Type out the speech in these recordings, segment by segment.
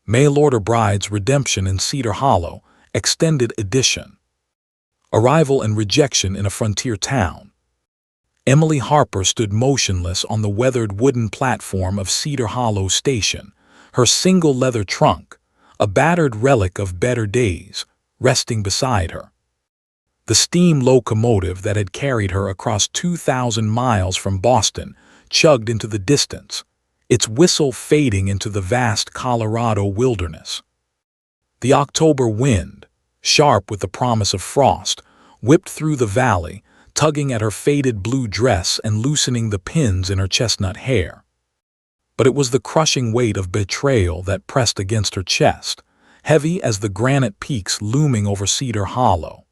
Mail-order bride's redemption in Cedar Hollow, extended edition. Arrival and rejection in a frontier town. Emily Harper stood motionless on the weathered wooden platform of Cedar Hollow Station, her single leather trunk, a battered relic of better days, resting beside her. The steam locomotive that had carried her across 2,000 miles from Boston chugged into the distance, its whistle fading into the vast Colorado wilderness. The October wind, sharp with the promise of frost, whipped through the valley, tugging at her faded blue dress and loosening the pins in her chestnut hair. But it was the crushing weight of betrayal that pressed against her chest, heavy as the granite peaks looming over Cedar Hollow.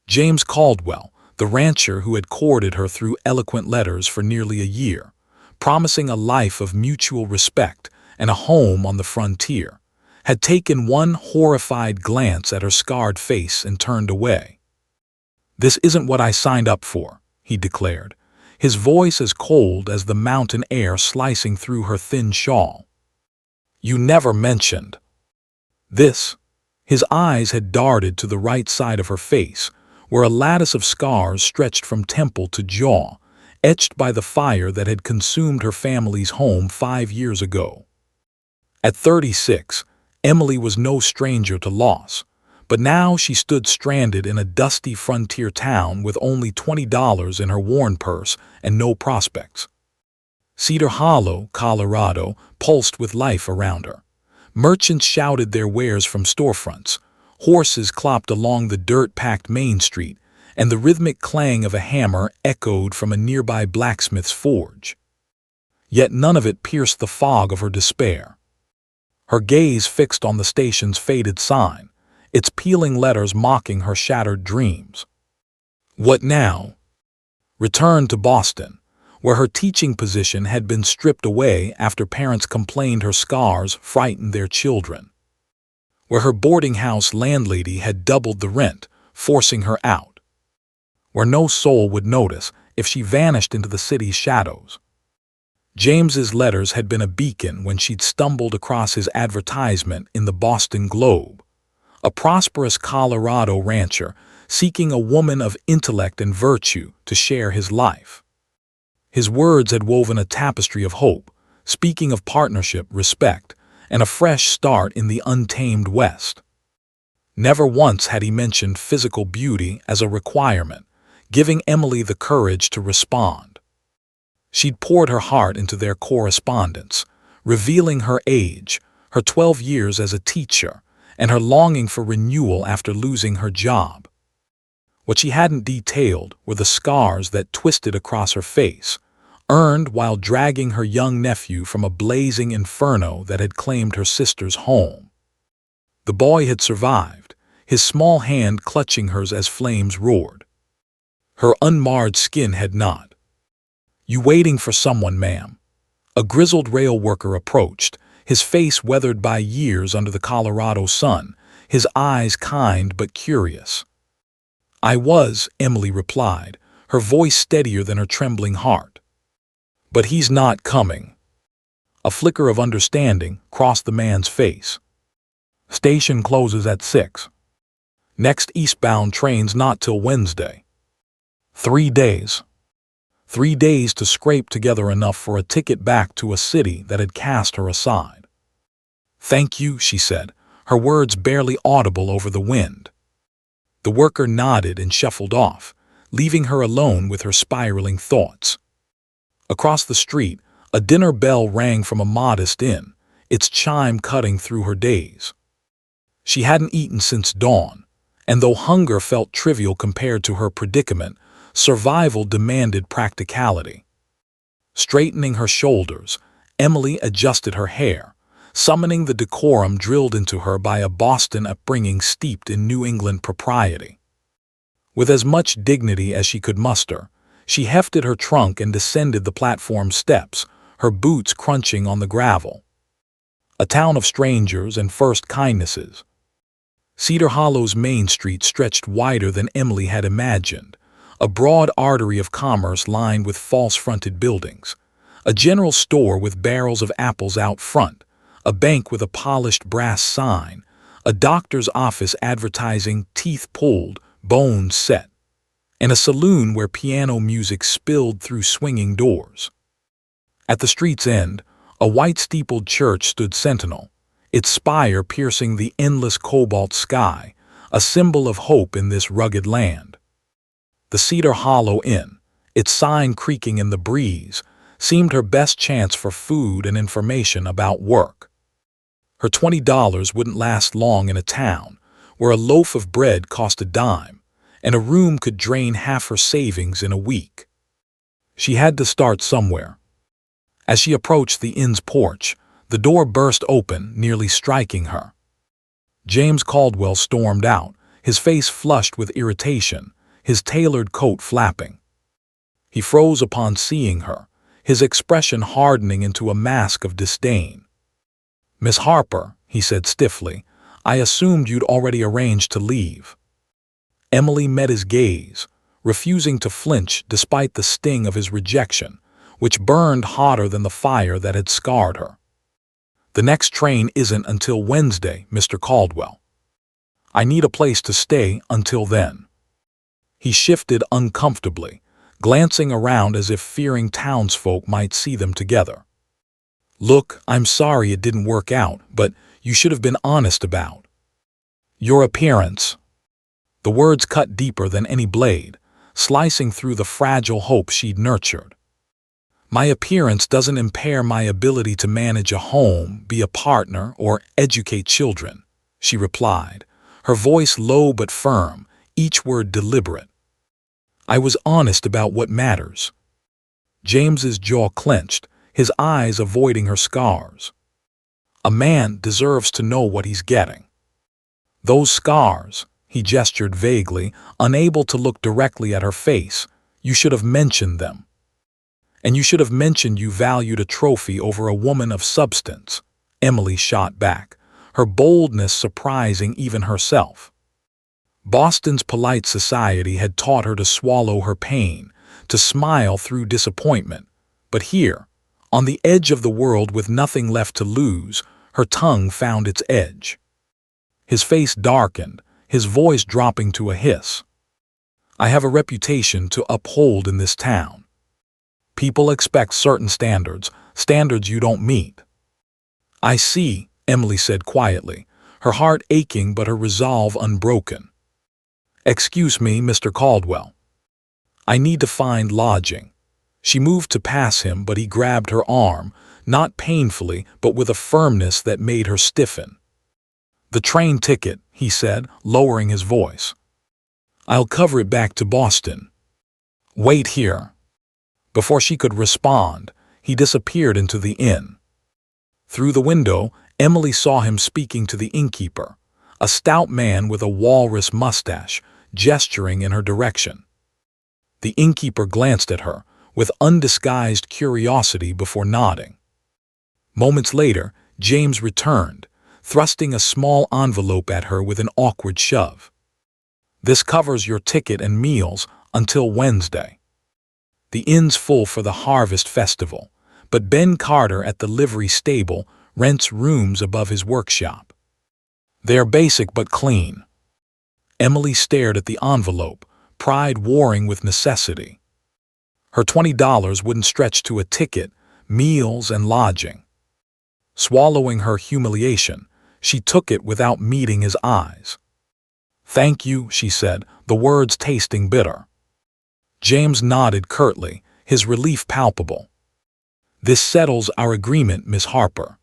James Caldwell, the rancher who had courted her through eloquent letters for nearly a year, promising a life of mutual respect and a home on the frontier, had taken one horrified glance at her scarred face and turned away. "This isn't what I signed up for," he declared, his voice as cold as the mountain air slicing through her thin shawl. "You never mentioned this." His eyes had darted to the right side of her face, where a lattice of scars stretched from temple to jaw, etched by the fire that had consumed her family's home 5 years ago. At 36, Emily was no stranger to loss, but now she stood stranded in a dusty frontier town with only $20 in her worn purse and no prospects. Cedar Hollow, Colorado, pulsed with life around her. Merchants shouted their wares from storefronts, horses clopped along the dirt-packed Main Street, and the rhythmic clang of a hammer echoed from a nearby blacksmith's forge. Yet none of it pierced the fog of her despair. Her gaze fixed on the station's faded sign, its peeling letters mocking her shattered dreams. What now? Return to Boston, where her teaching position had been stripped away after parents complained her scars frightened their children. Where her boarding house landlady had doubled the rent, forcing her out. Where no soul would notice if she vanished into the city's shadows. James's letters had been a beacon when she'd stumbled across his advertisement in the Boston Globe, a prosperous Colorado rancher seeking a woman of intellect and virtue to share his life. His words had woven a tapestry of hope, speaking of partnership, respect, and a fresh start in the untamed West. Never once had he mentioned physical beauty as a requirement, giving Emily the courage to respond. She'd poured her heart into their correspondence, revealing her age, her 12 years as a teacher, and her longing for renewal after losing her job. What she hadn't detailed were the scars that twisted across her face, earned while dragging her young nephew from a blazing inferno that had claimed her sister's home. The boy had survived, his small hand clutching hers as flames roared. Her unmarred skin had not. "You waiting for someone, ma'am?" A grizzled rail worker approached, his face weathered by years under the Colorado sun, his eyes kind but curious. "I was," Emily replied, her voice steadier than her trembling heart. "But he's not coming." A flicker of understanding crossed the man's face. "Station closes at 6. Next eastbound train's not till Wednesday. 3 days. 3 days to scrape together enough for a ticket back to a city that had cast her aside." "Thank you," she said, her words barely audible over the wind. The worker nodded and shuffled off, leaving her alone with her spiraling thoughts. Across the street, a dinner bell rang from a modest inn, its chime cutting through her daze. She hadn't eaten since dawn, and though hunger felt trivial compared to her predicament, survival demanded practicality. Straightening her shoulders, Emily adjusted her hair, summoning the decorum drilled into her by a Boston upbringing steeped in New England propriety. With as much dignity as she could muster, she hefted her trunk and descended the platform steps, her boots crunching on the gravel. A town of strangers and first kindnesses. Cedar Hollow's Main Street stretched wider than Emily had imagined, a broad artery of commerce lined with false-fronted buildings, a general store with barrels of apples out front, a bank with a polished brass sign, a doctor's office advertising teeth pulled, bones set, and a saloon where piano music spilled through swinging doors. At the street's end, a white-steepled church stood sentinel, its spire piercing the endless cobalt sky, a symbol of hope in this rugged land. The Cedar Hollow Inn, its sign creaking in the breeze, seemed her best chance for food and information about work. Her $20 wouldn't last long in a town where a loaf of bread cost a dime, and a room could drain half her savings in a week. She had to start somewhere. As she approached the inn's porch, the door burst open, nearly striking her. James Caldwell stormed out, his face flushed with irritation, his tailored coat flapping. He froze upon seeing her, his expression hardening into a mask of disdain. "Miss Harper," he said stiffly, "I assumed you'd already arranged to leave." Emily met his gaze, refusing to flinch despite the sting of his rejection, which burned hotter than the fire that had scarred her. "The next train isn't until Wednesday, Mr. Caldwell. I need a place to stay until then." He shifted uncomfortably, glancing around as if fearing townsfolk might see them together. "Look, I'm sorry it didn't work out, but you should have been honest about your appearance." The words cut deeper than any blade, slicing through the fragile hope she'd nurtured. "My appearance doesn't impair my ability to manage a home, be a partner, or educate children," she replied, her voice low but firm, each word deliberate. "I was honest about what matters." James's jaw clenched, his eyes avoiding her scars. "A man deserves to know what he's getting." "Those scars," he gestured vaguely, unable to look directly at her face, "you should have mentioned them. And you should have mentioned you valued a trophy over a woman of substance," Emily shot back, her boldness surprising even herself. Boston's polite society had taught her to swallow her pain, to smile through disappointment, but here, on the edge of the world with nothing left to lose, her tongue found its edge. His face darkened, his voice dropping to a hiss. "I have a reputation to uphold in this town. People expect certain standards you don't meet." "I see," Emily said quietly, her heart aching but her resolve unbroken. "Excuse me, Mr. Caldwell. I need to find lodging." She moved to pass him, but he grabbed her arm, not painfully, but with a firmness that made her stiffen. "The train ticket," he said, lowering his voice. "I'll cover it back to Boston. Wait here." Before she could respond, he disappeared into the inn. Through the window, Emily saw him speaking to the innkeeper, a stout man with a walrus mustache, gesturing in her direction. The innkeeper glanced at her, with undisguised curiosity before nodding. Moments later, James returned, thrusting a small envelope at her with an awkward shove. "This covers your ticket and meals until Wednesday. The inn's full for the Harvest Festival, but Ben Carter at the livery stable rents rooms above his workshop. They're basic but clean." Emily stared at the envelope, pride warring with necessity. Her $20 wouldn't stretch to a ticket, meals, and lodging. Swallowing her humiliation, she took it without meeting his eyes. "Thank you," she said, the words tasting bitter. James nodded curtly, his relief palpable. "This settles our agreement, Miss Harper.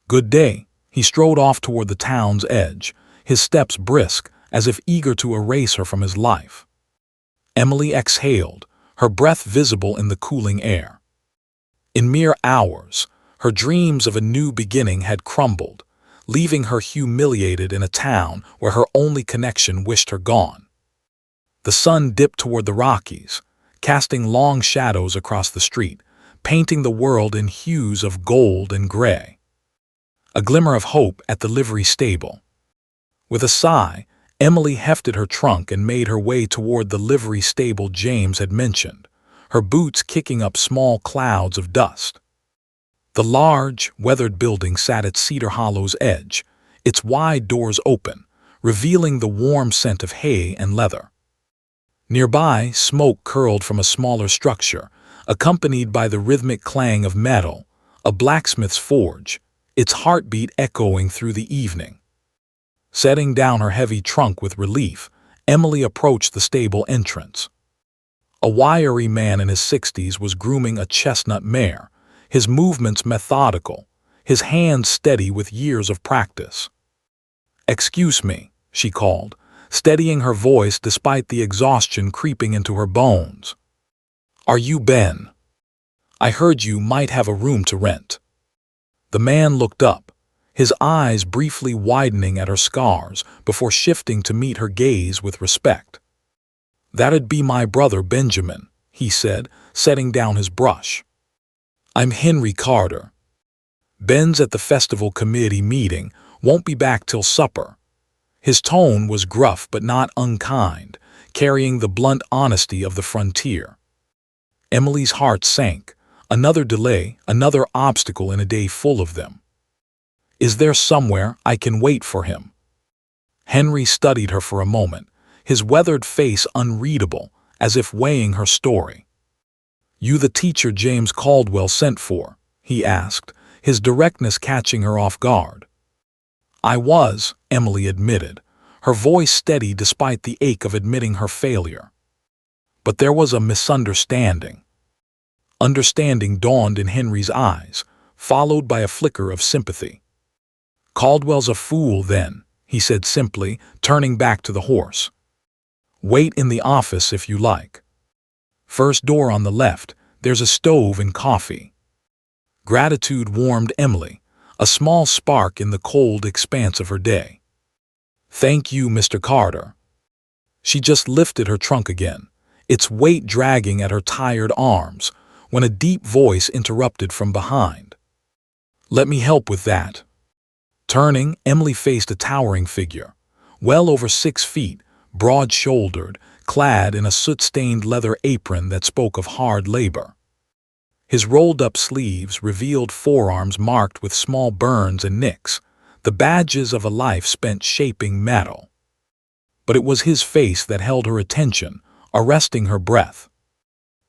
Good day." He strode off toward the town's edge, his steps brisk, as if eager to erase her from his life. Emily exhaled, her breath visible in the cooling air. In mere hours, her dreams of a new beginning had crumbled, leaving her humiliated in a town where her only connection wished her gone. The sun dipped toward the Rockies, casting long shadows across the street, painting the world in hues of gold and gray. A glimmer of hope at the livery stable. With a sigh, Emily hefted her trunk and made her way toward the livery stable James had mentioned, her boots kicking up small clouds of dust. The large, weathered building sat at Cedar Hollow's edge, its wide doors open, revealing the warm scent of hay and leather. Nearby, smoke curled from a smaller structure, accompanied by the rhythmic clang of metal, a blacksmith's forge, its heartbeat echoing through the evening. Setting down her heavy trunk with relief, Emily approached the stable entrance. A wiry man in his 60s was grooming a chestnut mare, his movements methodical, his hands steady with years of practice. "Excuse me," she called, steadying her voice despite the exhaustion creeping into her bones. "Are you Ben? I heard you might have a room to rent." The man looked up, his eyes briefly widening at her scars before shifting to meet her gaze with respect. "That'd be my brother Benjamin," he said, setting down his brush. "I'm Henry Carter. Ben's at the festival committee meeting, won't be back till supper." His tone was gruff but not unkind, carrying the blunt honesty of the frontier. Emily's heart sank. Another delay, another obstacle in a day full of them. "Is there somewhere I can wait for him?" Henry studied her for a moment, his weathered face unreadable, as if weighing her story. "You the teacher James Caldwell sent for?" he asked, his directness catching her off guard. "I was," Emily admitted, her voice steady despite the ache of admitting her failure. "But there was a misunderstanding." Understanding dawned in Henry's eyes, followed by a flicker of sympathy. "Caldwell's a fool, then," he said simply, turning back to the horse. "Wait in the office if you like. First door on the left, there's a stove and coffee." Gratitude warmed Emily, a small spark in the cold expanse of her day. "Thank you, Mr. Carter." She just lifted her trunk again, its weight dragging at her tired arms, when a deep voice interrupted from behind. "Let me help with that." Turning, Emily faced a towering figure, well over 6 feet, broad-shouldered, clad in a soot-stained leather apron that spoke of hard labor. His rolled-up sleeves revealed forearms marked with small burns and nicks, the badges of a life spent shaping metal. But it was his face that held her attention, arresting her breath.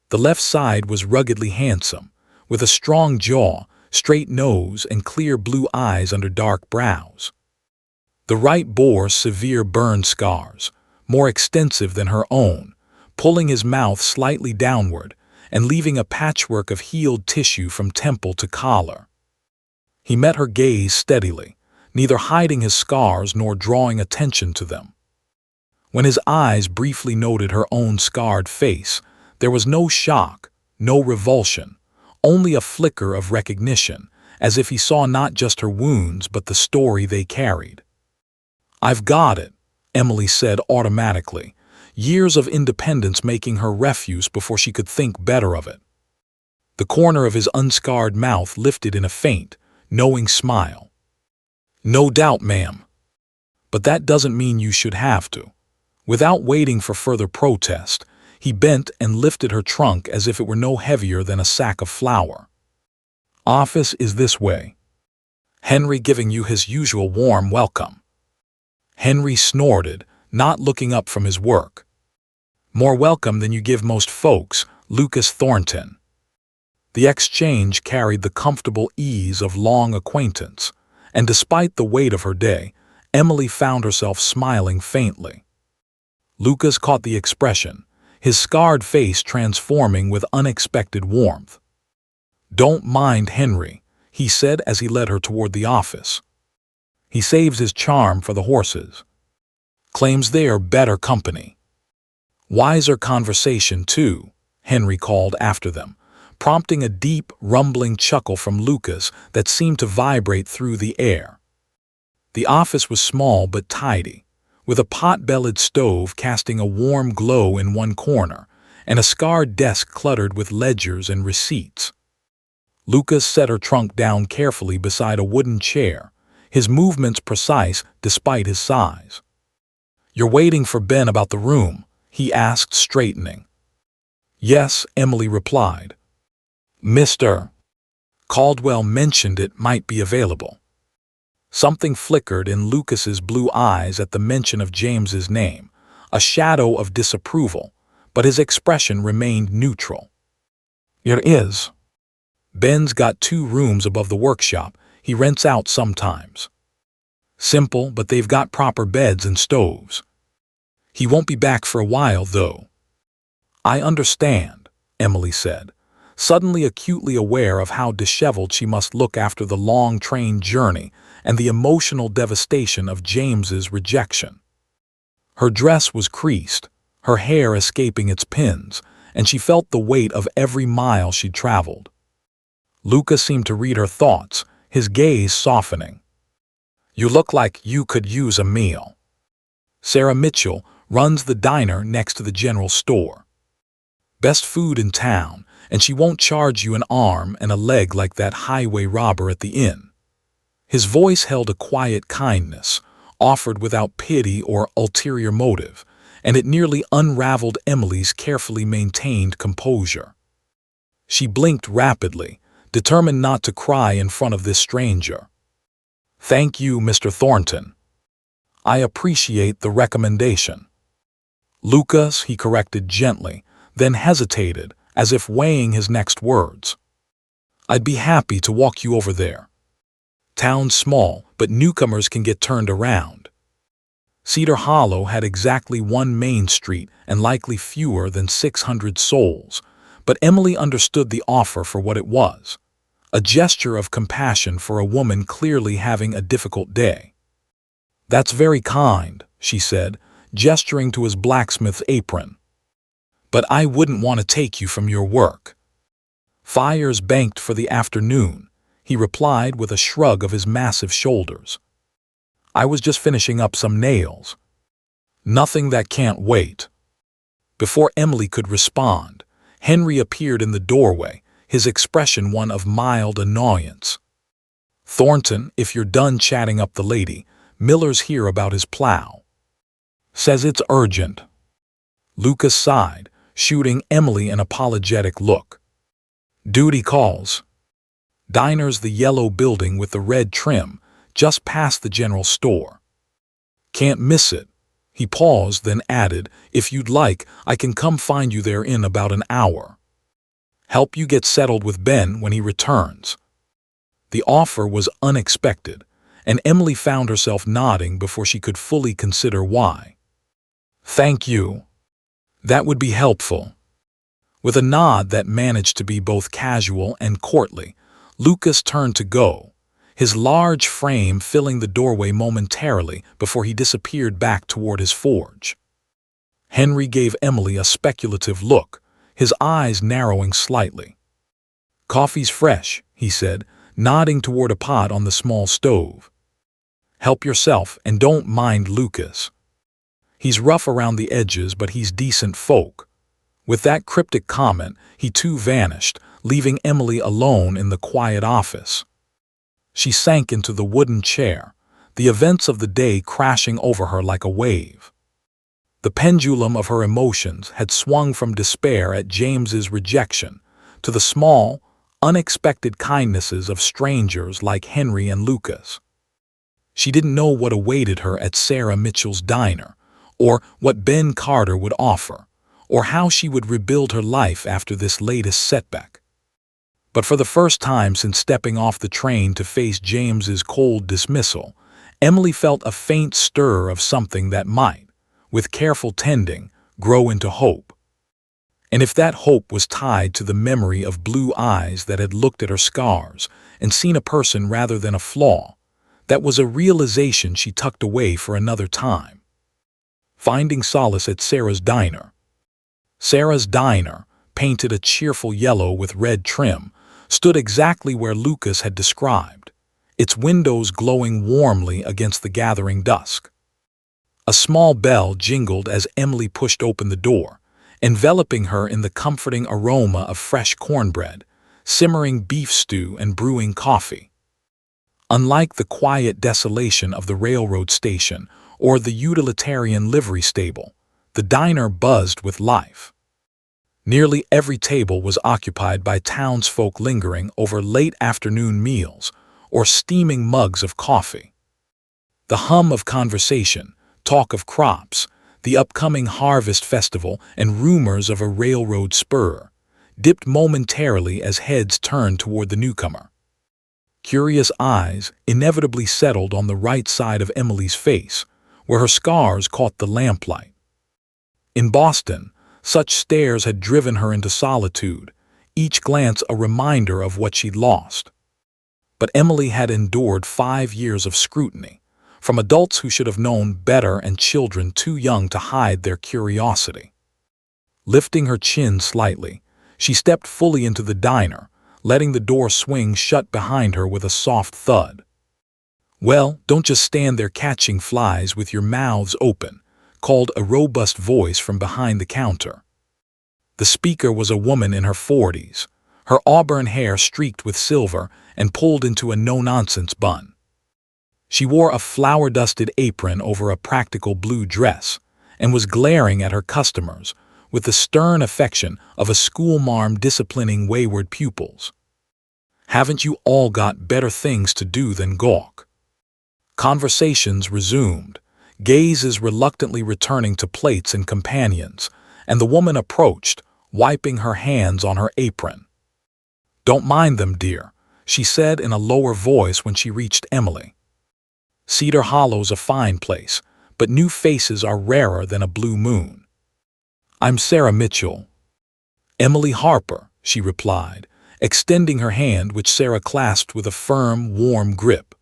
The left side was ruggedly handsome, with a strong jaw, straight nose, and clear blue eyes under dark brows. The right bore severe burn scars, more extensive than her own, pulling his mouth slightly downward and leaving a patchwork of healed tissue from temple to collar. He met her gaze steadily, neither hiding his scars nor drawing attention to them. When his eyes briefly noted her own scarred face, there was no shock, no revulsion, only a flicker of recognition, as if he saw not just her wounds but the story they carried. "I've got it," Emily said automatically, years of independence making her refuse before she could think better of it. The corner of his unscarred mouth lifted in a faint, knowing smile. "No doubt, ma'am. But that doesn't mean you should have to." Without waiting for further protest, he bent and lifted her trunk as if it were no heavier than a sack of flour. "Office is this way." Henry giving you his usual warm welcome. Henry snorted, not looking up from his work. "More welcome than you give most folks, Lucas Thornton." The exchange carried the comfortable ease of long acquaintance, and despite the weight of her day, Emily found herself smiling faintly. Lucas caught the expression, his scarred face transforming with unexpected warmth. "Don't mind Henry," he said as he led her toward the office. "He saves his charm for the horses. Claims they are better company." "Wiser conversation, too," Henry called after them, prompting a deep, rumbling chuckle from Lucas that seemed to vibrate through the air. The office was small but tidy, with a pot-bellied stove casting a warm glow in one corner, and a scarred desk cluttered with ledgers and receipts. Lucas set her trunk down carefully beside a wooden chair, his movements precise despite his size. "You're waiting for Ben about the room?" he asked, straightening. "Yes," Emily replied. "Mr. Caldwell mentioned it might be available. Something flickered in Lucas's blue eyes at the mention of James's name, a shadow of disapproval, but his expression remained neutral. It is. Ben's got 2 rooms above the workshop. He rents out sometimes. Simple, but they've got proper beds and stoves. He won't be back for a while, though. I understand, Emily said, suddenly acutely aware of how disheveled she must look after the long train journey and the emotional devastation of James's rejection. Her dress was creased, her hair escaping its pins, and she felt the weight of every mile she'd traveled. Lucas seemed to read her thoughts, his gaze softening. You look like you could use a meal. Sarah Mitchell runs the diner next to the general store. Best food in town, and she won't charge you an arm and a leg like that highway robber at the inn. His voice held a quiet kindness, offered without pity or ulterior motive, and it nearly unraveled Emily's carefully maintained composure. She blinked rapidly, determined not to cry in front of this stranger. Thank you, Mr. Thornton. I appreciate the recommendation. Lucas, he corrected gently, then hesitated, as if weighing his next words. I'd be happy to walk you over there. Town's small, but newcomers can get turned around. Cedar Hollow had exactly 1 main street and likely fewer than 600 souls, but Emily understood the offer for what it was, a gesture of compassion for a woman clearly having a difficult day. That's very kind, she said, gesturing to his blacksmith's apron. But I wouldn't want to take you from your work. Fires banked for the afternoon, he replied with a shrug of his massive shoulders. I was just finishing up some nails. Nothing that can't wait. Before Emily could respond, Henry appeared in the doorway, his expression one of mild annoyance. Thornton, if you're done chatting up the lady, Miller's here about his plow. Says it's urgent. Lucas sighed, shooting Emily an apologetic look. Duty calls. Diner's the yellow building with the red trim, just past the general store. Can't miss it. He paused, then added, if you'd like, I can come find you there in about an hour. Help you get settled with Ben when he returns. The offer was unexpected, and Emily found herself nodding before she could fully consider why. Thank you. That would be helpful. With a nod that managed to be both casual and courtly, Lucas turned to go, his large frame filling the doorway momentarily before he disappeared back toward his forge. Henry gave Emily a speculative look, his eyes narrowing slightly. Coffee's fresh, he said, nodding toward a pot on the small stove. Help yourself and don't mind Lucas. He's rough around the edges, but he's decent folk. With that cryptic comment, he too vanished, leaving Emily alone in the quiet office. She sank into the wooden chair, the events of the day crashing over her like a wave. The pendulum of her emotions had swung from despair at James's rejection to the small, unexpected kindnesses of strangers like Henry and Lucas. She didn't know what awaited her at Sarah Mitchell's diner, or what Ben Carter would offer, or how she would rebuild her life after this latest setback. But for the first time since stepping off the train to face James's cold dismissal, Emily felt a faint stir of something that might, with careful tending, grow into hope. And if that hope was tied to the memory of blue eyes that had looked at her scars and seen a person rather than a flaw, that was a realization she tucked away for another time. Finding solace at Sarah's diner. Sarah's diner, painted a cheerful yellow with red trim, stood exactly where Lucas had described, its windows glowing warmly against the gathering dusk. A small bell jingled as Emily pushed open the door, enveloping her in the comforting aroma of fresh cornbread, simmering beef stew, and brewing coffee. Unlike the quiet desolation of the railroad station or the utilitarian livery stable, the diner buzzed with life. Nearly every table was occupied by townsfolk lingering over late afternoon meals or steaming mugs of coffee. The hum of conversation, talk of crops, the upcoming harvest festival, and rumors of a railroad spur dipped momentarily as heads turned toward the newcomer. Curious eyes inevitably settled on the right side of Emily's face, where her scars caught the lamplight. In Boston, such stares had driven her into solitude, each glance a reminder of what she'd lost. But Emily had endured 5 years of scrutiny, from adults who should have known better and children too young to hide their curiosity. Lifting her chin slightly, she stepped fully into the diner, letting the door swing shut behind her with a soft thud. "Well, don't just stand there catching flies with your mouths open," called a robust voice from behind the counter. The speaker was a woman in her 40s, her auburn hair streaked with silver and pulled into a no-nonsense bun. She wore a flour-dusted apron over a practical blue dress and was glaring at her customers with the stern affection of a schoolmarm disciplining wayward pupils. "Haven't you all got better things to do than gawk?" Conversations resumed, gazes reluctantly returning to plates and companions, and the woman approached, wiping her hands on her apron. "Don't mind them, dear," she said in a lower voice when she reached Emily. "Cedar Hollow's a fine place, but new faces are rarer than a blue moon." "I'm Sarah Mitchell." "Emily Harper," she replied, extending her hand which Sarah clasped with a firm, warm grip.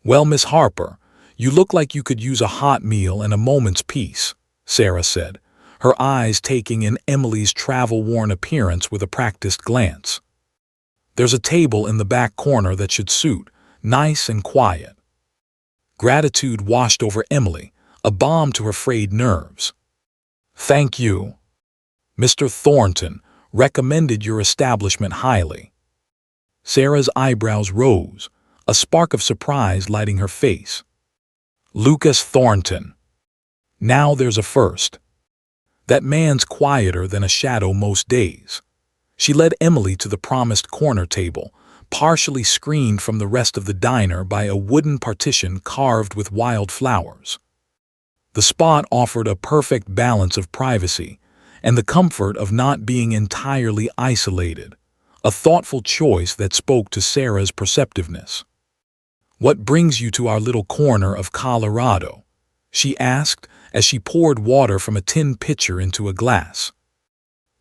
"Well, Miss Harper, you look like you could use a hot meal and a moment's peace," Sarah said, her eyes taking in Emily's travel-worn appearance with a practiced glance. "There's a table in the back corner that should suit, nice and quiet." Gratitude washed over Emily, a balm to her frayed nerves. "Thank you. Mr. Thornton recommended your establishment highly." Sarah's eyebrows rose, a spark of surprise lighting her face. "Lucas Thornton. Now there's a first. That man's quieter than a shadow most days." She led Emily to the promised corner table, partially screened from the rest of the diner by a wooden partition carved with wild flowers. The spot offered a perfect balance of privacy and the comfort of not being entirely isolated, a thoughtful choice that spoke to Sarah's perceptiveness. "What brings you to our little corner of Colorado?" she asked as she poured water from a tin pitcher into a glass.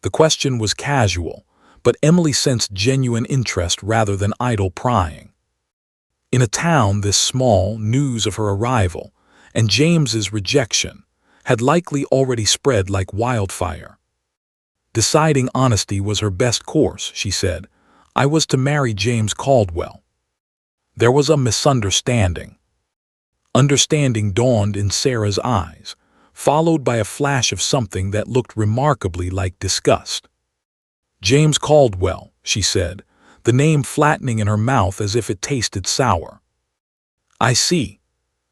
The question was casual, but Emily sensed genuine interest rather than idle prying. In a town this small, news of her arrival and James's rejection had likely already spread like wildfire. Deciding honesty was her best course, she said. "I was to marry James Caldwell." There was a misunderstanding. Understanding dawned in Sarah's eyes, followed by a flash of something that looked remarkably like disgust. "James Caldwell," she said, the name flattening in her mouth as if it tasted sour. "I see."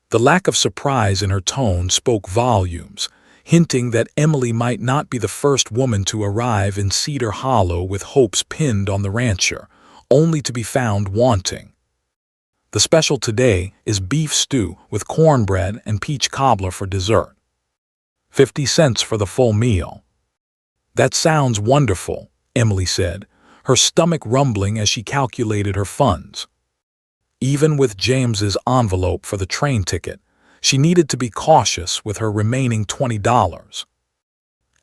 The lack of surprise in her tone spoke volumes, hinting that Emily might not be the first woman to arrive in Cedar Hollow with hopes pinned on the rancher, only to be found wanting. "The special today is beef stew with cornbread and peach cobbler for dessert. 50 cents for the full meal." "That sounds wonderful," Emily said, her stomach rumbling as she calculated her funds. Even with James's envelope for the train ticket, she needed to be cautious with her remaining $20.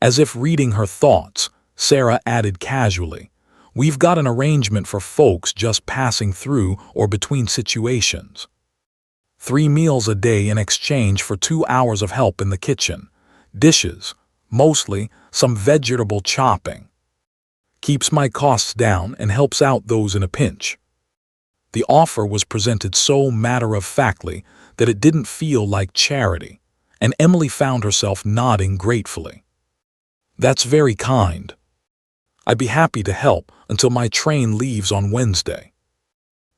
As if reading her thoughts, Sarah added casually, "We've got an arrangement for folks just passing through or between situations. 3 meals a day in exchange for 2 hours of help in the kitchen. Dishes, mostly, some vegetable chopping. Keeps my costs down and helps out those in a pinch." The offer was presented so matter-of-factly that it didn't feel like charity, and Emily found herself nodding gratefully. "That's very kind. I'd be happy to help until my train leaves on Wednesday."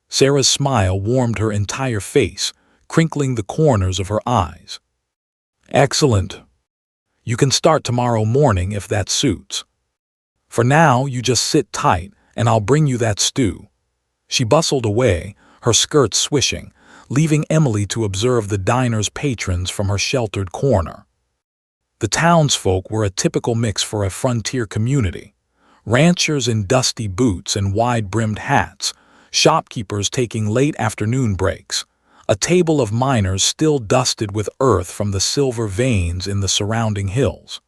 Sarah's smile warmed her entire face, crinkling the corners of her eyes. "Excellent. You can start tomorrow morning if that suits." For now, you just sit tight, and I'll bring you that stew." She bustled away, her skirts swishing, leaving Emily to observe the diner's patrons from her sheltered corner. The townsfolk were a typical mix for a frontier community. Ranchers in dusty boots and wide-brimmed hats, shopkeepers taking late afternoon breaks, a table of miners still dusted with earth from the silver veins in the surrounding hills.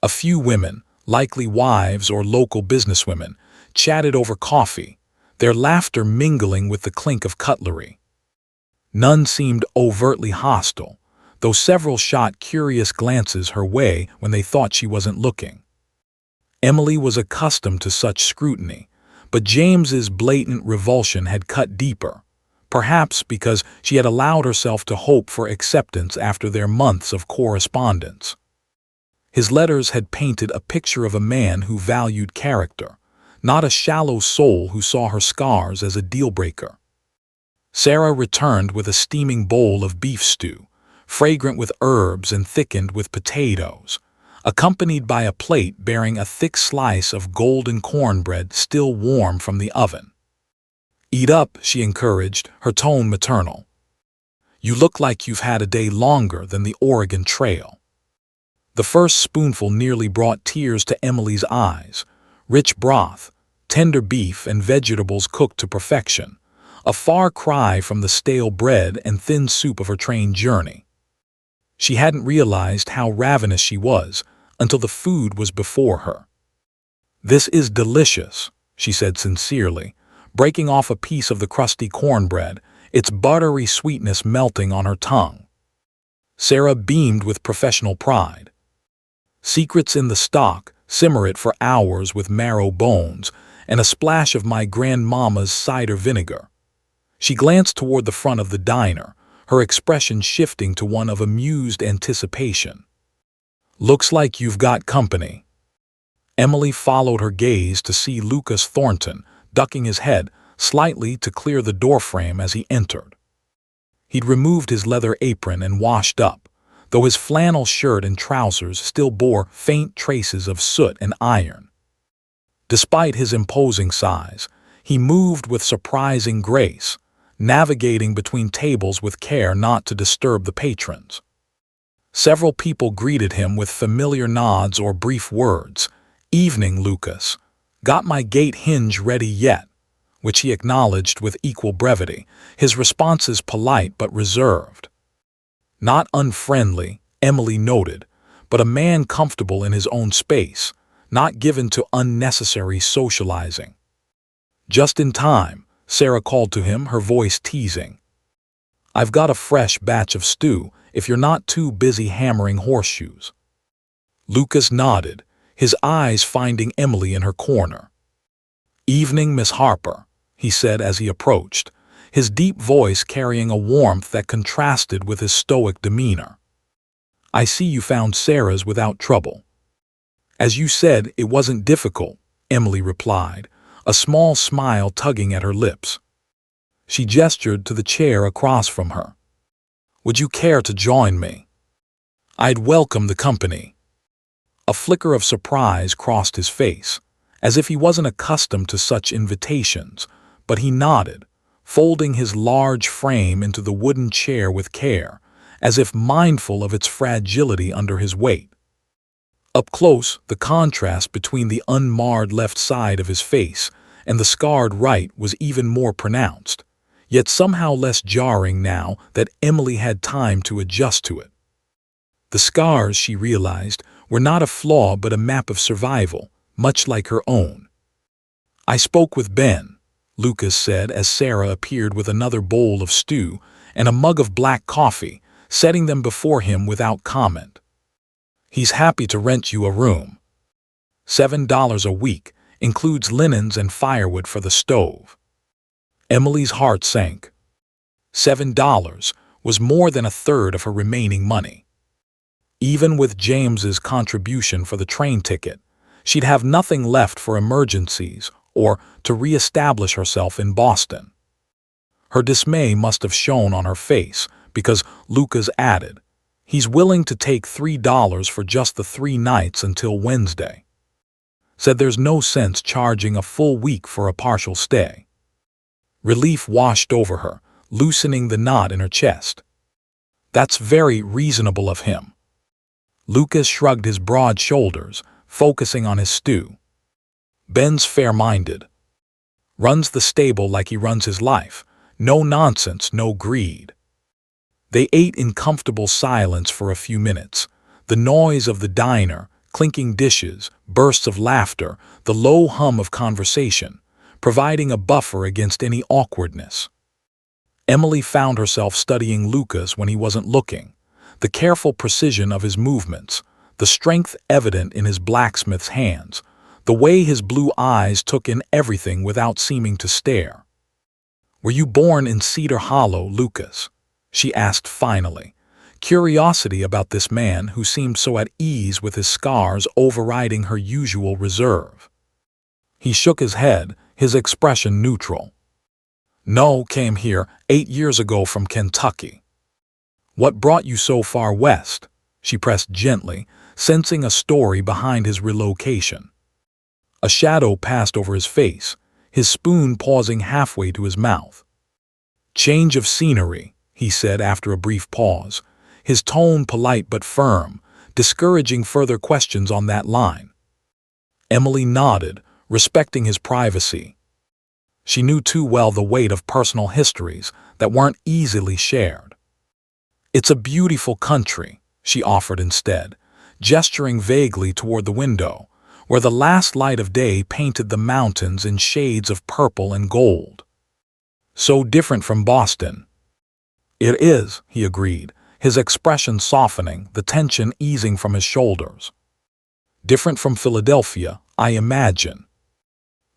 A few women, likely wives or local businesswomen, chatted over coffee, their laughter mingling with the clink of cutlery. None seemed overtly hostile, though several shot curious glances her way when they thought she wasn't looking. Emily was accustomed to such scrutiny, but James's blatant revulsion had cut deeper, perhaps because she had allowed herself to hope for acceptance after their months of correspondence. His letters had painted a picture of a man who valued character, not a shallow soul who saw her scars as a deal-breaker. Sarah returned with a steaming bowl of beef stew, fragrant with herbs and thickened with potatoes, accompanied by a plate bearing a thick slice of golden cornbread still warm from the oven. "Eat up," she encouraged, her tone maternal. "You look like you've had a day longer than the Oregon Trail." The first spoonful nearly brought tears to Emily's eyes. Rich broth, tender beef and vegetables cooked to perfection, a far cry from the stale bread and thin soup of her train journey. She hadn't realized how ravenous she was until the food was before her. "This is delicious," she said sincerely, breaking off a piece of the crusty cornbread, its buttery sweetness melting on her tongue. Sarah beamed with professional pride. "Secrets in the stock, simmer it for hours with marrow bones, and a splash of my grandmama's cider vinegar." She glanced toward the front of the diner, her expression shifting to one of amused anticipation. "Looks like you've got company." Emily followed her gaze to see Lucas Thornton, ducking his head slightly to clear the doorframe as he entered. He'd removed his leather apron and washed up, though his flannel shirt and trousers still bore faint traces of soot and iron. Despite his imposing size, he moved with surprising grace, navigating between tables with care not to disturb the patrons. Several people greeted him with familiar nods or brief words. "Evening, Lucas. Got my gate hinge ready yet?" which he acknowledged with equal brevity, his responses polite but reserved. Not unfriendly, Emily noted, but a man comfortable in his own space, not given to unnecessary socializing. "Just in time," Sarah called to him, her voice teasing. "I've got a fresh batch of stew, if you're not too busy hammering horseshoes." Lucas nodded, his eyes finding Emily in her corner. "Evening, Miss Harper," he said as he approached, his deep voice carrying a warmth that contrasted with his stoic demeanor. "I see you found Sarah's without trouble." "As you said, it wasn't difficult," Emily replied, a small smile tugging at her lips. She gestured to the chair across from her. "Would you care to join me? I'd welcome the company." A flicker of surprise crossed his face, as if he wasn't accustomed to such invitations, but he nodded, folding his large frame into the wooden chair with care, as if mindful of its fragility under his weight. Up close, the contrast between the unmarred left side of his face and the scarred right was even more pronounced, yet somehow less jarring now that Emily had time to adjust to it. The scars, she realized, were not a flaw but a map of survival, much like her own. "I spoke with Ben," Lucas said as Sarah appeared with another bowl of stew and a mug of black coffee, setting them before him without comment. "He's happy to rent you a room. $7 a week, includes linens and firewood for the stove." Emily's heart sank. $7 was more than a third of her remaining money. Even with James's contribution for the train ticket, she'd have nothing left for emergencies or to re-establish herself in Boston. Her dismay must have shown on her face because Lucas added, "He's willing to take $3 for just the 3 nights until Wednesday." said there's no sense charging a full week for a partial stay. Relief washed over her, loosening the knot in her chest. That's very reasonable of him. Lucas shrugged his broad shoulders, focusing on his stew. Ben's fair-minded. Runs the stable like he runs his life. No nonsense, no greed. They ate in comfortable silence for a few minutes. The noise of the diner, clinking dishes, bursts of laughter, the low hum of conversation, providing a buffer against any awkwardness. Emily found herself studying Lucas when he wasn't looking, the careful precision of his movements, the strength evident in his blacksmith's hands, the way his blue eyes took in everything without seeming to stare. "Were you born in Cedar Hollow, Lucas?" she asked finally, curiosity about this man who seemed so at ease with his scars overriding her usual reserve. He shook his head, his expression neutral. "No, came here 8 years ago from Kentucky." "What brought you so far west?" she pressed gently, sensing a story behind his relocation. A shadow passed over his face, his spoon pausing halfway to his mouth. "Change of scenery," he said after a brief pause, his tone polite but firm, discouraging further questions on that line. Emily nodded, respecting his privacy. She knew too well the weight of personal histories that weren't easily shared. "It's a beautiful country," she offered instead, gesturing vaguely toward the window, where the last light of day painted the mountains in shades of purple and gold. "So different from Boston." "It is," he agreed, his expression softening, the tension easing from his shoulders. "Different from Philadelphia, I imagine."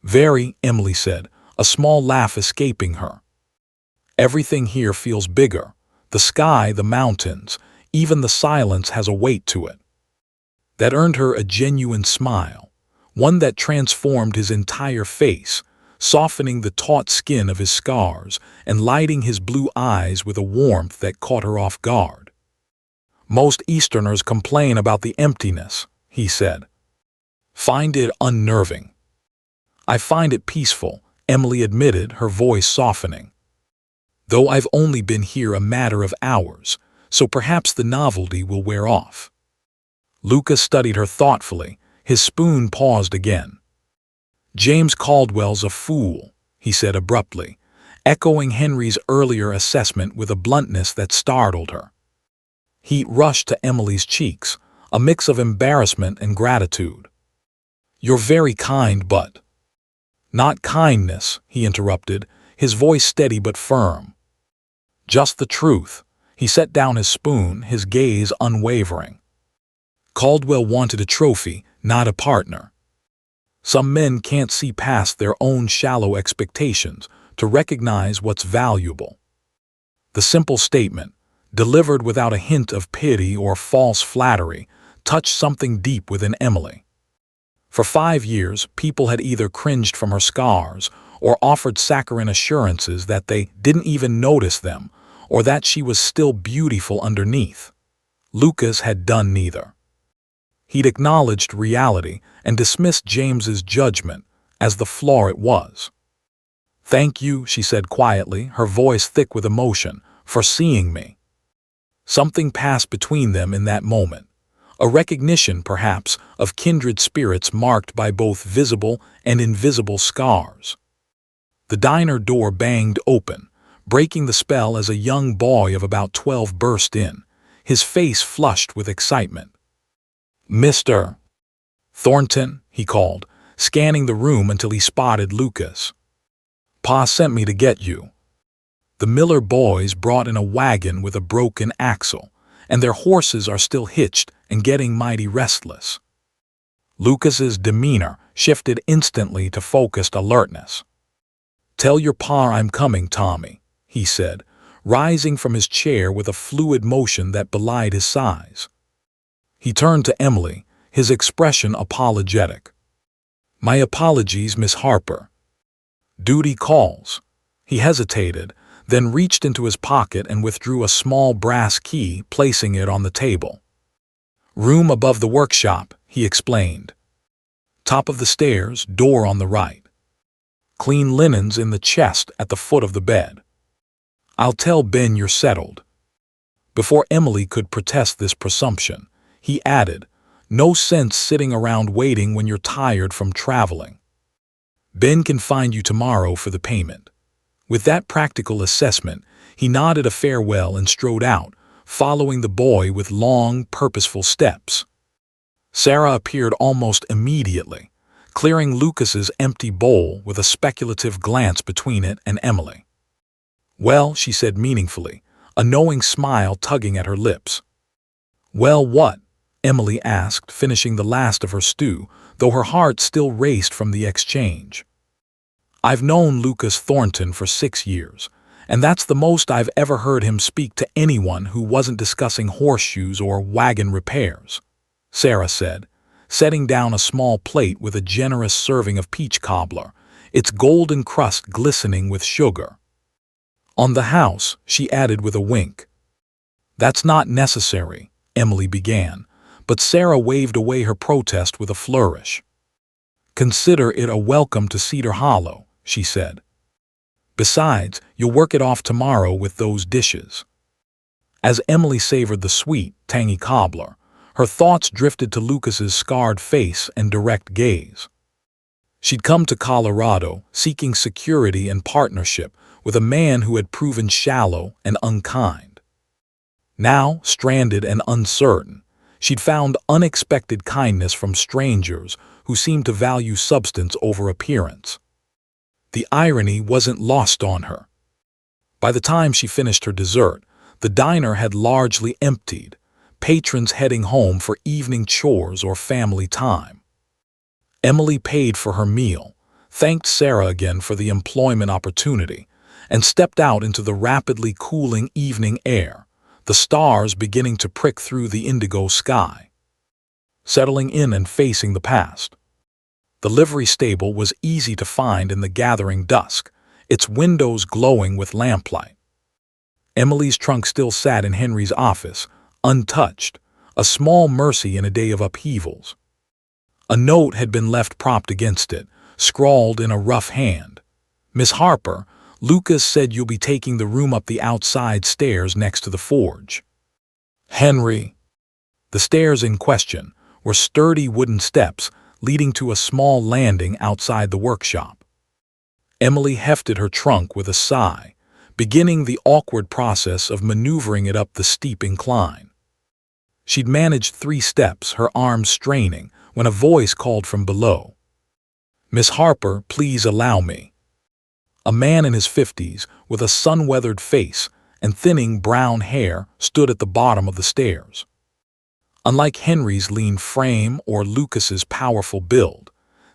"Very," Emily said, a small laugh escaping her. "Everything here feels bigger. The sky, the mountains, even the silence has a weight to it." That earned her a genuine smile, one that transformed his entire face, softening the taut skin of his scars and lighting his blue eyes with a warmth that caught her off guard. "Most Easterners complain about the emptiness," he said. "Find it unnerving." "I find it peaceful," Emily admitted, her voice softening. "Though I've only been here a matter of hours, so perhaps the novelty will wear off." Lucas studied her thoughtfully, his spoon paused again. "James Caldwell's a fool," he said abruptly, echoing Henry's earlier assessment with a bluntness that startled her. Heat rushed to Emily's cheeks, a mix of embarrassment and gratitude. "You're very kind, but—" "Not kindness," he interrupted, his voice steady but firm. "Just the truth." He set down his spoon, his gaze unwavering. "Caldwell wanted a trophy, not a partner. Some men can't see past their own shallow expectations to recognize what's valuable." The simple statement, delivered without a hint of pity or false flattery, touched something deep within Emily. For 5 years, people had either cringed from her scars or offered saccharine assurances that they didn't even notice them or that she was still beautiful underneath. Lucas had done neither. He'd acknowledged reality and dismissed James's judgment as the flaw it was. "Thank you," she said quietly, her voice thick with emotion, "for seeing me." Something passed between them in that moment, a recognition, perhaps, of kindred spirits marked by both visible and invisible scars. The diner door banged open, breaking the spell as a young boy of about 12 burst in, his face flushed with excitement. "Mr. Thornton," he called, scanning the room until he spotted Lucas. "Pa sent me to get you." The Miller boys brought in a wagon with a broken axle, and their horses are still hitched and getting mighty restless. Lucas's demeanor shifted instantly to focused alertness. "Tell your pa I'm coming, Tommy," he said, rising from his chair with a fluid motion that belied his size. He turned to Emily, his expression apologetic. "My apologies, Miss Harper. Duty calls." He hesitated, then reached into his pocket and withdrew a small brass key, placing it on the table. "Room above the workshop," he explained. Top of the stairs, door on the right. Clean linens in the chest at the foot of the bed. I'll tell Ben you're settled." Before Emily could protest this presumption, he added, "No sense sitting around waiting when you're tired from traveling. Ben can find you tomorrow for the payment." With that practical assessment, he nodded a farewell and strode out, following the boy with long, purposeful steps. Sarah appeared almost immediately, clearing Lucas's empty bowl with a speculative glance between it and Emily. "Well," she said meaningfully, a knowing smile tugging at her lips. "Well, what?" Emily asked, finishing the last of her stew, though her heart still raced from the exchange. "I've known Lucas Thornton for 6 years, and that's the most I've ever heard him speak to anyone who wasn't discussing horseshoes or wagon repairs," Sarah said, setting down a small plate with a generous serving of peach cobbler, its golden crust glistening with sugar. "On the house," she added with a wink. "That's not necessary," Emily began, but Sarah waved away her protest with a flourish. "Consider it a welcome to Cedar Hollow," she said. "Besides, you'll work it off tomorrow with those dishes." As Emily savored the sweet, tangy cobbler, her thoughts drifted to Lucas's scarred face and direct gaze. She'd come to Colorado seeking security and partnership with a man who had proven shallow and unkind. Now, stranded and uncertain, she'd found unexpected kindness from strangers who seemed to value substance over appearance. The irony wasn't lost on her. By the time she finished her dessert, the diner had largely emptied, patrons heading home for evening chores or family time. Emily paid for her meal, thanked Sarah again for the employment opportunity, and stepped out into the rapidly cooling evening air, the stars beginning to prick through the indigo sky. Settling in and facing the past. The livery stable was easy to find in the gathering dusk, its windows glowing with lamplight. Emily's trunk still sat in Henry's office, untouched, a small mercy in a day of upheavals. A note had been left propped against it, scrawled in a rough hand. "Miss Harper, Lucas said you'll be taking the room up the outside stairs next to the forge." Henry. The stairs in question were sturdy wooden steps leading to a small landing outside the workshop. Emily hefted her trunk with a sigh, beginning the awkward process of maneuvering it up the steep incline. She'd managed 3 steps, her arms straining, when a voice called from below. "Miss Harper, please allow me." A man in his 50s, with a sun-weathered face and thinning brown hair, stood at the bottom of the stairs. Unlike Henry's lean frame or Lucas's powerful build,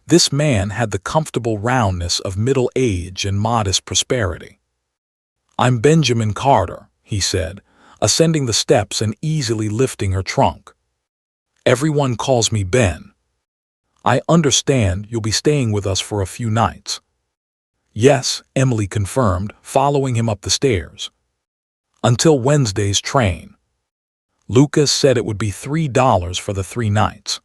this man had the comfortable roundness of middle age and modest prosperity. "I'm Benjamin Carter," he said, ascending the steps and easily lifting her trunk. "Everyone calls me Ben. I understand you'll be staying with us for a few nights." "Yes," Emily confirmed, following him up the stairs. "Until Wednesday's train. Lucas said it would be $3 for the 3 nights."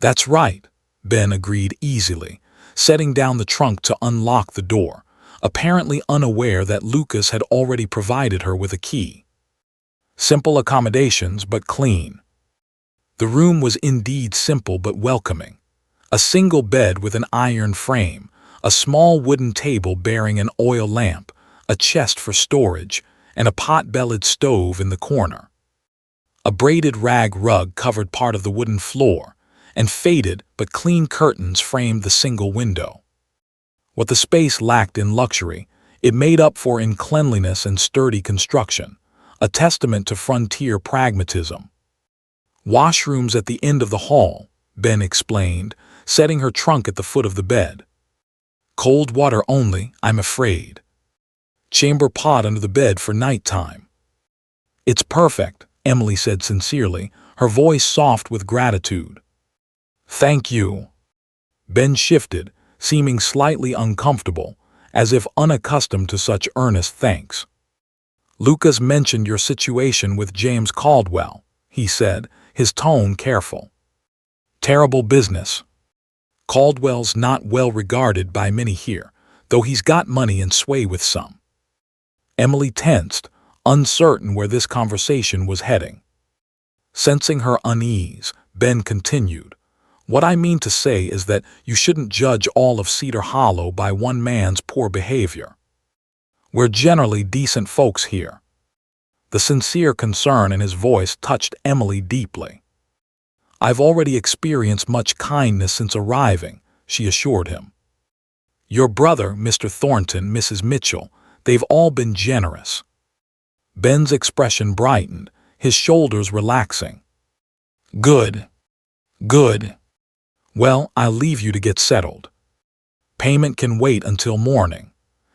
"That's right," Ben agreed easily, setting down the trunk to unlock the door, apparently unaware that Lucas had already provided her with a key. Simple accommodations, but clean. The room was indeed simple but welcoming. A single bed with an iron frame, a small wooden table bearing an oil lamp, a chest for storage, and a pot-bellied stove in the corner. A braided rag rug covered part of the wooden floor, and faded but clean curtains framed the single window. What the space lacked in luxury, it made up for in cleanliness and sturdy construction, a testament to frontier pragmatism. "Washrooms at the end of the hall," Ben explained, setting her trunk at the foot of the bed. "Cold water only, I'm afraid. Chamber pot under the bed for nighttime." "It's perfect," Emily said sincerely, her voice soft with gratitude. "Thank you." Ben shifted, seeming slightly uncomfortable, as if unaccustomed to such earnest thanks. "Lucas mentioned your situation with James Caldwell," he said, his tone careful. "Terrible business." Caldwell's not well regarded by many here, though he's got money and sway with some. Emily tensed, uncertain where this conversation was heading. Sensing her unease, Ben continued, "What I mean to say is that you shouldn't judge all of Cedar Hollow by one man's poor behavior. We're generally decent folks here." The sincere concern in his voice touched Emily deeply. "I've already experienced much kindness since arriving," she assured him. "Your brother, Mr. Thornton, Mrs. Mitchell, they've all been generous." Ben's expression brightened, his shoulders relaxing. "Good. Good. Well, I'll leave you to get settled. Payment can wait until morning."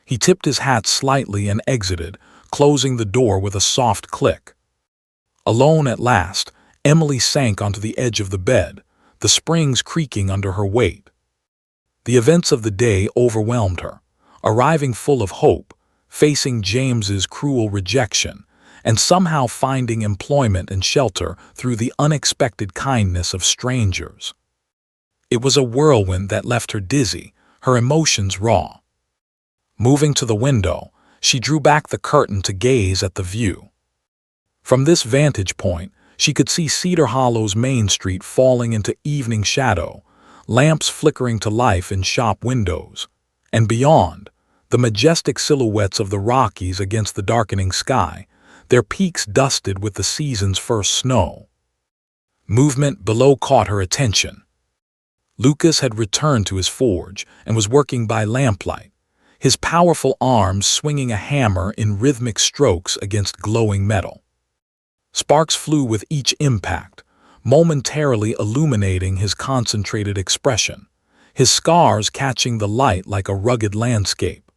He tipped his hat slightly and exited, closing the door with a soft click. Alone at last, Emily sank onto the edge of the bed, the springs creaking under her weight. The events of the day overwhelmed her, arriving full of hope, facing James's cruel rejection, and somehow finding employment and shelter through the unexpected kindness of strangers. It was a whirlwind that left her dizzy, her emotions raw. Moving to the window, she drew back the curtain to gaze at the view. From this vantage point, she could see Cedar Hollow's main street falling into evening shadow, lamps flickering to life in shop windows, and beyond, the majestic silhouettes of the Rockies against the darkening sky, their peaks dusted with the season's first snow. Movement below caught her attention. Lucas had returned to his forge and was working by lamplight, his powerful arms swinging a hammer in rhythmic strokes against glowing metal. Sparks flew with each impact, momentarily illuminating his concentrated expression, his scars catching the light like a rugged landscape.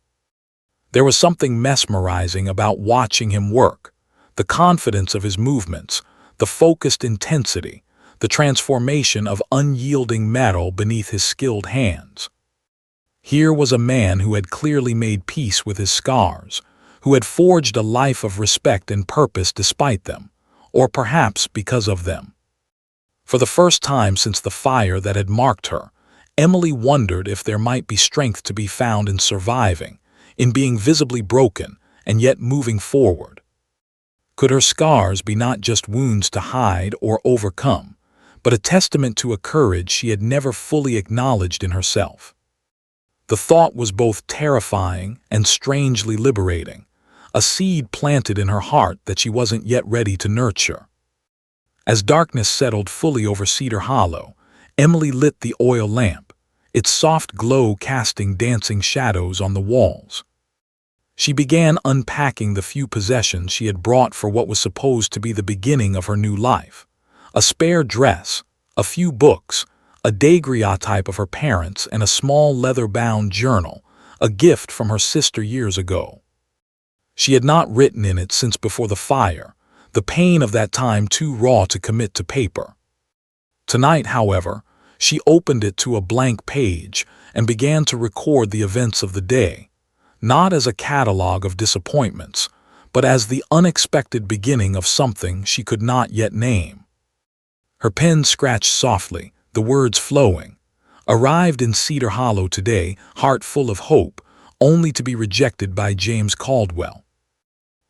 There was something mesmerizing about watching him work, the confidence of his movements, the focused intensity, the transformation of unyielding metal beneath his skilled hands. Here was a man who had clearly made peace with his scars, who had forged a life of respect and purpose despite them, or perhaps because of them. For the first time since the fire that had marked her, Emily wondered if there might be strength to be found in surviving, in being visibly broken and yet moving forward. Could her scars be not just wounds to hide or overcome, but a testament to a courage she had never fully acknowledged in herself? The thought was both terrifying and strangely liberating, a seed planted in her heart that she wasn't yet ready to nurture. As darkness settled fully over Cedar Hollow, Emily lit the oil lamp, its soft glow casting dancing shadows on the walls. She began unpacking the few possessions she had brought for what was supposed to be the beginning of her new life. A spare dress, a few books, a daguerreotype of her parents, and a small leather-bound journal, a gift from her sister years ago. She had not written in it since before the fire, the pain of that time too raw to commit to paper. Tonight, however, she opened it to a blank page and began to record the events of the day, not as a catalog of disappointments, but as the unexpected beginning of something she could not yet name. Her pen scratched softly, the words flowing. "Arrived in Cedar Hollow today, heart full of hope, only to be rejected by James Caldwell.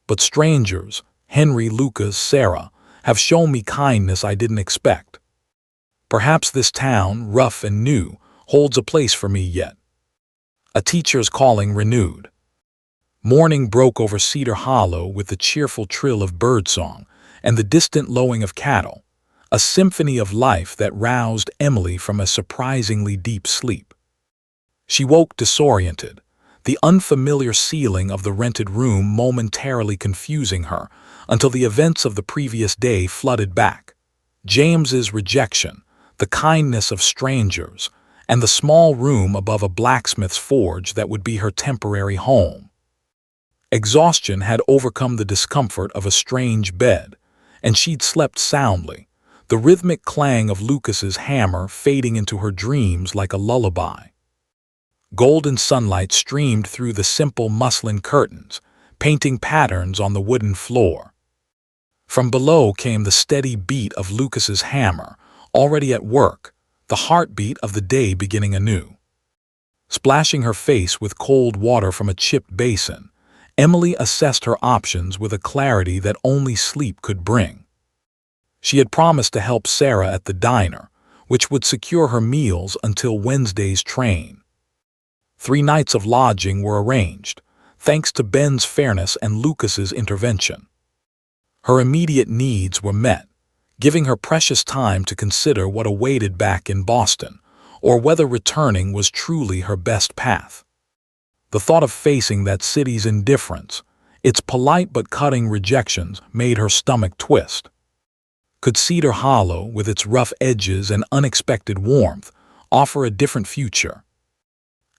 But strangers, Henry, Lucas, Sarah, have shown me kindness I didn't expect. Perhaps this town, rough and new, holds a place for me yet." A teacher's calling renewed. Morning broke over Cedar Hollow with the cheerful trill of birdsong and the distant lowing of cattle, a symphony of life that roused Emily from a surprisingly deep sleep. She woke disoriented, the unfamiliar ceiling of the rented room momentarily confusing her until the events of the previous day flooded back. James's rejection, the kindness of strangers, and the small room above a blacksmith's forge that would be her temporary home. Exhaustion had overcome the discomfort of a strange bed, and she'd slept soundly, the rhythmic clang of Lucas's hammer fading into her dreams like a lullaby. Golden sunlight streamed through the simple muslin curtains, painting patterns on the wooden floor. From below came the steady beat of Lucas's hammer, already at work, the heartbeat of the day beginning anew. Splashing her face with cold water from a chipped basin, Emily assessed her options with a clarity that only sleep could bring. She had promised to help Sarah at the diner, which would secure her meals until Wednesday's train. 3 nights of lodging were arranged, thanks to Ben's fairness and Lucas's intervention. Her immediate needs were met, giving her precious time to consider what awaited back in Boston, or whether returning was truly her best path. The thought of facing that city's indifference, its polite but cutting rejections, made her stomach twist. Could Cedar Hollow, with its rough edges and unexpected warmth, offer a different future?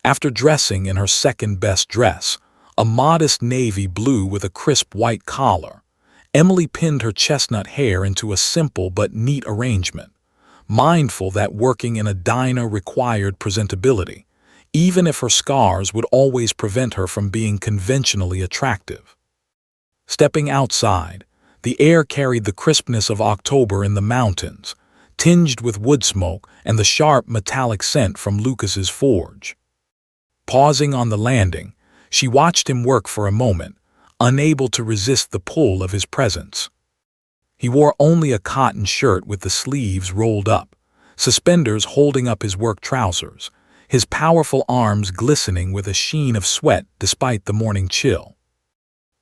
After dressing in her second-best dress, a modest navy blue with a crisp white collar, Emily pinned her chestnut hair into a simple but neat arrangement, mindful that working in a diner required presentability, even if her scars would always prevent her from being conventionally attractive. Stepping outside, the air carried the crispness of October in the mountains, tinged with wood smoke and the sharp metallic scent from Lucas's forge. Pausing on the landing, she watched him work for a moment, unable to resist the pull of his presence. He wore only a cotton shirt with the sleeves rolled up, suspenders holding up his work trousers, his powerful arms glistening with a sheen of sweat despite the morning chill.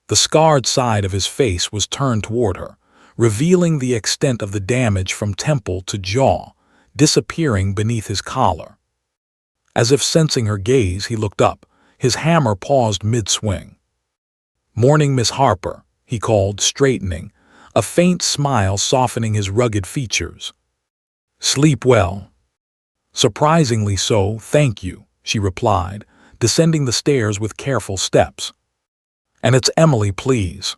The scarred side of his face was turned toward her, revealing the extent of the damage from temple to jaw, disappearing beneath his collar. As if sensing her gaze, he looked up, his hammer paused mid-swing. "Morning, Miss Harper," he called, straightening, a faint smile softening his rugged features. "Sleep well?" "Surprisingly so, thank you," she replied, descending the stairs with careful steps. "And it's Emily, please.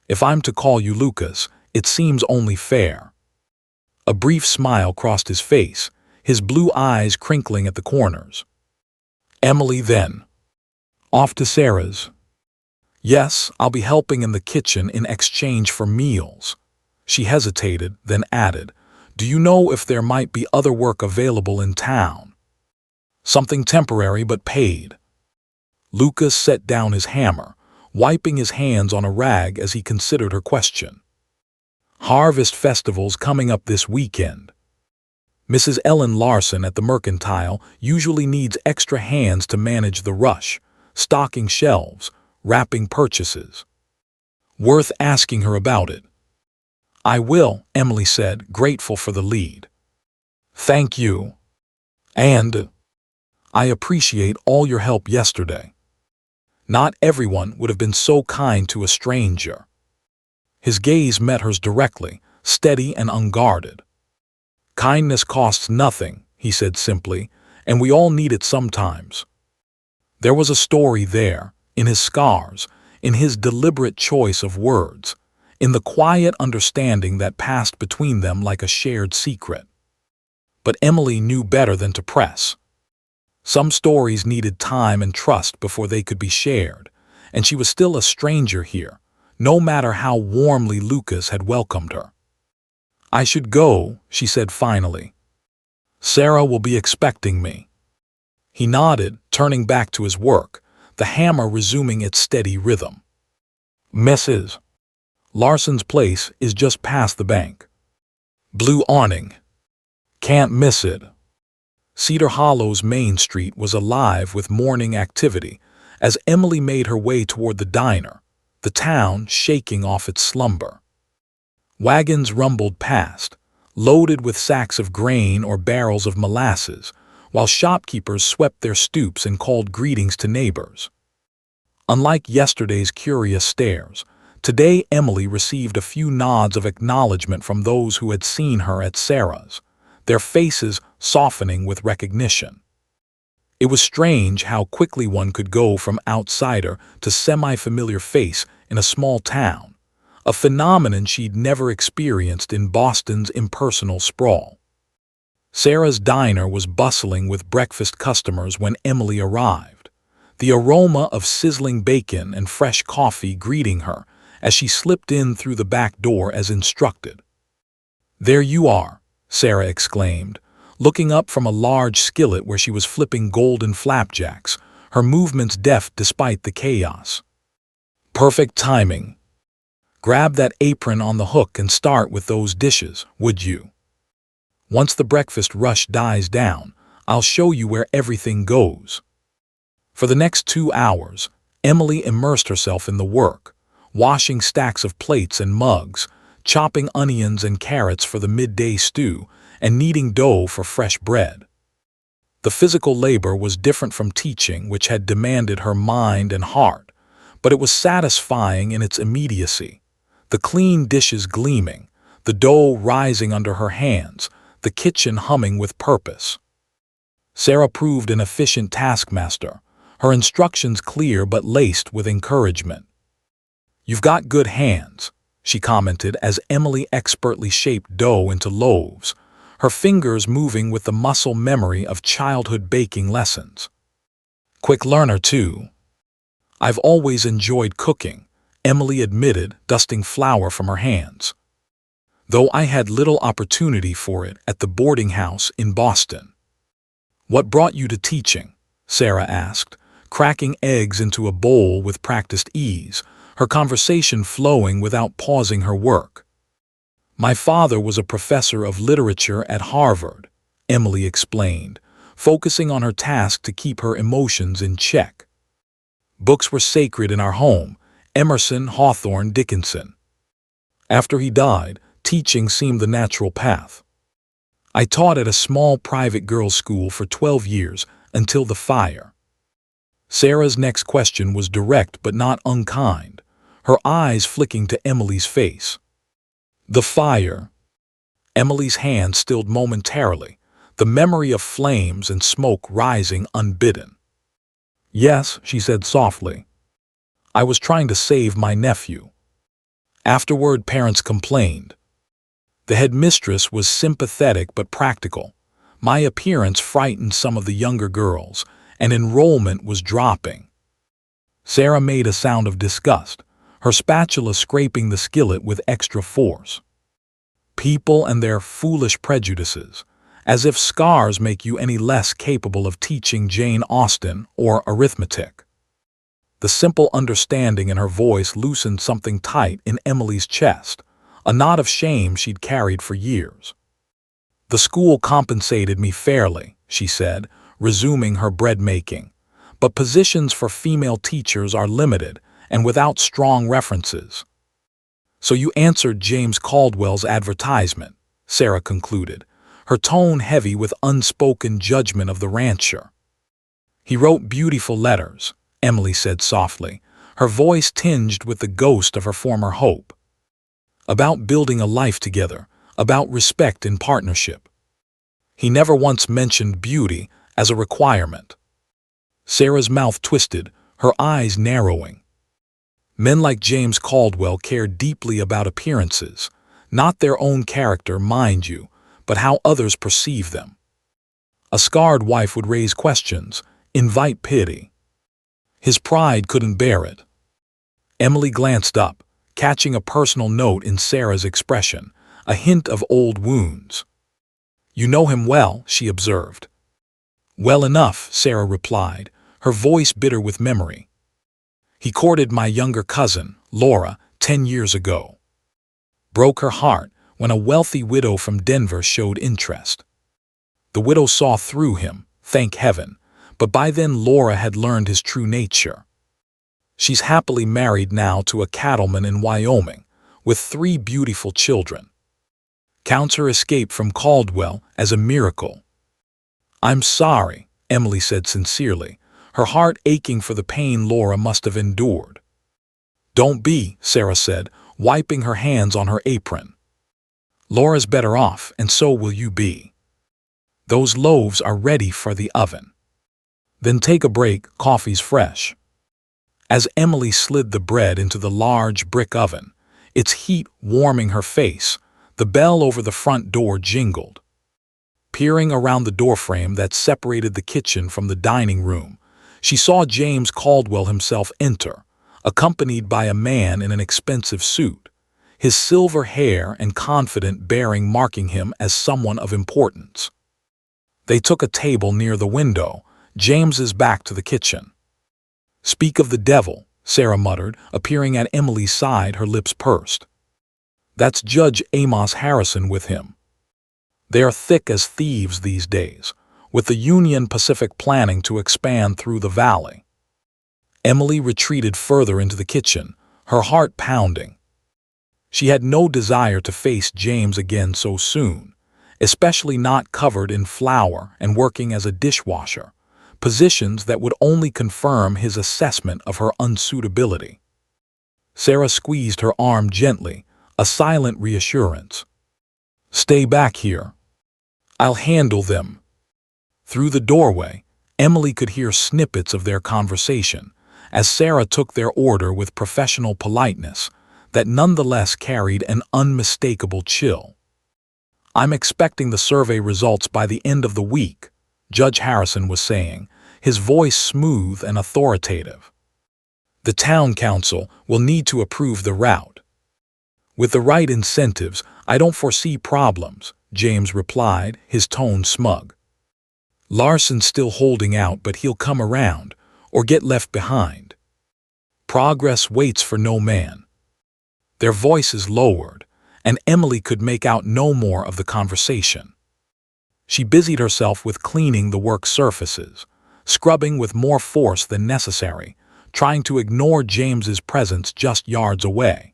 If I'm to call you Lucas, it seems only fair." A brief smile crossed his face, his blue eyes crinkling at the corners. "Emily, then. Off to Sarah's?" "Yes, I'll be helping in the kitchen in exchange for meals." She hesitated, then added, "Do you know if there might be other work available in town?" "Something temporary but paid." Lucas set down his hammer, wiping his hands on a rag as he considered her question. "Harvest festival's coming up this weekend. Mrs. Ellen Larson at the Mercantile usually needs extra hands to manage the rush, stocking shelves, wrapping purchases. Worth asking her about it." "I will," Emily said, grateful for the lead. "Thank you. And I appreciate all your help yesterday. Not everyone would have been so kind to a stranger." His gaze met hers directly, steady and unguarded. "Kindness costs nothing," he said simply, "and we all need it sometimes." There was a story there, in his scars, in his deliberate choice of words, in the quiet understanding that passed between them like a shared secret. But Emily knew better than to press. Some stories needed time and trust before they could be shared, and she was still a stranger here, no matter how warmly Lucas had welcomed her. "I should go," she said finally. "Sarah will be expecting me." He nodded, turning back to his work, the hammer resuming its steady rhythm. "Mrs. Larson's place is just past the bank. Blue awning. Can't miss it." Cedar Hollow's main street was alive with morning activity as Emily made her way toward the diner, the town shaking off its slumber. Wagons rumbled past, loaded with sacks of grain or barrels of molasses, while shopkeepers swept their stoops and called greetings to neighbors. Unlike yesterday's curious stares, today Emily received a few nods of acknowledgement from those who had seen her at Sarah's, their faces softening with recognition. It was strange how quickly one could go from outsider to semi-familiar face in a small town, a phenomenon she'd never experienced in Boston's impersonal sprawl. Sarah's diner was bustling with breakfast customers when Emily arrived, the aroma of sizzling bacon and fresh coffee greeting her as she slipped in through the back door as instructed. "There you are," Sarah exclaimed, looking up from a large skillet where she was flipping golden flapjacks, her movements deft despite the chaos. Perfect timing. Grab that apron on the hook and start with those dishes, would you? Once the breakfast rush dies down, I'll show you where everything goes. For the next 2 hours, Emily immersed herself in the work, washing stacks of plates and mugs, chopping onions and carrots for the midday stew, and kneading dough for fresh bread. The physical labor was different from teaching, which had demanded her mind and heart, but it was satisfying in its immediacy. The clean dishes gleaming, the dough rising under her hands, the kitchen humming with purpose. Sarah proved an efficient taskmaster, her instructions clear but laced with encouragement. "You've got good hands," she commented as Emily expertly shaped dough into loaves, her fingers moving with the muscle memory of childhood baking lessons. "Quick learner, too." "I've always enjoyed cooking," Emily admitted, dusting flour from her hands. "Though I had little opportunity for it at the boarding house in Boston." "What brought you to teaching?" Sarah asked, cracking eggs into a bowl with practiced ease, her conversation flowing without pausing her work. "My father was a professor of literature at Harvard," Emily explained, focusing on her task to keep her emotions in check. "Books were sacred in our home, Emerson, Hawthorne, Dickinson. After he died, teaching seemed the natural path. I taught at a small private girls' school for 12 years until the fire." Sarah's next question was direct but not unkind, her eyes flicking to Emily's face. "The fire." Emily's hand stilled momentarily, the memory of flames and smoke rising unbidden. "Yes," she said softly. "I was trying to save my nephew. Afterward, parents complained. The headmistress was sympathetic but practical. My appearance frightened some of the younger girls, and enrollment was dropping." Sarah made a sound of disgust, her spatula scraping the skillet with extra force. "People and their foolish prejudices, as if scars make you any less capable of teaching Jane Austen or arithmetic." The simple understanding in her voice loosened something tight in Emily's chest, a knot of shame she'd carried for years. "The school compensated me fairly," she said, resuming her bread-making, "but positions for female teachers are limited and without strong references." "So you answered James Caldwell's advertisement," Sarah concluded, her tone heavy with unspoken judgment of the rancher. "He wrote beautiful letters," Emily said softly, her voice tinged with the ghost of her former hope. "About building a life together, about respect in partnership. He never once mentioned beauty as a requirement." Sarah's mouth twisted, her eyes narrowing. Men like James Caldwell cared deeply about appearances, not their own character, mind you, but how others perceive them. A scarred wife would raise questions, invite pity. His pride couldn't bear it. Emily glanced up, catching a personal note in Sarah's expression, a hint of old wounds. "You know him well," she observed. "Well enough," Sarah replied, her voice bitter with memory. "He courted my younger cousin, Laura, 10 years ago. Broke her heart when a wealthy widow from Denver showed interest. The widow saw through him, thank heaven, but by then Laura had learned his true nature. She's happily married now to a cattleman in Wyoming, with 3 beautiful children. Counts her escape from Caldwell as a miracle." "I'm sorry," Emily said sincerely, her heart aching for the pain Laura must have endured. "Don't be," Sarah said, wiping her hands on her apron. "Laura's better off, and so will you be. Those loaves are ready for the oven. Then take a break, coffee's fresh." As Emily slid the bread into the large brick oven, its heat warming her face, the bell over the front door jingled. Peering around the doorframe that separated the kitchen from the dining room, she saw James Caldwell himself enter, accompanied by a man in an expensive suit, his silver hair and confident bearing marking him as someone of importance. They took a table near the window, James's back to the kitchen. "Speak of the devil," Sarah muttered, appearing at Emily's side, her lips pursed. "That's Judge Amos Harrison with him. They are thick as thieves these days, with the Union Pacific planning to expand through the valley." Emily retreated further into the kitchen, her heart pounding. She had no desire to face James again so soon, especially not covered in flour and working as a dishwasher, positions that would only confirm his assessment of her unsuitability. Sarah squeezed her arm gently, a silent reassurance. "Stay back here. I'll handle them." Through the doorway, Emily could hear snippets of their conversation, as Sarah took their order with professional politeness that nonetheless carried an unmistakable chill. "I'm expecting the survey results by the end of the week," Judge Harrison was saying, his voice smooth and authoritative. "The town council will need to approve the route." "With the right incentives, I don't foresee problems," James replied, his tone smug. "Larson's still holding out, but he'll come around, or get left behind. Progress waits for no man." Their voices lowered, and Emily could make out no more of the conversation. She busied herself with cleaning the work surfaces, scrubbing with more force than necessary, trying to ignore James's presence just yards away.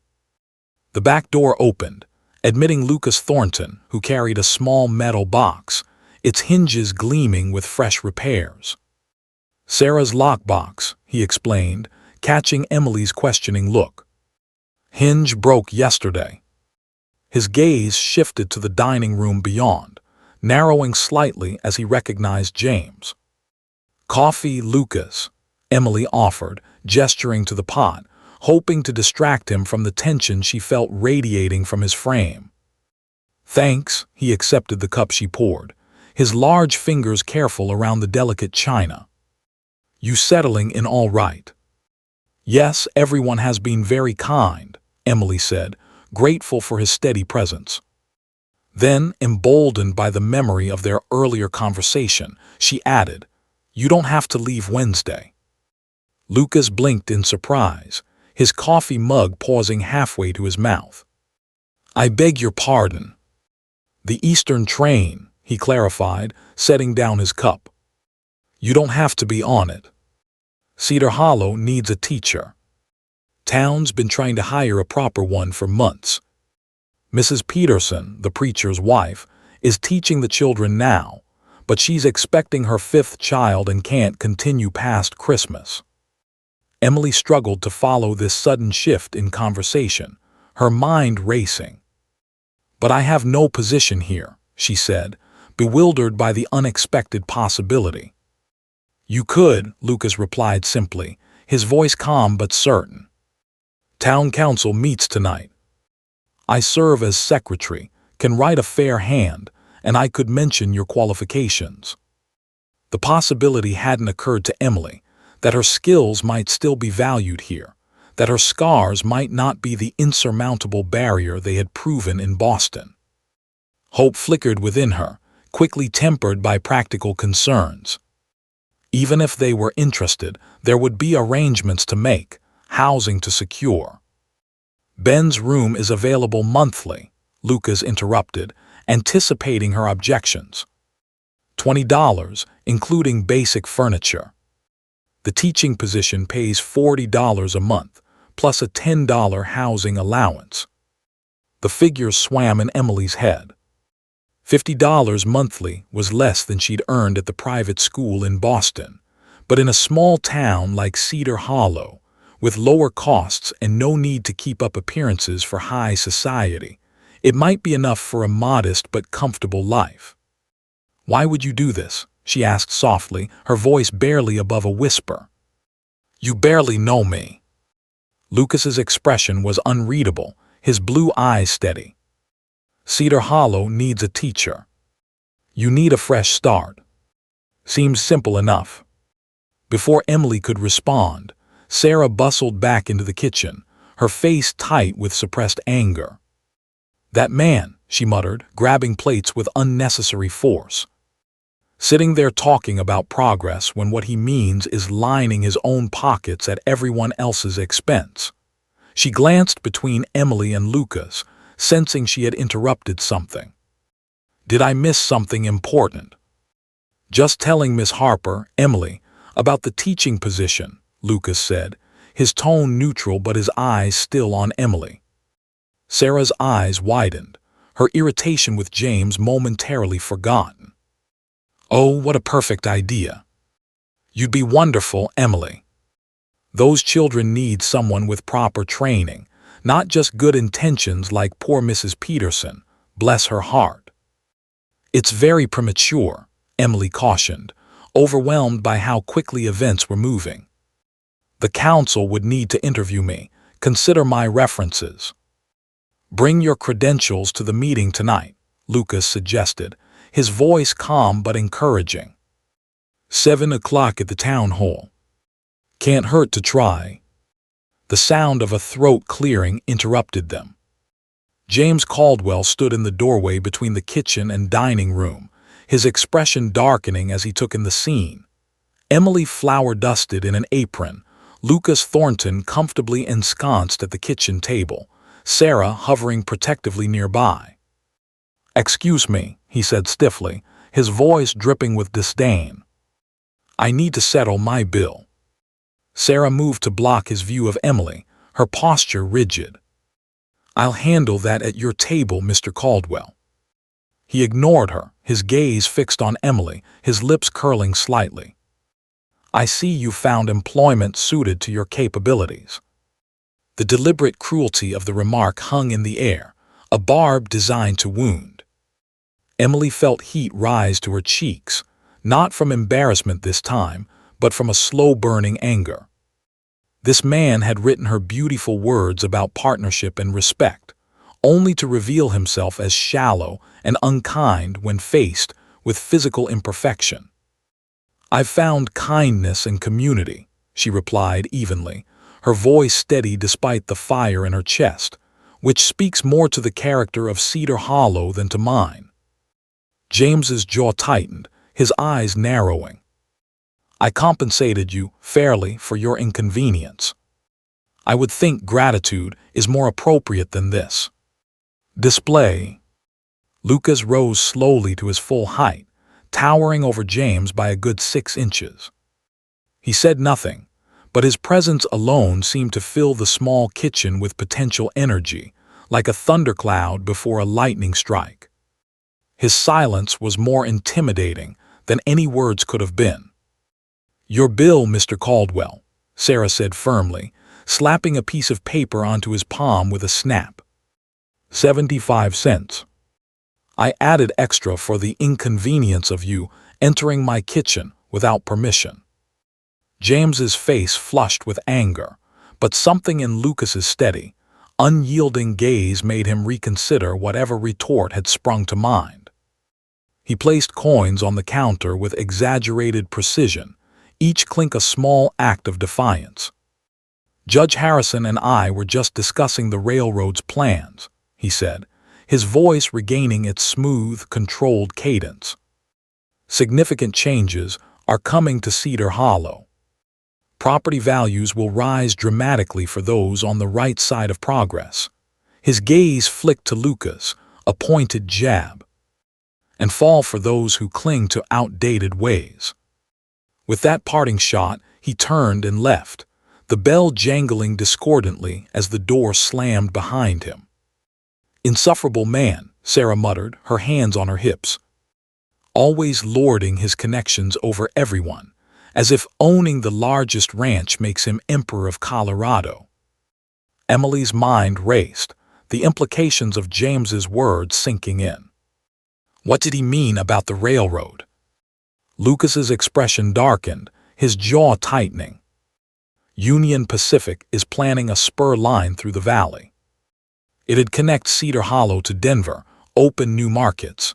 The back door opened, admitting Lucas Thornton, who carried a small metal box, its hinges gleaming with fresh repairs. "Sarah's lockbox," he explained, catching Emily's questioning look. "Hinge broke yesterday." His gaze shifted to the dining room beyond, narrowing slightly as he recognized James. "Coffee, Lucas," Emily offered, gesturing to the pot, hoping to distract him from the tension she felt radiating from his frame. "Thanks," he accepted the cup she poured, his large fingers careful around the delicate china. "You settling in all right?" "Yes, everyone has been very kind," Emily said, grateful for his steady presence. Then, emboldened by the memory of their earlier conversation, she added, "You don't have to leave Wednesday." Lucas blinked in surprise, his coffee mug pausing halfway to his mouth. "I beg your pardon." "The Eastern train," he clarified, setting down his cup. "You don't have to be on it. Cedar Hollow needs a teacher. Town's been trying to hire a proper one for months. Mrs. Peterson, the preacher's wife, is teaching the children now, but she's expecting her 5th child and can't continue past Christmas." Emily struggled to follow this sudden shift in conversation, her mind racing. "But I have no position here," she said, bewildered by the unexpected possibility. "You could," Lucas replied simply, his voice calm but certain. "Town council meets tonight. I serve as secretary, can write a fair hand, and I could mention your qualifications." The possibility hadn't occurred to Emily, that her skills might still be valued here, that her scars might not be the insurmountable barrier they had proven in Boston. Hope flickered within her, quickly tempered by practical concerns. Even if they were interested, there would be arrangements to make, housing to secure. "Ben's room is available monthly," Lucas interrupted, anticipating her objections. $20, including basic furniture. The teaching position pays $40 a month, plus a $10 housing allowance. The figures swam in Emily's head. $50 monthly was less than she'd earned at the private school in Boston, but in a small town like Cedar Hollow, with lower costs and no need to keep up appearances for high society, it might be enough for a modest but comfortable life. "Why would you do this?" she asked softly, her voice barely above a whisper. "You barely know me." Lucas's expression was unreadable, his blue eyes steady. "Cedar Hollow needs a teacher. You need a fresh start." Seems simple enough. Before Emily could respond, Sarah bustled back into the kitchen, her face tight with suppressed anger. "That man," she muttered, grabbing plates with unnecessary force. sitting there talking about progress when what he means is lining his own pockets at everyone else's expense. She glanced between Emily and Lucas, sensing she had interrupted something. Did I miss something important? Just telling Miss Harper, Emily, about the teaching position, Lucas said, his tone neutral but his eyes still on Emily. Sarah's eyes widened, her irritation with James momentarily forgotten. Oh, what a perfect idea. You'd be wonderful, Emily. Those children need someone with proper training, not just good intentions like poor Mrs. Peterson, bless her heart. It's very premature, Emily cautioned, overwhelmed by how quickly events were moving. The council would need to interview me, consider my references. Bring your credentials to the meeting tonight, Lucas suggested, his voice calm but encouraging. 7 o'clock at the town hall. Can't hurt to try. The sound of a throat clearing interrupted them. James Caldwell stood in the doorway between the kitchen and dining room, his expression darkening as he took in the scene. Emily flour-dusted in an apron, Lucas Thornton comfortably ensconced at the kitchen table, Sarah hovering protectively nearby. "Excuse me," he said stiffly, his voice dripping with disdain. "I need to settle my bill." Sarah moved to block his view of Emily, her posture rigid. "I'll handle that at your table, Mr. Caldwell." He ignored her, his gaze fixed on Emily, his lips curling slightly. "I see you found employment suited to your capabilities." The deliberate cruelty of the remark hung in the air, a barb designed to wound. Emily felt heat rise to her cheeks, not from embarrassment this time, but from a slow-burning anger. This man had written her beautiful words about partnership and respect, only to reveal himself as shallow and unkind when faced with physical imperfection. "I've found kindness and community," she replied evenly, her voice steady despite the fire in her chest, which speaks more to the character of Cedar Hollow than to mine. James's jaw tightened, his eyes narrowing. "I compensated you fairly for your inconvenience. I would think gratitude is more appropriate than this display." Lucas rose slowly to his full height, towering over James by a good 6 inches. He said nothing, but his presence alone seemed to fill the small kitchen with potential energy, like a thundercloud before a lightning strike. His silence was more intimidating than any words could have been. "Your bill, Mr. Caldwell," Sarah said firmly, slapping a piece of paper onto his palm with a snap. 75 cents. I added extra for the inconvenience of you entering my kitchen without permission." James's face flushed with anger, but something in Lucas's steady, unyielding gaze made him reconsider whatever retort had sprung to mind. He placed coins on the counter with exaggerated precision, each clink a small act of defiance. "Judge Harrison and I were just discussing the railroad's plans," he said, his voice regaining its smooth, controlled cadence. "Significant changes are coming to Cedar Hollow. Property values will rise dramatically for those on the right side of progress." His gaze flicked to Lucas, a pointed jab. "And fall for those who cling to outdated ways." With that parting shot, he turned and left, the bell jangling discordantly as the door slammed behind him. "Insufferable man," Sarah muttered, her hands on her hips. "Always lording his connections over everyone, as if owning the largest ranch makes him Emperor of Colorado." Emily's mind raced, the implications of James's words sinking in. What did he mean about the railroad? Lucas's expression darkened, his jaw tightening. Union Pacific is planning a spur line through the valley. It'd connect Cedar Hollow to Denver, open new markets.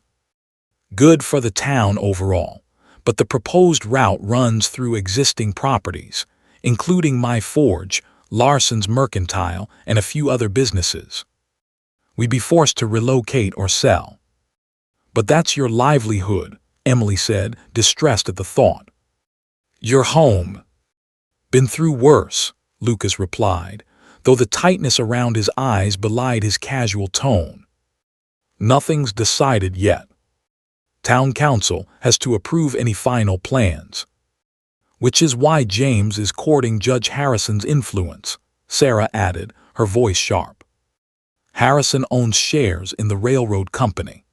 Good for the town overall, but the proposed route runs through existing properties, including my forge, Larson's Mercantile, and a few other businesses. We'd be forced to relocate or sell. "But that's your livelihood," Emily said, distressed at the thought. "You're home." "Been through worse," Lucas replied, though the tightness around his eyes belied his casual tone. "Nothing's decided yet. Town council has to approve any final plans. Which is why James is courting Judge Harrison's influence," Sarah added, her voice sharp. "Harrison owns shares in the railroad company.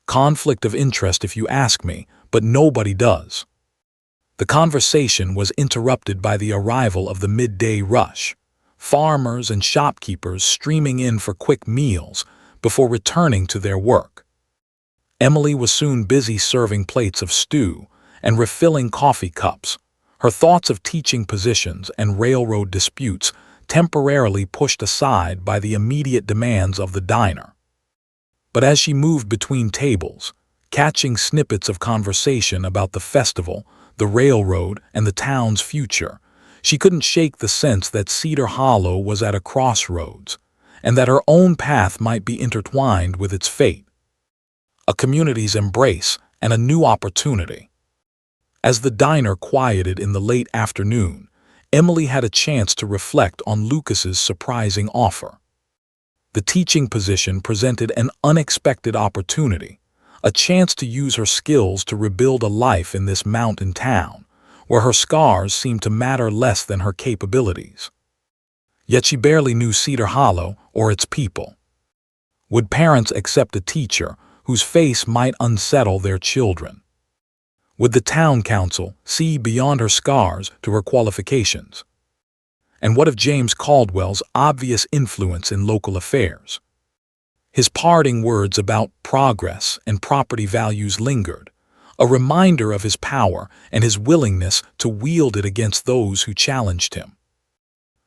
Conflict of interest if you ask me, but nobody does." The conversation was interrupted by the arrival of the midday rush, farmers and shopkeepers streaming in for quick meals before returning to their work. Emily was soon busy serving plates of stew and refilling coffee cups, her thoughts of teaching positions and railroad disputes temporarily pushed aside by the immediate demands of the diner. But as she moved between tables, catching snippets of conversation about the festival, the railroad, and the town's future, she couldn't shake the sense that Cedar Hollow was at a crossroads, and that her own path might be intertwined with its fate. A community's embrace and a new opportunity. As the diner quieted in the late afternoon, Emily had a chance to reflect on Lucas's surprising offer. The teaching position presented an unexpected opportunity, a chance to use her skills to rebuild a life in this mountain town, where her scars seemed to matter less than her capabilities. Yet she barely knew Cedar Hollow or its people. Would parents accept a teacher whose face might unsettle their children? Would the town council see beyond her scars to her qualifications? And what of James Caldwell's obvious influence in local affairs? His parting words about progress and property values lingered, a reminder of his power and his willingness to wield it against those who challenged him.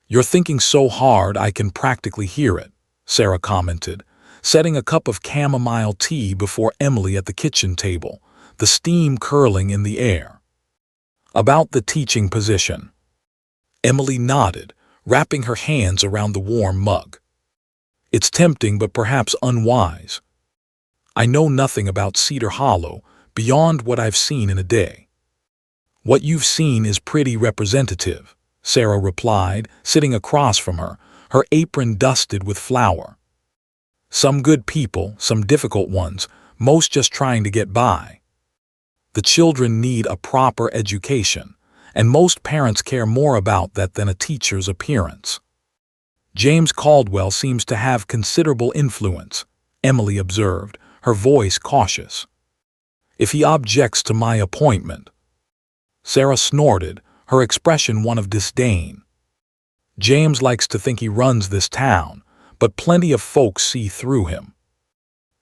"You're thinking so hard I can practically hear it," Sarah commented, setting a cup of chamomile tea before Emily at the kitchen table, the steam curling in the air. "About the teaching position." Emily nodded, wrapping her hands around the warm mug. "It's tempting but perhaps unwise. I know nothing about Cedar Hollow beyond what I've seen in a day." "What you've seen is pretty representative," Sarah replied, sitting across from her, her apron dusted with flour. "Some good people, some difficult ones, most just trying to get by. The children need a proper education, and most parents care more about that than a teacher's appearance." "James Caldwell seems to have considerable influence," Emily observed, her voice cautious. "If he objects to my appointment." Sarah snorted, her expression one of disdain. "James likes to think he runs this town, but plenty of folks see through him.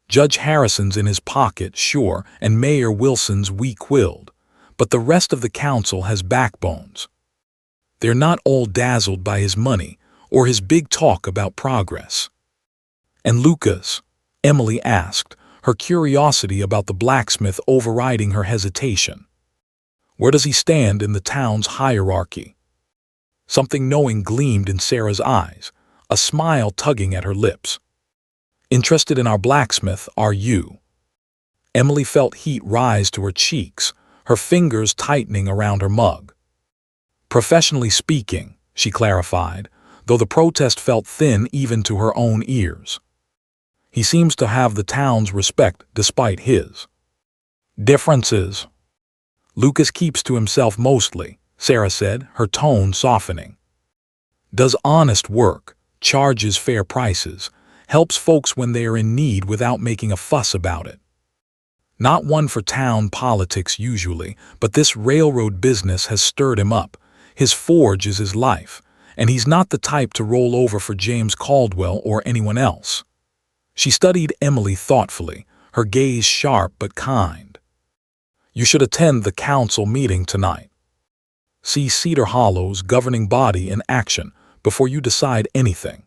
Judge Harrison's in his pocket, sure, and Mayor Wilson's weak-willed, but the rest of the council has backbones. They're not all dazzled by his money or his big talk about progress." "And Lucas?" Emily asked, her curiosity about the blacksmith overriding her hesitation. "Where does he stand in the town's hierarchy?" Something knowing gleamed in Sarah's eyes, a smile tugging at her lips. "Interested in our blacksmith, are you?" Emily felt heat rise to her cheeks, her fingers tightening around her mug. "Professionally speaking," she clarified, though the protest felt thin even to her own ears. "He seems to have the town's respect despite his differences." "Lucas keeps to himself mostly," Sarah said, her tone softening. "Does honest work, charges fair prices, helps folks when they are in need without making a fuss about it. Not one for town politics usually, but this railroad business has stirred him up. His forge is his life, and he's not the type to roll over for James Caldwell or anyone else." She studied Emily thoughtfully, her gaze sharp but kind. "You should attend the council meeting tonight. See Cedar Hollow's governing body in action before you decide anything.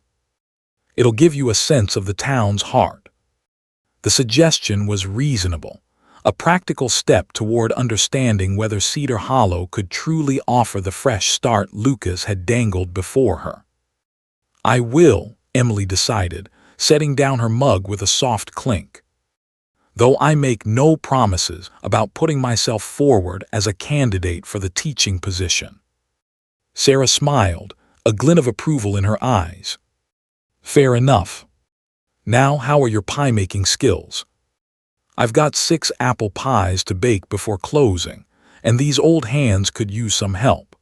It'll give you a sense of the town's heart." The suggestion was reasonable, a practical step toward understanding whether Cedar Hollow could truly offer the fresh start Lucas had dangled before her. "I will," Emily decided, setting down her mug with a soft clink. though I make no promises about putting myself forward as a candidate for the teaching position." Sarah smiled, a glint of approval in her eyes. "Fair enough. Now, how are your pie-making skills?" "I've got 6 apple pies to bake before closing, and these old hands could use some help."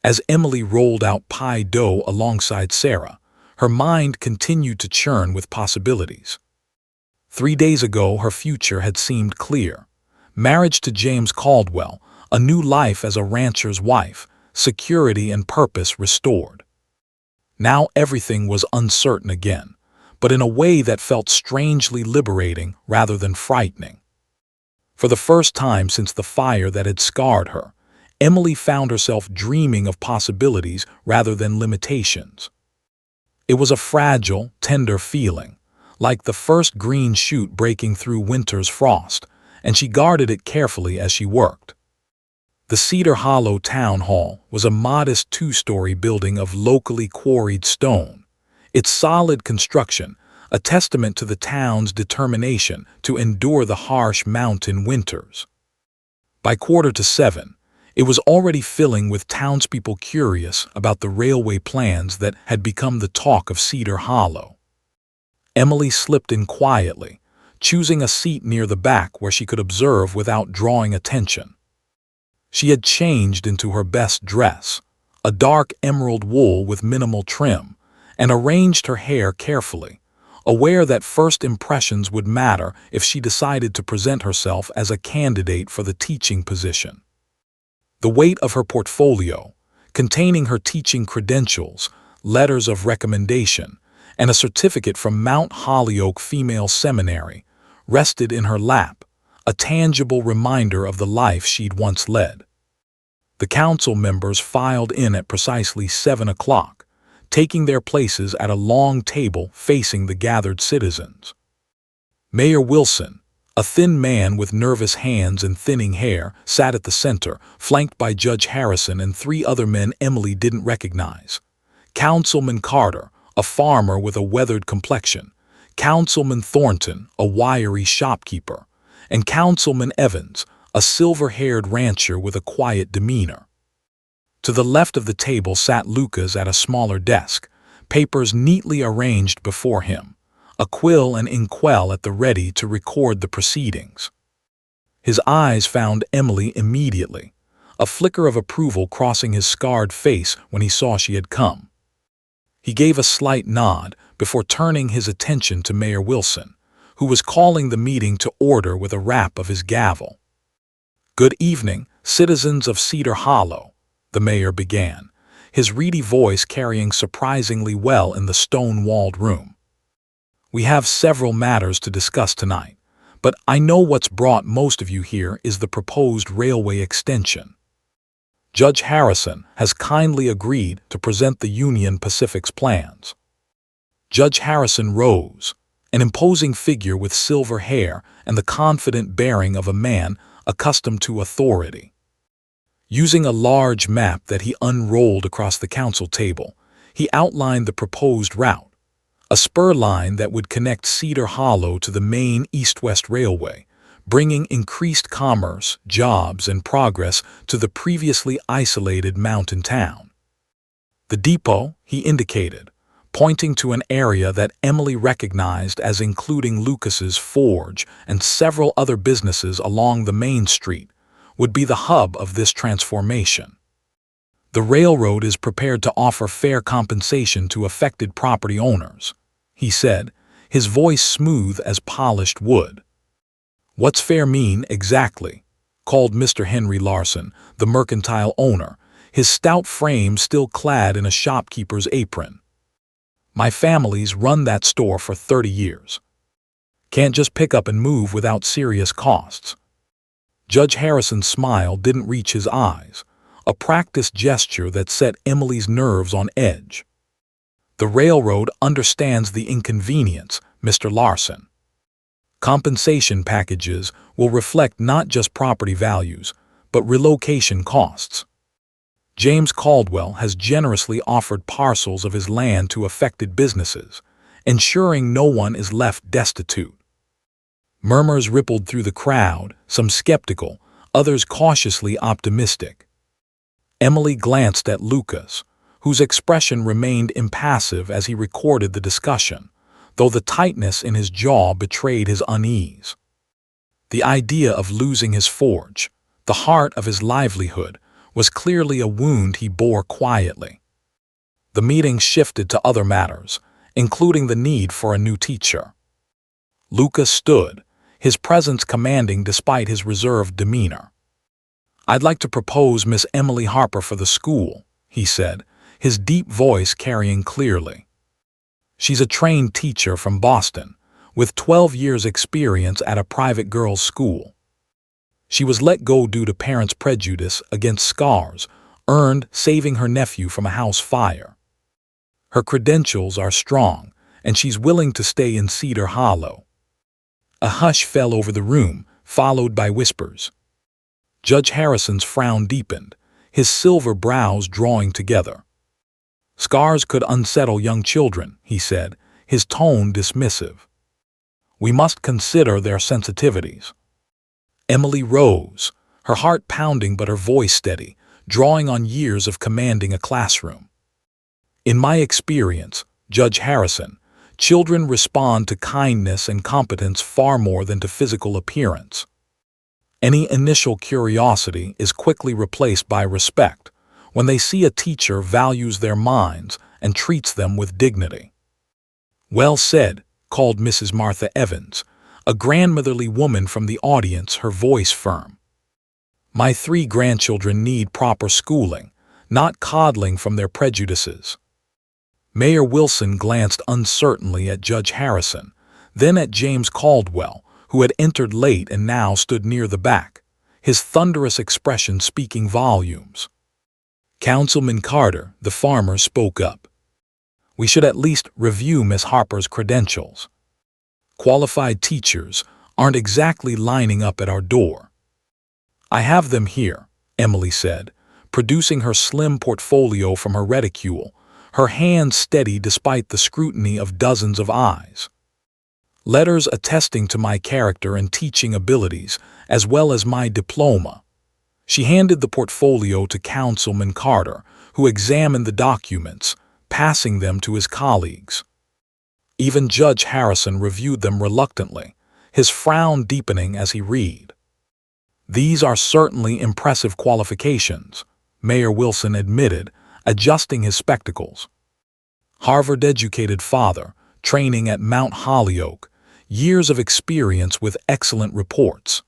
As Emily rolled out pie dough alongside Sarah, her mind continued to churn with possibilities. 3 days ago, her future had seemed clear. Marriage to James Caldwell, a new life as a rancher's wife, security and purpose restored. Now everything was uncertain again, but in a way that felt strangely liberating rather than frightening. For the first time since the fire that had scarred her, Emily found herself dreaming of possibilities rather than limitations. It was a fragile, tender feeling, like the first green shoot breaking through winter's frost, and she guarded it carefully as she worked. The Cedar Hollow Town Hall was a modest 2-story building of locally quarried stone, its solid construction a testament to the town's determination to endure the harsh mountain winters. By 6:45, it was already filling with townspeople curious about the railway plans that had become the talk of Cedar Hollow. Emily slipped in quietly, choosing a seat near the back where she could observe without drawing attention. She had changed into her best dress, a dark emerald wool with minimal trim, and arranged her hair carefully, aware that first impressions would matter if she decided to present herself as a candidate for the teaching position. The weight of her portfolio, containing her teaching credentials, letters of recommendation, and a certificate from Mount Holyoke Female Seminary, rested in her lap, a tangible reminder of the life she'd once led. The council members filed in at precisely 7 o'clock, taking their places at a long table facing the gathered citizens. Mayor Wilson, a thin man with nervous hands and thinning hair, sat at the center, flanked by Judge Harrison and 3 other men Emily didn't recognize. Councilman Carter, a farmer with a weathered complexion, Councilman Thornton, a wiry shopkeeper, and Councilman Evans, a silver-haired rancher with a quiet demeanor. To the left of the table sat Lucas at a smaller desk, papers neatly arranged before him, a quill and inkwell at the ready to record the proceedings. His eyes found Emily immediately, a flicker of approval crossing his scarred face when he saw she had come. He gave a slight nod before turning his attention to Mayor Wilson, who was calling the meeting to order with a rap of his gavel. "Good evening, citizens of Cedar Hollow," the mayor began, his reedy voice carrying surprisingly well in the stone-walled room. "We have several matters to discuss tonight, but I know what's brought most of you here is the proposed railway extension. Judge Harrison has kindly agreed to present the Union Pacific's plans." Judge Harrison rose, an imposing figure with silver hair and the confident bearing of a man accustomed to authority. Using a large map that he unrolled across the council table, he outlined the proposed route, a spur line that would connect Cedar Hollow to the main east-west railway, bringing increased commerce, jobs, and progress to the previously isolated mountain town. The depot, he indicated, pointing to an area that Emily recognized as including Lucas's forge and several other businesses along the main street, would be the hub of this transformation. "The railroad is prepared to offer fair compensation to affected property owners," he said, his voice smooth as polished wood. "What's fair mean, exactly?" called Mr. Henry Larson, the mercantile owner, his stout frame still clad in a shopkeeper's apron. "My family's run that store for 30 years. Can't just pick up and move without serious costs." Judge Harrison's smile didn't reach his eyes, a practiced gesture that set Emily's nerves on edge. "The railroad understands the inconvenience, Mr. Larson. Compensation packages will reflect not just property values, but relocation costs. James Caldwell has generously offered parcels of his land to affected businesses, ensuring no one is left destitute." Murmurs rippled through the crowd, some skeptical, others cautiously optimistic. Emily glanced at Lucas, whose expression remained impassive as he recorded the discussion, though the tightness in his jaw betrayed his unease. The idea of losing his forge, the heart of his livelihood, was clearly a wound he bore quietly. The meeting shifted to other matters, including the need for a new teacher. Lucas stood, his presence commanding despite his reserved demeanor. "I'd like to propose Miss Emily Harper for the school," he said, his deep voice carrying clearly. "She's a trained teacher from Boston, with 12 years' experience at a private girls' school. She was let go due to parents' prejudice against scars earned saving her nephew from a house fire. Her credentials are strong, and she's willing to stay in Cedar Hollow." A hush fell over the room, followed by whispers. Judge Harrison's frown deepened, his silver brows drawing together. "Scars could unsettle young children," he said, his tone dismissive. "We must consider their sensitivities." Emily rose, her heart pounding but her voice steady, drawing on years of commanding a classroom. "In my experience, Judge Harrison, children respond to kindness and competence far more than to physical appearance. Any initial curiosity is quickly replaced by respect when they see a teacher values their minds and treats them with dignity." "Well said," called Mrs. Martha Evans, a grandmotherly woman from the audience, her voice firm. "My 3 grandchildren need proper schooling, not coddling from their prejudices." Mayor Wilson glanced uncertainly at Judge Harrison, then at James Caldwell, who had entered late and now stood near the back, his thunderous expression speaking volumes. Councilman Carter, the farmer, spoke up. "We should at least review Miss Harper's credentials. Qualified teachers aren't exactly lining up at our door." "I have them here," Emily said, producing her slim portfolio from her reticule, her hands steady despite the scrutiny of dozens of eyes. "Letters attesting to my character and teaching abilities, as well as my diploma." She handed the portfolio to Councilman Carter, who examined the documents, passing them to his colleagues. Even Judge Harrison reviewed them reluctantly, his frown deepening as he read. "These are certainly impressive qualifications," Mayor Wilson admitted, adjusting his spectacles. "Harvard-educated father, training at Mount Holyoke, years of experience with excellent reports."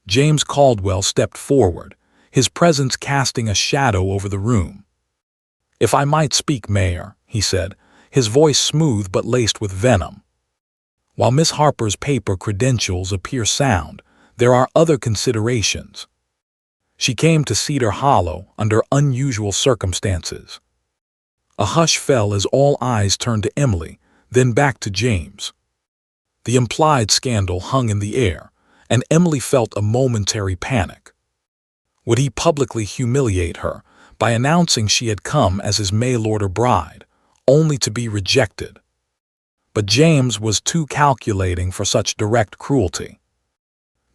James Caldwell stepped forward, his presence casting a shadow over the room. "If I might speak, Mayor," he said, his voice smooth but laced with venom. "While Miss Harper's paper credentials appear sound, there are other considerations. She came to Cedar Hollow under unusual circumstances." A hush fell as all eyes turned to Emily, then back to James. The implied scandal hung in the air, and Emily felt a momentary panic. Would he publicly humiliate her by announcing she had come as his mail-order bride, only to be rejected? But James was too calculating for such direct cruelty.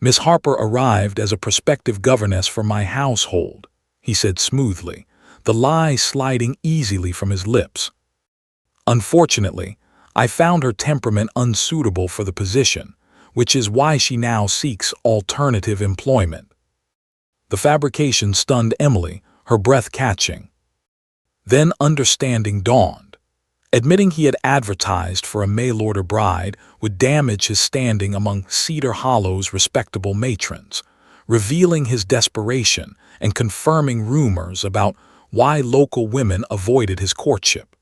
"Miss Harper arrived as a prospective governess for my household," he said smoothly, the lie sliding easily from his lips. "Unfortunately, I found her temperament unsuitable for the position, which is why she now seeks alternative employment." The fabrication stunned Emily, her breath catching. Then understanding dawned. Admitting he had advertised for a mail-order bride would damage his standing among Cedar Hollow's respectable matrons, revealing his desperation and confirming rumors about why local women avoided his courtship.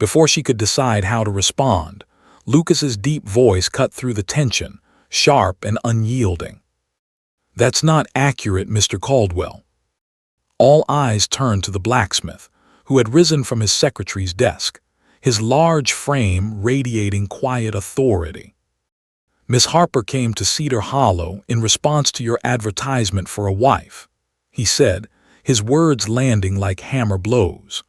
Before she could decide how to respond, Lucas's deep voice cut through the tension, sharp and unyielding. "That's not accurate, Mr. Caldwell." All eyes turned to the blacksmith, who had risen from his secretary's desk, his large frame radiating quiet authority. "Miss Harper came to Cedar Hollow in response to your advertisement for a wife," he said, his words landing like hammer blows.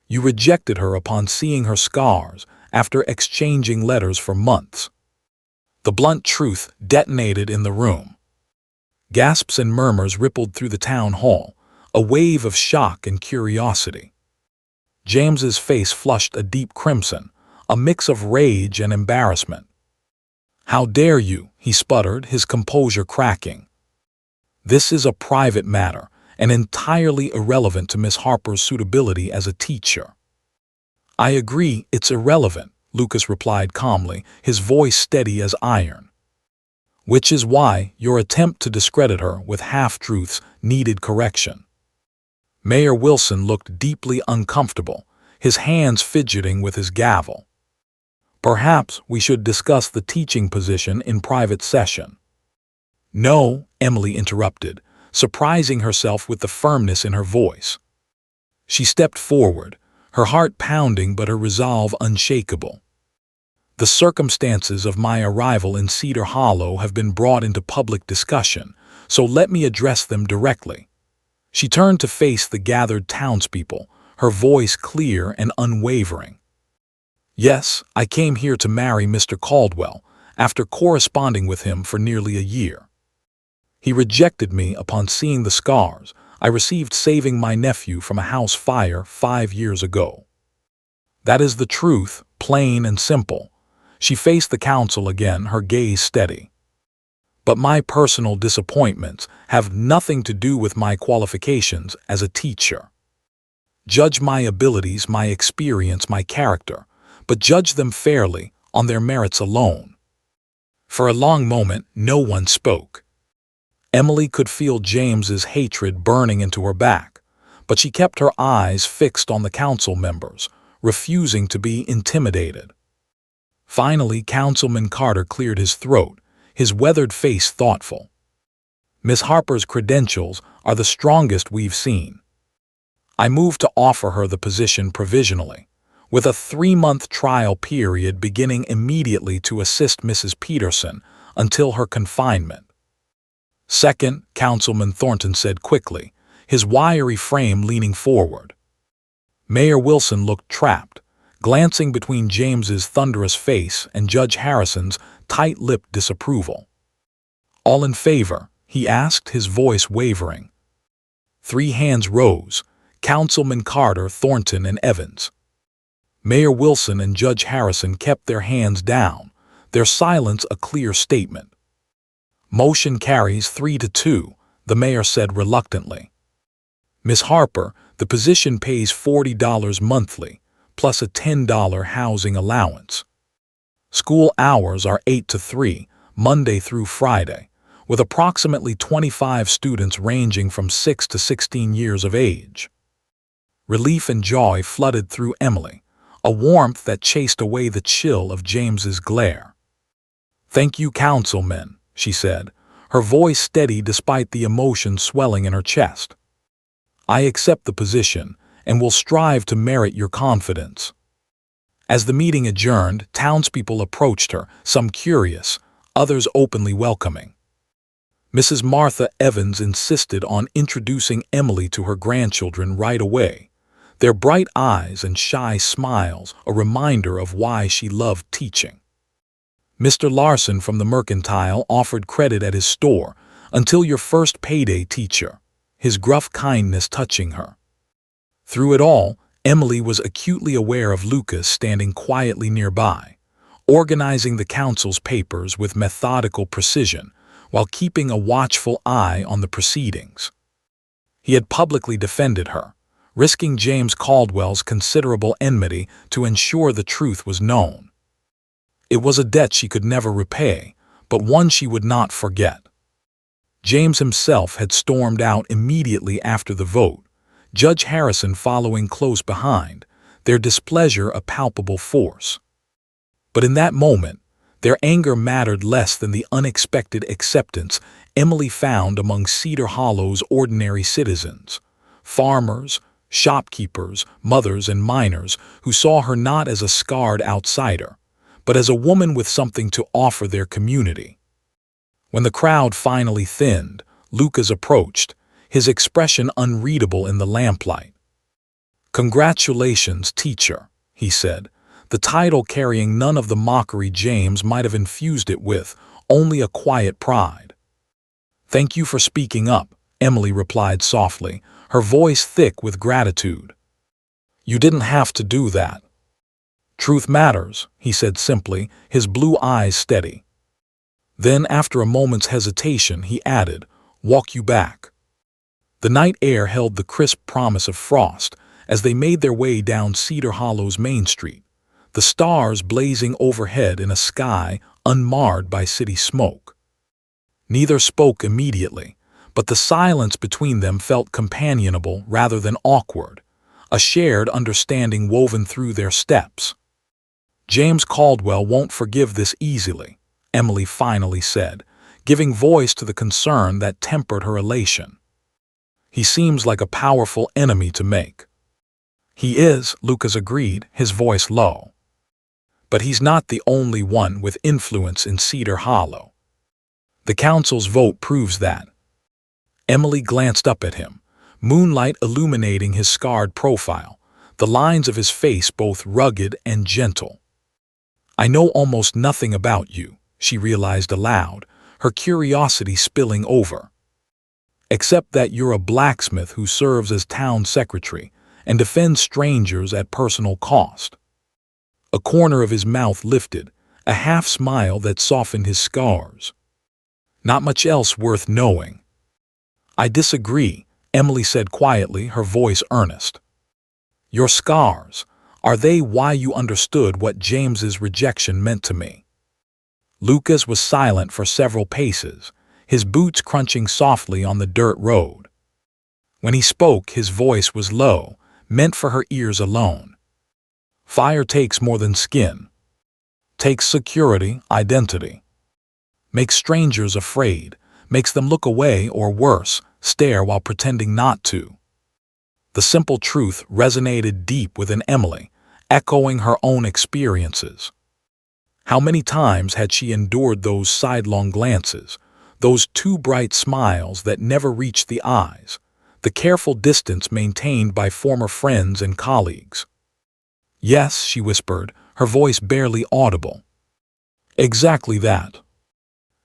"You rejected her upon seeing her scars after exchanging letters for months." The blunt truth detonated in the room. Gasps and murmurs rippled through the town hall, a wave of shock and curiosity. James's face flushed a deep crimson, a mix of rage and embarrassment. "How dare you?" he sputtered, his composure cracking. "This is a private matter, and entirely irrelevant to Miss Harper's suitability as a teacher." "I agree, it's irrelevant," Lucas replied calmly, his voice steady as iron. "Which is why your attempt to discredit her with half-truths needed correction." Mayor Wilson looked deeply uncomfortable, his hands fidgeting with his gavel. "Perhaps we should discuss the teaching position in private session." "No," Emily interrupted, surprising herself with the firmness in her voice. She stepped forward, her heart pounding but her resolve unshakable. "The circumstances of my arrival in Cedar Hollow have been brought into public discussion, so let me address them directly." She turned to face the gathered townspeople, her voice clear and unwavering. "Yes, I came here to marry Mr. Caldwell, after corresponding with him for nearly a year. He rejected me upon seeing the scars I received saving my nephew from a house fire 5 years ago. That is the truth, plain and simple." She faced the council again, her gaze steady. "But my personal disappointments have nothing to do with my qualifications as a teacher. Judge my abilities, my experience, my character, but judge them fairly on their merits alone." For a long moment, no one spoke. Emily could feel James's hatred burning into her back, but she kept her eyes fixed on the council members, refusing to be intimidated. Finally, Councilman Carter cleared his throat, his weathered face thoughtful. "Miss Harper's credentials are the strongest we've seen. I move to offer her the position provisionally, with a 3-month trial period beginning immediately to assist Mrs. Peterson until her confinement." "Second," Councilman Thornton said quickly, his wiry frame leaning forward. Mayor Wilson looked trapped, glancing between James's thunderous face and Judge Harrison's tight-lipped disapproval. "All in favor?" he asked, his voice wavering. 3 hands rose: Councilman Carter, Thornton, and Evans. Mayor Wilson and Judge Harrison kept their hands down, their silence a clear statement. "Motion carries 3-2, the mayor said reluctantly. "Miss Harper, the position pays $40 monthly, plus a $10 housing allowance. School hours are 8 to 3, Monday through Friday, with approximately 25 students ranging from 6 to 16 years of age." Relief and joy flooded through Emily, a warmth that chased away the chill of James's glare. "Thank you, councilmen," she said, her voice steady despite the emotion swelling in her chest. "I accept the position and will strive to merit your confidence." As the meeting adjourned, townspeople approached her, some curious, others openly welcoming. Mrs. Martha Evans insisted on introducing Emily to her grandchildren right away, their bright eyes and shy smiles a reminder of why she loved teaching. Mr. Larson from the Mercantile offered credit at his store, "Until your first payday, teacher," his gruff kindness touching her. Through it all, Emily was acutely aware of Lucas standing quietly nearby, organizing the council's papers with methodical precision while keeping a watchful eye on the proceedings. He had publicly defended her, risking James Caldwell's considerable enmity to ensure the truth was known. It was a debt she could never repay, but one she would not forget. James himself had stormed out immediately after the vote, Judge Harrison following close behind, their displeasure a palpable force. But in that moment, their anger mattered less than the unexpected acceptance Emily found among Cedar Hollow's ordinary citizens, farmers, shopkeepers, mothers, and miners who saw her not as a scarred outsider, but as a woman with something to offer their community. When the crowd finally thinned, Lucas approached, his expression unreadable in the lamplight. "Congratulations, teacher," he said, the title carrying none of the mockery James might have infused it with, only a quiet pride. "Thank you for speaking up," Emily replied softly, her voice thick with gratitude. "You didn't have to do that." "Truth matters," he said simply, his blue eyes steady. Then, after a moment's hesitation, he added, "Walk you back." The night air held the crisp promise of frost as they made their way down Cedar Hollow's main street, the stars blazing overhead in a sky unmarred by city smoke. Neither spoke immediately, but the silence between them felt companionable rather than awkward, a shared understanding woven through their steps. "James Caldwell won't forgive this easily," Emily finally said, giving voice to the concern that tempered her elation. "He seems like a powerful enemy to make." "He is," Lucas agreed, his voice low. "But he's not the only one with influence in Cedar Hollow. The council's vote proves that." Emily glanced up at him, moonlight illuminating his scarred profile, the lines of his face both rugged and gentle. "I know almost nothing about you," she realized aloud, her curiosity spilling over. "Except that you're a blacksmith who serves as town secretary and defends strangers at personal cost." A corner of his mouth lifted, a half-smile that softened his scars. "Not much else worth knowing." "I disagree," Emily said quietly, her voice earnest. "Your scars, are they why you understood what James's rejection meant to me?" Lucas was silent for several paces, his boots crunching softly on the dirt road. When he spoke, his voice was low, meant for her ears alone. "Fire takes more than skin. Takes security, identity. Makes strangers afraid, makes them look away or worse, stare while pretending not to." The simple truth resonated deep within Emily, echoing her own experiences. How many times had she endured those sidelong glances, those too bright smiles that never reached the eyes, the careful distance maintained by former friends and colleagues? "Yes," she whispered, her voice barely audible. "Exactly that."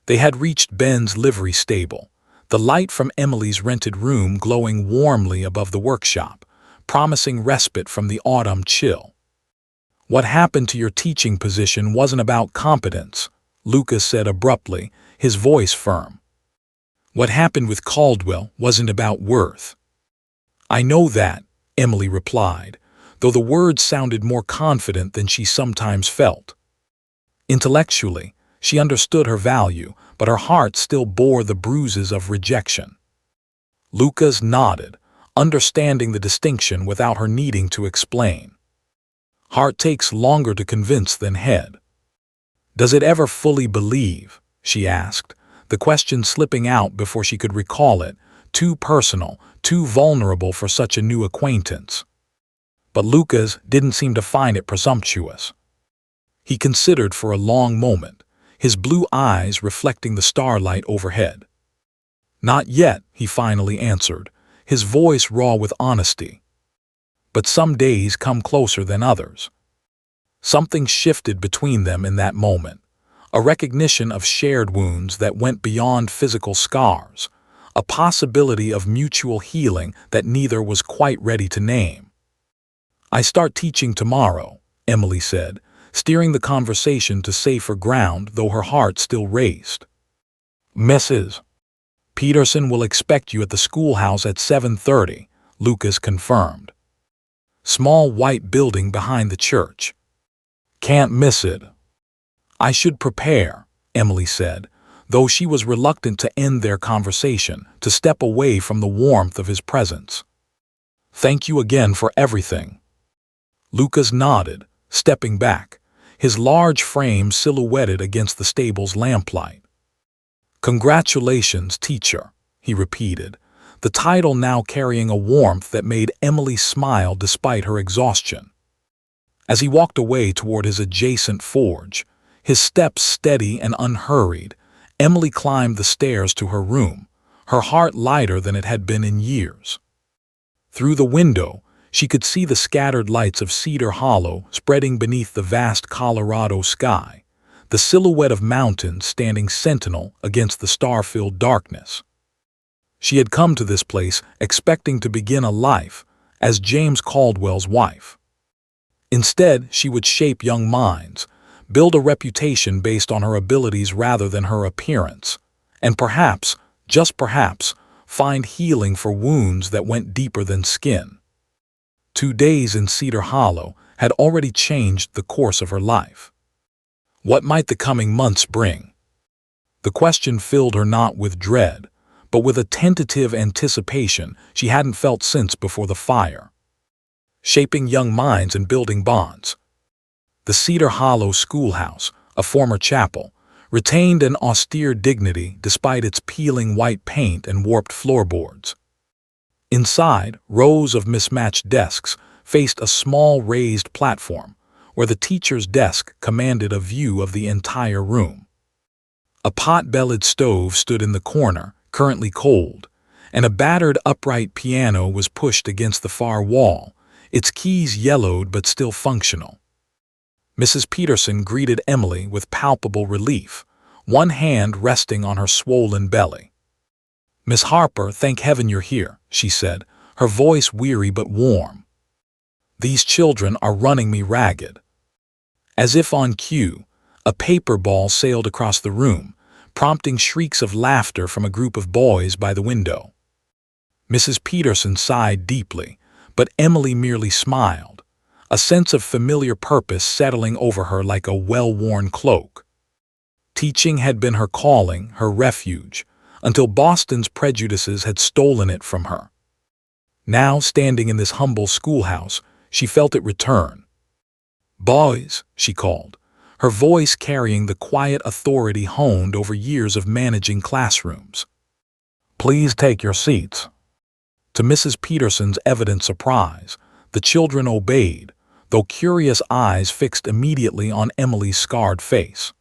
They had reached Ben's livery stable, the light from Emily's rented room glowing warmly above the workshop, promising respite from the autumn chill. "What happened to your teaching position wasn't about competence," Lucas said abruptly, his voice firm. "What happened with Caldwell wasn't about worth." "I know that," Emily replied, though the words sounded more confident than she sometimes felt. Intellectually, she understood her value, but her heart still bore the bruises of rejection. Lucas nodded, understanding the distinction without her needing to explain. "Heart takes longer to convince than head." "Does it ever fully believe?" she asked, the question slipping out before she could recall it, too personal, too vulnerable for such a new acquaintance. But Lucas didn't seem to find it presumptuous. He considered for a long moment, his blue eyes reflecting the starlight overhead. "Not yet," he finally answered, his voice raw with honesty. "But some days come closer than others." Something shifted between them in that moment, a recognition of shared wounds that went beyond physical scars, a possibility of mutual healing that neither was quite ready to name. "I start teaching tomorrow," Emily said, steering the conversation to safer ground though her heart still raced. "Mrs. Peterson will expect you at the schoolhouse at 7:30, Lucas confirmed. "Small white building behind the church. Can't miss it." "I should prepare," Emily said, though she was reluctant to end their conversation, to step away from the warmth of his presence. "Thank you again for everything." Lucas nodded, stepping back, his large frame silhouetted against the stable's lamplight. "Congratulations, teacher," he repeated, the title now carrying a warmth that made Emily smile despite her exhaustion. As he walked away toward his adjacent forge, his steps steady and unhurried, Emily climbed the stairs to her room, her heart lighter than it had been in years. Through the window, She could see the scattered lights of Cedar Hollow spreading beneath the vast Colorado sky, the silhouette of mountains standing sentinel against the star-filled darkness. She had come to this place expecting to begin a life as James Caldwell's wife. Instead, she would shape young minds, build a reputation based on her abilities rather than her appearance, and perhaps, just perhaps, find healing for wounds that went deeper than skin. 2 days in Cedar Hollow had already changed the course of her life. What might the coming months bring? The question filled her not with dread, but with a tentative anticipation she hadn't felt since before the fire. Shaping young minds and building bonds. The Cedar Hollow schoolhouse, a former chapel, retained an austere dignity despite its peeling white paint and warped floorboards. Inside, rows of mismatched desks faced a small raised platform, where the teacher's desk commanded a view of the entire room. A pot-bellied stove stood in the corner, currently cold, and a battered upright piano was pushed against the far wall, its keys yellowed but still functional. Mrs. Peterson greeted Emily with palpable relief, one hand resting on her swollen belly. "Miss Harper, thank heaven you're here," she said, her voice weary but warm. "These children are running me ragged." As if on cue, a paper ball sailed across the room, prompting shrieks of laughter from a group of boys by the window. Mrs. Peterson sighed deeply, but Emily merely smiled, a sense of familiar purpose settling over her like a well-worn cloak. Teaching had been her calling, her refuge, until Boston's prejudices had stolen it from her. Now, standing in this humble schoolhouse, she felt it return. "Boys," she called, her voice carrying the quiet authority honed over years of managing classrooms. "Please take your seats." To Mrs. Peterson's evident surprise, the children obeyed, though curious eyes fixed immediately on Emily's scarred face.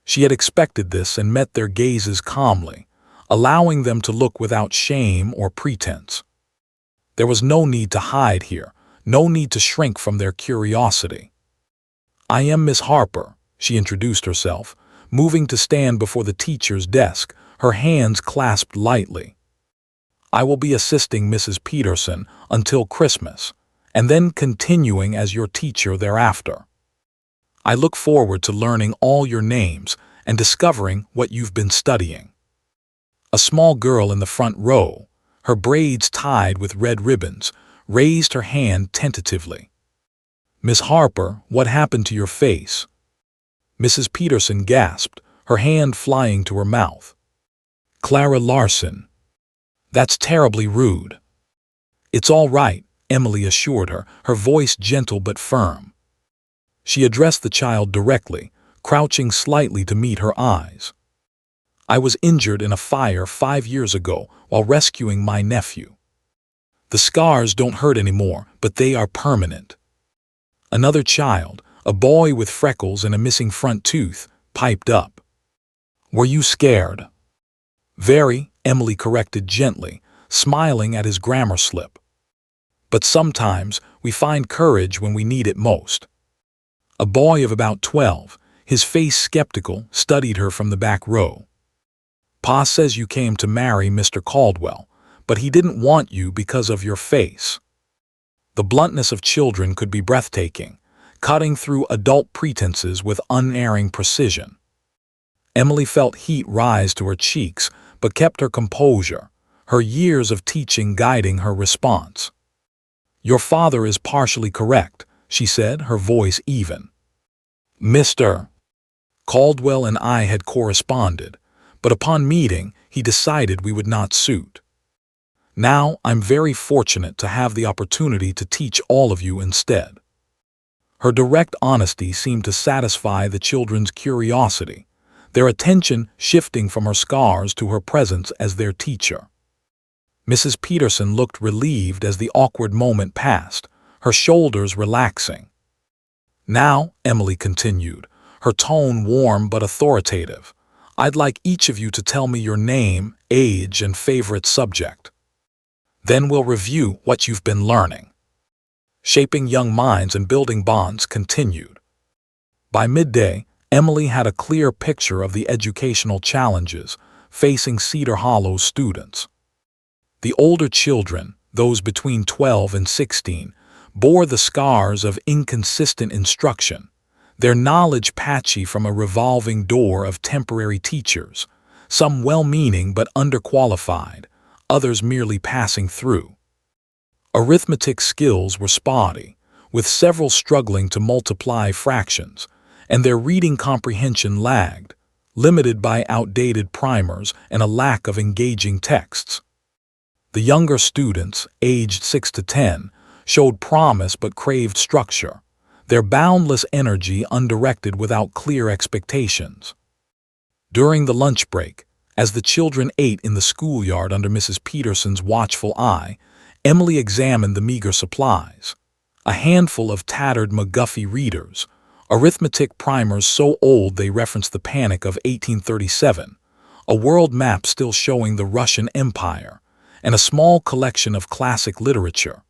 She had expected this and met their gazes calmly, allowing them to look without shame or pretense. There was no need to hide here, no need to shrink from their curiosity. "I am Miss Harper," she introduced herself, moving to stand before the teacher's desk, her hands clasped lightly. "I will be assisting Mrs. Peterson until Christmas, and then continuing as your teacher thereafter. I look forward to learning all your names and discovering what you've been studying." A small girl in the front row, her braids tied with red ribbons, raised her hand tentatively. "Miss Harper, what happened to your face?" Mrs. Peterson gasped, her hand flying to her mouth. "Clara Larson." "That's terribly rude." "It's all right," Emily assured her, her voice gentle but firm. She addressed the child directly, crouching slightly to meet her eyes. "I was injured in a fire 5 years ago while rescuing my nephew. The scars don't hurt anymore, but they are permanent." Another child, a boy with freckles and a missing front tooth, piped up. "Were you scared?" "Very," Emily corrected gently, smiling at his grammar slip. "But sometimes we find courage when we need it most." A boy of about 12, his face skeptical, studied her from the back row. "Pa says you came to marry Mr. Caldwell, but he didn't want you because of your face." The bluntness of children could be breathtaking, cutting through adult pretenses with unerring precision. Emily felt heat rise to her cheeks, but kept her composure, her years of teaching guiding her response. "Your father is partially correct," she said, her voice even. "Mr. Caldwell and I had corresponded, but upon meeting, he decided we would not suit. Now, I'm very fortunate to have the opportunity to teach all of you instead." Her direct honesty seemed to satisfy the children's curiosity, their attention shifting from her scars to her presence as their teacher. Mrs. Peterson looked relieved as the awkward moment passed, her shoulders relaxing. "Now," Emily continued, her tone warm but authoritative, "I'd like each of you to tell me your name, age, and favorite subject. Then we'll review what you've been learning." Shaping young minds and building bonds continued. By midday, Emily had a clear picture of the educational challenges facing Cedar Hollow students. The older children, those between 12 and 16, bore the scars of inconsistent instruction, their knowledge patchy from a revolving door of temporary teachers, some well-meaning but underqualified, others merely passing through. Arithmetic skills were spotty, with several struggling to multiply fractions, and their reading comprehension lagged, limited by outdated primers and a lack of engaging texts. The younger students, aged 6 to 10, showed promise but craved structure, their boundless energy undirected without clear expectations. During the lunch break, as the children ate in the schoolyard under Mrs. Peterson's watchful eye, Emily examined the meager supplies. A handful of tattered McGuffey readers, arithmetic primers so old they referenced the Panic of 1837, a world map still showing the Russian Empire, and a small collection of classic literature,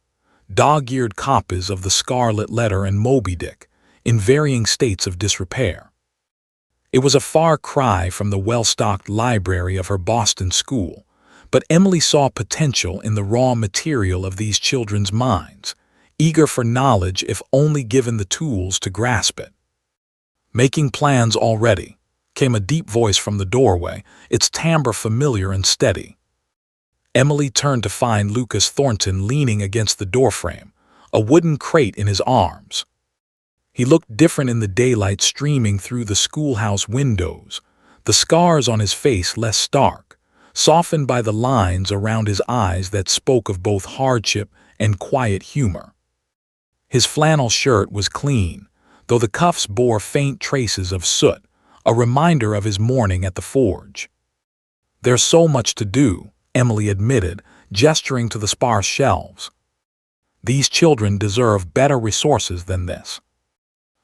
dog-eared copies of The Scarlet Letter and Moby Dick, in varying states of disrepair. It was a far cry from the well-stocked library of her Boston school, but Emily saw potential in the raw material of these children's minds, eager for knowledge if only given the tools to grasp it. "Making plans already," came a deep voice from the doorway, its timbre familiar and steady. Emily turned to find Lucas Thornton leaning against the doorframe, a wooden crate in his arms. He looked different in the daylight streaming through the schoolhouse windows, the scars on his face less stark, softened by the lines around his eyes that spoke of both hardship and quiet humor. His flannel shirt was clean, though the cuffs bore faint traces of soot, a reminder of his morning at the forge. "There's so much to do," Emily admitted, gesturing to the sparse shelves. "These children deserve better resources than this.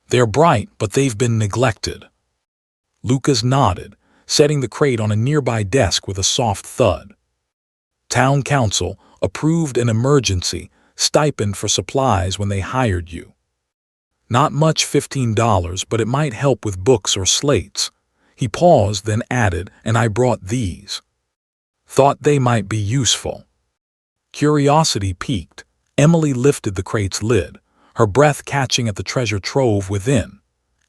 They're bright, but they've been neglected." Lucas nodded, setting the crate on a nearby desk with a soft thud. "Town council approved an emergency stipend for supplies when they hired you. Not much, $15, but it might help with books or slates." He paused, then added, "And I brought these. Thought they might be useful." Curiosity piqued. Emily lifted the crate's lid, her breath catching at the treasure trove within.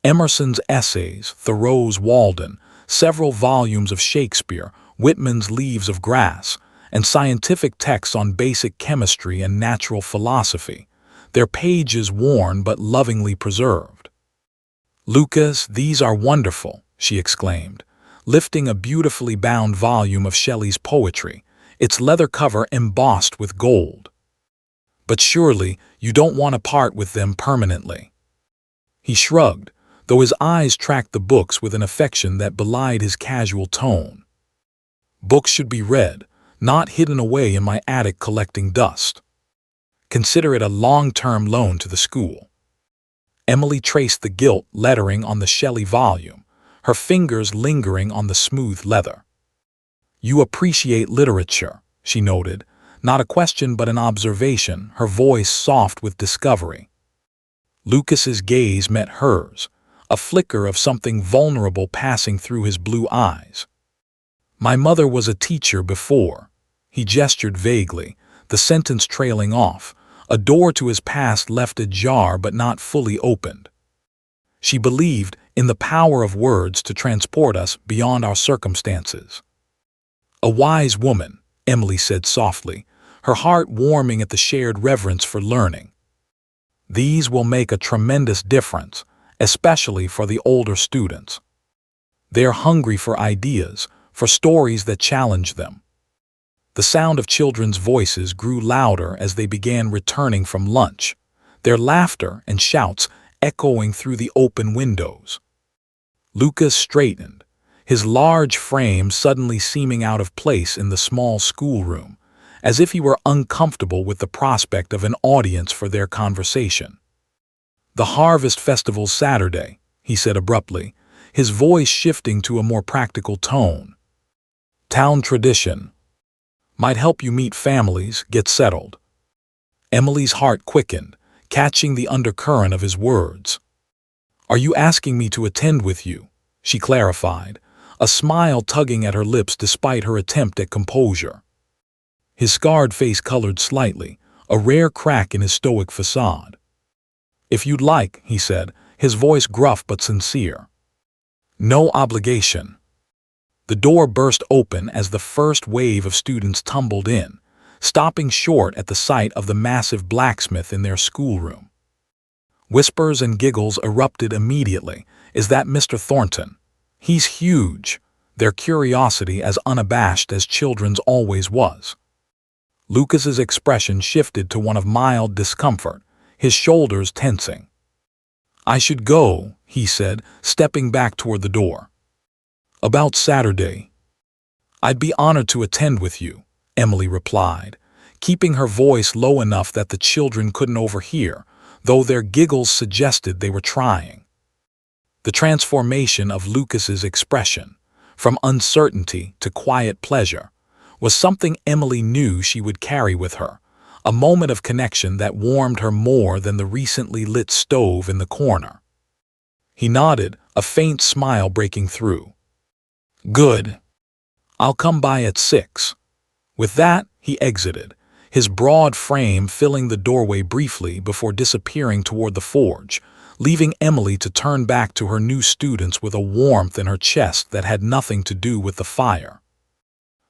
Emerson's essays, Thoreau's Walden, several volumes of Shakespeare, Whitman's Leaves of Grass, and scientific texts on basic chemistry and natural philosophy, their pages worn but lovingly preserved. "Lucas, these are wonderful," she exclaimed, lifting a beautifully bound volume of Shelley's poetry, its leather cover embossed with gold. "But surely you don't want to part with them permanently." He shrugged, though his eyes tracked the books with an affection that belied his casual tone. "Books should be read, not hidden away in my attic collecting dust. Consider it a long-term loan to the school." Emily traced the gilt lettering on the Shelley volume, her fingers lingering on the smooth leather. "You appreciate literature," she noted, not a question but an observation, her voice soft with discovery. Lucas's gaze met hers, a flicker of something vulnerable passing through his blue eyes. "My mother was a teacher before." He gestured vaguely, the sentence trailing off, a door to his past left ajar but not fully opened. "She believed in the power of words to transport us beyond our circumstances." "A wise woman," Emily said softly, her heart warming at the shared reverence for learning. "These will make a tremendous difference, especially for the older students. They're hungry for ideas, for stories that challenge them." The sound of children's voices grew louder as they began returning from lunch, their laughter and shouts echoing through the open windows. Lucas straightened, his large frame suddenly seeming out of place in the small schoolroom, as if he were uncomfortable with the prospect of an audience for their conversation. "The Harvest Festival's Saturday," he said abruptly, his voice shifting to a more practical tone. "Town tradition. Might help you meet families, get settled." Emily's heart quickened, catching the undercurrent of his words. "Are you asking me to attend with you?" she clarified, a smile tugging at her lips despite her attempt at composure. His scarred face colored slightly, a rare crack in his stoic facade. "If you'd like," he said, his voice gruff but sincere. "No obligation." The door burst open as the first wave of students tumbled in, stopping short at the sight of the massive blacksmith in their schoolroom. Whispers and giggles erupted immediately. "Is that Mr. Thornton? He's huge," their curiosity as unabashed as children's always was. Lucas's expression shifted to one of mild discomfort, his shoulders tensing. "I should go," he said, stepping back toward the door. "About Saturday." "I'd be honored to attend with you," Emily replied, keeping her voice low enough that the children couldn't overhear, though their giggles suggested they were trying. The transformation of Lucas's expression, from uncertainty to quiet pleasure, was something Emily knew she would carry with her, a moment of connection that warmed her more than the recently lit stove in the corner. He nodded, a faint smile breaking through. "Good. I'll come by at 6. With that, he exited, his broad frame filling the doorway briefly before disappearing toward the forge, leaving Emily to turn back to her new students with a warmth in her chest that had nothing to do with the fire.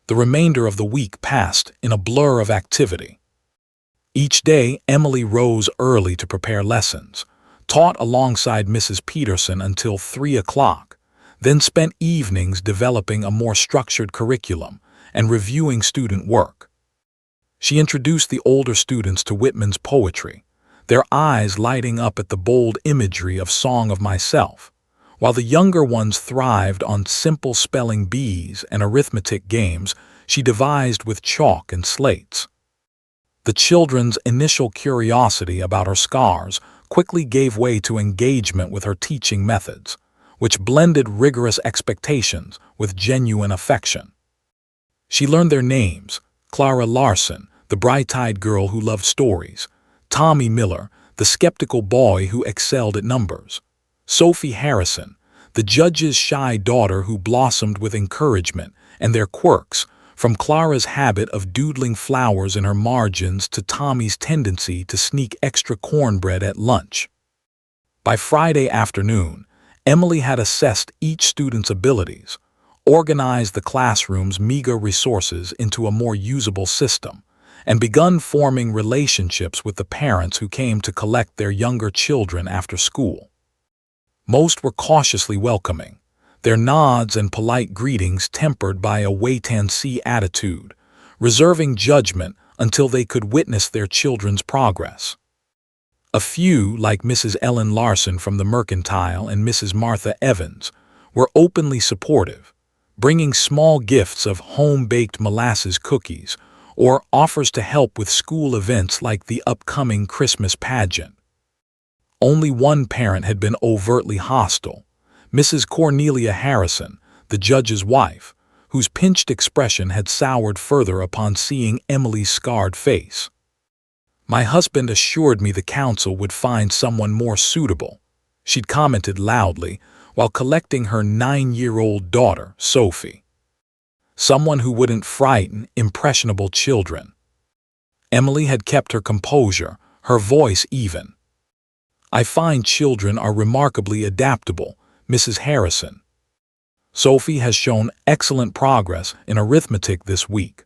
The remainder of the week passed in a blur of activity. Each day, Emily rose early to prepare lessons, taught alongside Mrs. Peterson until 3 o'clock, then spent evenings developing a more structured curriculum and reviewing student work. She introduced the older students to Whitman's poetry, their eyes lighting up at the bold imagery of Song of Myself, while the younger ones thrived on simple spelling bees and arithmetic games she devised with chalk and slates. The children's initial curiosity about her scars quickly gave way to engagement with her teaching methods, which blended rigorous expectations with genuine affection. She learned their names: Clara Larson, the bright-eyed girl who loved stories; Tommy Miller, the skeptical boy who excelled at numbers; Sophie Harrison, the judge's shy daughter who blossomed with encouragement; and their quirks, from Clara's habit of doodling flowers in her margins to Tommy's tendency to sneak extra cornbread at lunch. By Friday afternoon, Emily had assessed each student's abilities, organized the classroom's meager resources into a more usable system, and begun forming relationships with the parents who came to collect their younger children after school. Most were cautiously welcoming, their nods and polite greetings tempered by a wait-and-see attitude, reserving judgment until they could witness their children's progress. A few, like Mrs. Ellen Larson from the Mercantile and Mrs. Martha Evans, were openly supportive, bringing small gifts of home-baked molasses cookies or offers to help with school events like the upcoming Christmas pageant. Only one parent had been overtly hostile: Mrs. Cornelia Harrison, the judge's wife, whose pinched expression had soured further upon seeing Emily's scarred face. "My husband assured me the council would find someone more suitable," she'd commented loudly while collecting her 9-year-old daughter, Sophie. "Someone who wouldn't frighten impressionable children." Emily had kept her composure, her voice even. "I find children are remarkably adaptable, Mrs. Harrison. Sophie has shown excellent progress in arithmetic this week."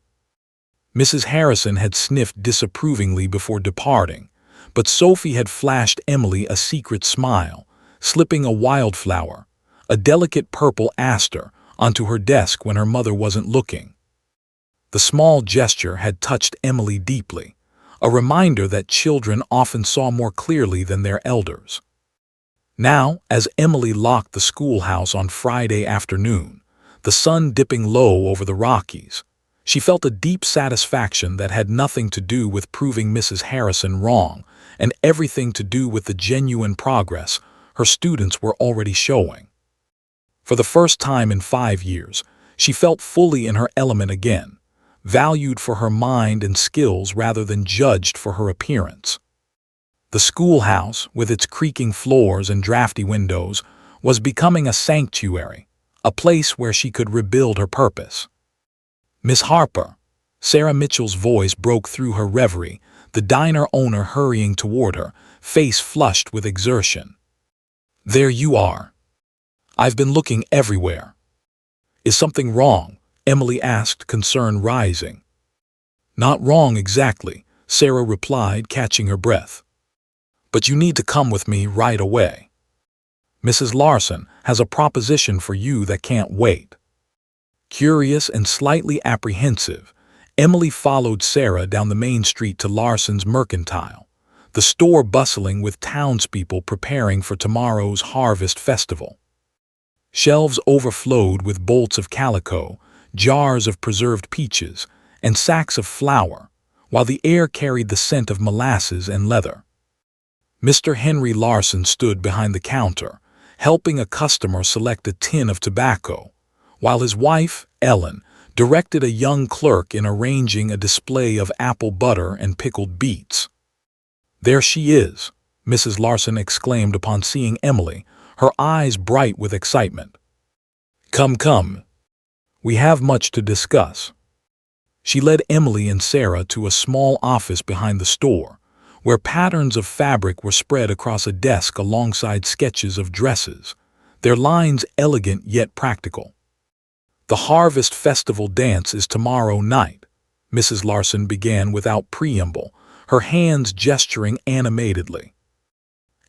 Mrs. Harrison had sniffed disapprovingly before departing, but Sophie had flashed Emily a secret smile, slipping a wildflower, a delicate purple aster, onto her desk when her mother wasn't looking. The small gesture had touched Emily deeply, a reminder that children often saw more clearly than their elders. Now, as Emily locked the schoolhouse on Friday afternoon, the sun dipping low over the Rockies, she felt a deep satisfaction that had nothing to do with proving Mrs. Harrison wrong and everything to do with the genuine progress her students were already showing. For the first time in 5 years, she felt fully in her element again, valued for her mind and skills rather than judged for her appearance. The schoolhouse, with its creaking floors and drafty windows, was becoming a sanctuary, a place where she could rebuild her purpose. "Miss Harper," Sarah Mitchell's voice broke through her reverie, the diner owner hurrying toward her, face flushed with exertion. "There you are. I've been looking everywhere." "Is something wrong?" Emily asked, concern rising. "Not wrong exactly," Sarah replied, catching her breath. "But you need to come with me right away. Mrs. Larson has a proposition for you that can't wait." Curious and slightly apprehensive, Emily followed Sarah down the main street to Larson's Mercantile, the store bustling with townspeople preparing for tomorrow's harvest festival. Shelves overflowed with bolts of calico, jars of preserved peaches, and sacks of flour, while the air carried the scent of molasses and leather. Mr. Henry Larson stood behind the counter, helping a customer select a tin of tobacco, while his wife, Ellen, directed a young clerk in arranging a display of apple butter and pickled beets. "There she is," Mrs. Larson exclaimed upon seeing Emily, her eyes bright with excitement. "Come, come. We have much to discuss." She led Emily and Sarah to a small office behind the store, where patterns of fabric were spread across a desk alongside sketches of dresses, their lines elegant yet practical. "The Harvest Festival dance is tomorrow night," Mrs. Larson began without preamble, her hands gesturing animatedly.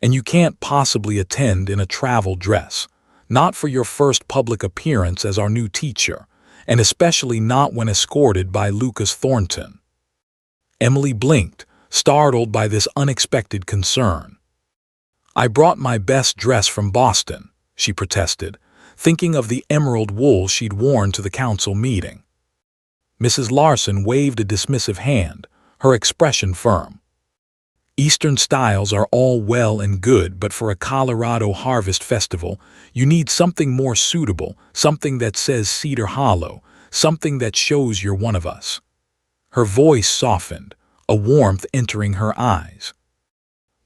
"And you can't possibly attend in a travel dress, not for your first public appearance as our new teacher, and especially not when escorted by Lucas Thornton." Emily blinked, startled by this unexpected concern. "I brought my best dress from Boston," she protested, thinking of the emerald wool she'd worn to the council meeting. Mrs. Larson waved a dismissive hand, her expression firm. "Eastern styles are all well and good, but for a Colorado Harvest Festival, you need something more suitable, something that says Cedar Hollow, something that shows you're one of us." Her voice softened, a warmth entering her eyes.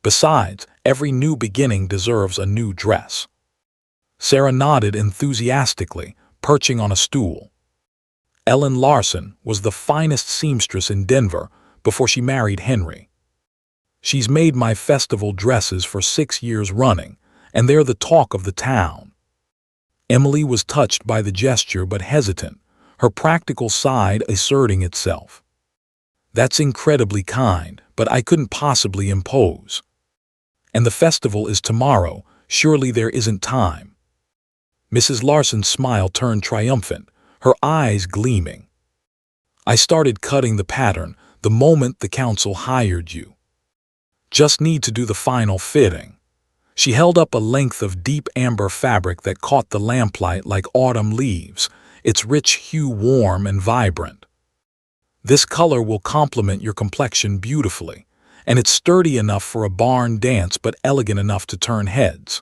"Besides, every new beginning deserves a new dress." Sarah nodded enthusiastically, perching on a stool. Ellen Larson was the finest seamstress in Denver before she married Henry. "She's made my festival dresses for 6 years running, and they're the talk of the town." Emily was touched by the gesture but hesitant, her practical side asserting itself. "That's incredibly kind, but I couldn't possibly impose. And the festival is tomorrow, surely there isn't time." Mrs. Larson's smile turned triumphant, her eyes gleaming. "I started cutting the pattern the moment the council hired you. Just need to do the final fitting." She held up a length of deep amber fabric that caught the lamplight like autumn leaves, its rich hue warm and vibrant. "This color will complement your complexion beautifully, and it's sturdy enough for a barn dance but elegant enough to turn heads."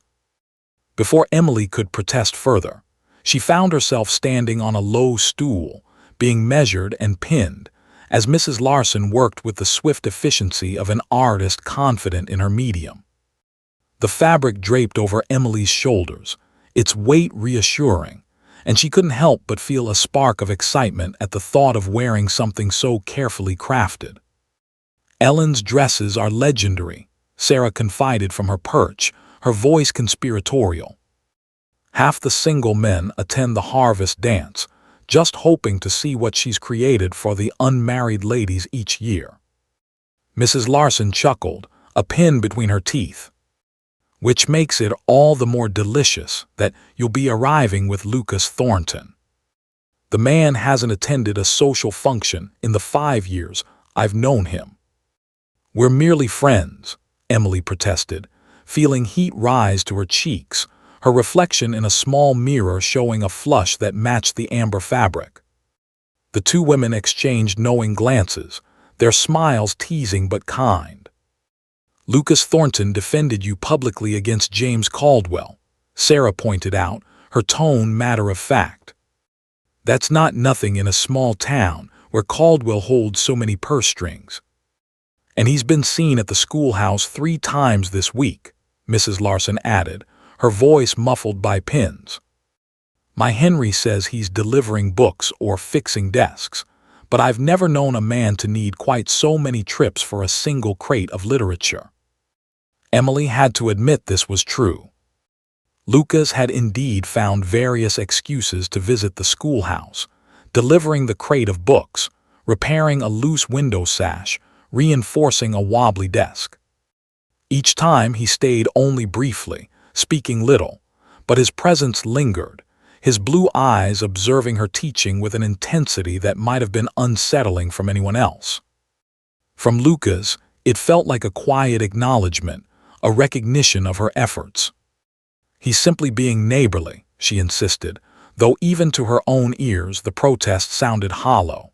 Before Emily could protest further, she found herself standing on a low stool, being measured and pinned, as Mrs. Larson worked with the swift efficiency of an artist confident in her medium. The fabric draped over Emily's shoulders, its weight reassuring, and she couldn't help but feel a spark of excitement at the thought of wearing something so carefully crafted. "Ellen's dresses are legendary," Sarah confided from her perch, her voice conspiratorial. "Half the single men attend the harvest dance, just hoping to see what she's created for the unmarried ladies each year." Mrs. Larson chuckled, a pin between her teeth. "Which makes it all the more delicious that you'll be arriving with Lucas Thornton. The man hasn't attended a social function in the 5 years I've known him." "We're merely friends," Emily protested, feeling heat rise to her cheeks, her reflection in a small mirror showing a flush that matched the amber fabric. The two women exchanged knowing glances, their smiles teasing but kind. "Lucas Thornton defended you publicly against James Caldwell," Sarah pointed out, her tone matter of fact. "That's not nothing in a small town where Caldwell holds so many purse strings." And he's been seen at the schoolhouse 3 times this week, Mrs. Larson added, her voice muffled by pins. My Henry says he's delivering books or fixing desks, but I've never known a man to need quite so many trips for a single crate of literature. Emily had to admit this was true. Lucas had indeed found various excuses to visit the schoolhouse, delivering the crate of books, repairing a loose window sash, reinforcing a wobbly desk. Each time he stayed only briefly, speaking little, but his presence lingered, his blue eyes observing her teaching with an intensity that might have been unsettling from anyone else. From Lucas, it felt like a quiet acknowledgement, a recognition of her efforts. He's simply being neighborly, she insisted, though even to her own ears the protest sounded hollow.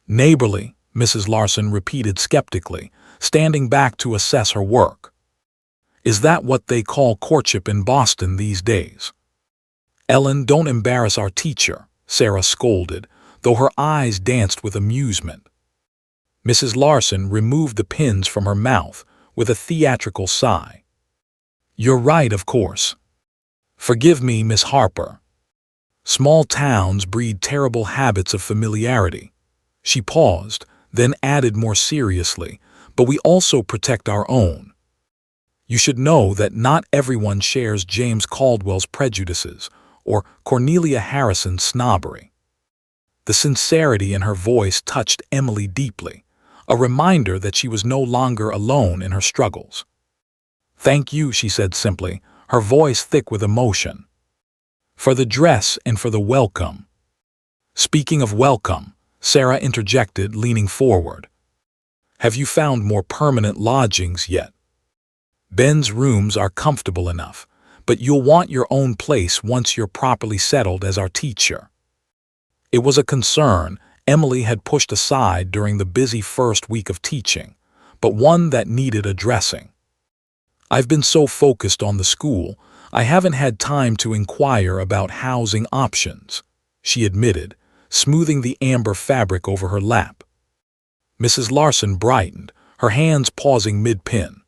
Neighborly, Mrs. Larson repeated skeptically, standing back to assess her work. Is that what they call courtship in Boston these days? Ellen, don't embarrass our teacher, Sarah scolded, though her eyes danced with amusement. Mrs. Larson removed the pins from her mouth with a theatrical sigh. You're right, of course. Forgive me, Miss Harper. Small towns breed terrible habits of familiarity. She paused, then added more seriously, but we also protect our own. You should know that not everyone shares James Caldwell's prejudices or Cornelia Harrison's snobbery. The sincerity in her voice touched Emily deeply, a reminder that she was no longer alone in her struggles. Thank you, she said simply, her voice thick with emotion. For the dress and for the welcome. Speaking of welcome, Sarah interjected, leaning forward. Have you found more permanent lodgings yet? Ben's rooms are comfortable enough, but you'll want your own place once you're properly settled as our teacher. It was a concern Emily had pushed aside during the busy first week of teaching, but one that needed addressing. I've been so focused on the school, I haven't had time to inquire about housing options, she admitted, smoothing the amber fabric over her lap. Mrs. Larson brightened, her hands pausing mid-pin.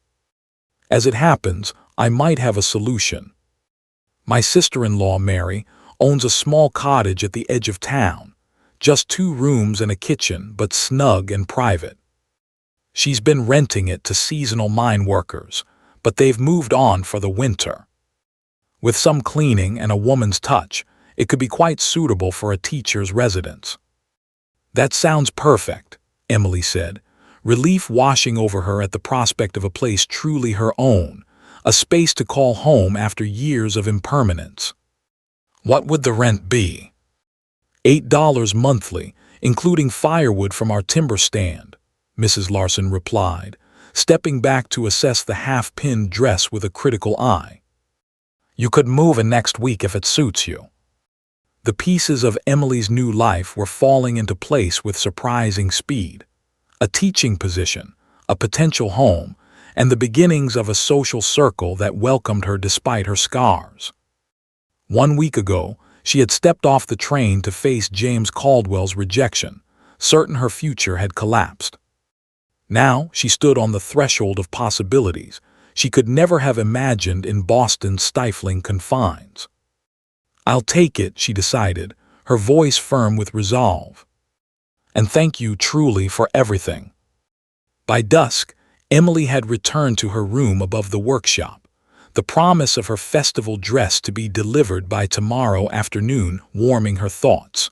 As it happens, I might have a solution. My sister-in-law, Mary, owns a small cottage at the edge of town, just 2 rooms and a kitchen, but snug and private. She's been renting it to seasonal mine workers, but they've moved on for the winter. With some cleaning and a woman's touch, it could be quite suitable for a teacher's residence. That sounds perfect, Emily said, relief washing over her at the prospect of a place truly her own, a space to call home after years of impermanence. What would the rent be? $8 monthly, including firewood from our timber stand, Mrs. Larson replied, stepping back to assess the half-pinned dress with a critical eye. You could move in next week if it suits you. The pieces of Emily's new life were falling into place with surprising speed. A teaching position, a potential home, and the beginnings of a social circle that welcomed her despite her scars. 1 week ago, she had stepped off the train to face James Caldwell's rejection, certain her future had collapsed. Now she stood on the threshold of possibilities she could never have imagined in Boston's stifling confines. I'll take it, she decided, her voice firm with resolve. And thank you truly for everything. By dusk, Emily had returned to her room above the workshop, the promise of her festival dress to be delivered by tomorrow afternoon warming her thoughts.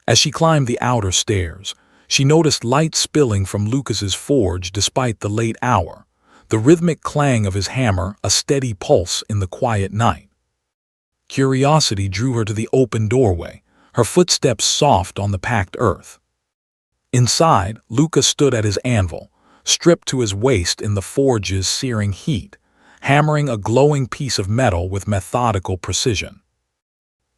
As she climbed the outer stairs, she noticed light spilling from Lucas's forge despite the late hour, the rhythmic clang of his hammer a steady pulse in the quiet night. Curiosity drew her to the open doorway, her footsteps soft on the packed earth. Inside, Lucas stood at his anvil, stripped to his waist in the forge's searing heat, hammering a glowing piece of metal with methodical precision.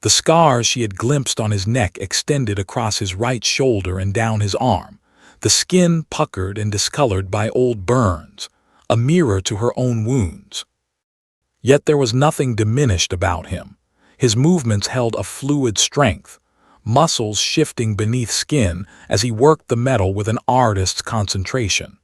The scars she had glimpsed on his neck extended across his right shoulder and down his arm, the skin puckered and discolored by old burns, a mirror to her own wounds. Yet there was nothing diminished about him. His movements held a fluid strength, muscles shifting beneath skin as he worked the metal with an artist's concentration.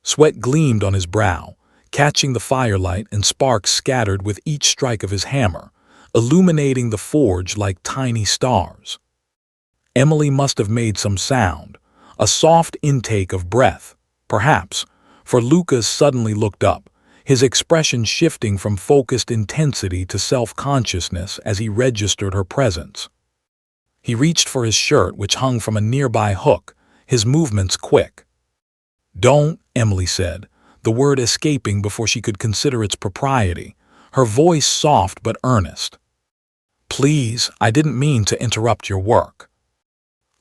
Sweat gleamed on his brow, catching the firelight, and sparks scattered with each strike of his hammer, illuminating the forge like tiny stars. Emily must have made some sound, a soft intake of breath, perhaps, for Lucas suddenly looked up, his expression shifting from focused intensity to self-consciousness as he registered her presence. He reached for his shirt, which hung from a nearby hook, his movements quick. "Don't," Emily said, the word escaping before she could consider its propriety, her voice soft but earnest. "Please, I didn't mean to interrupt your work."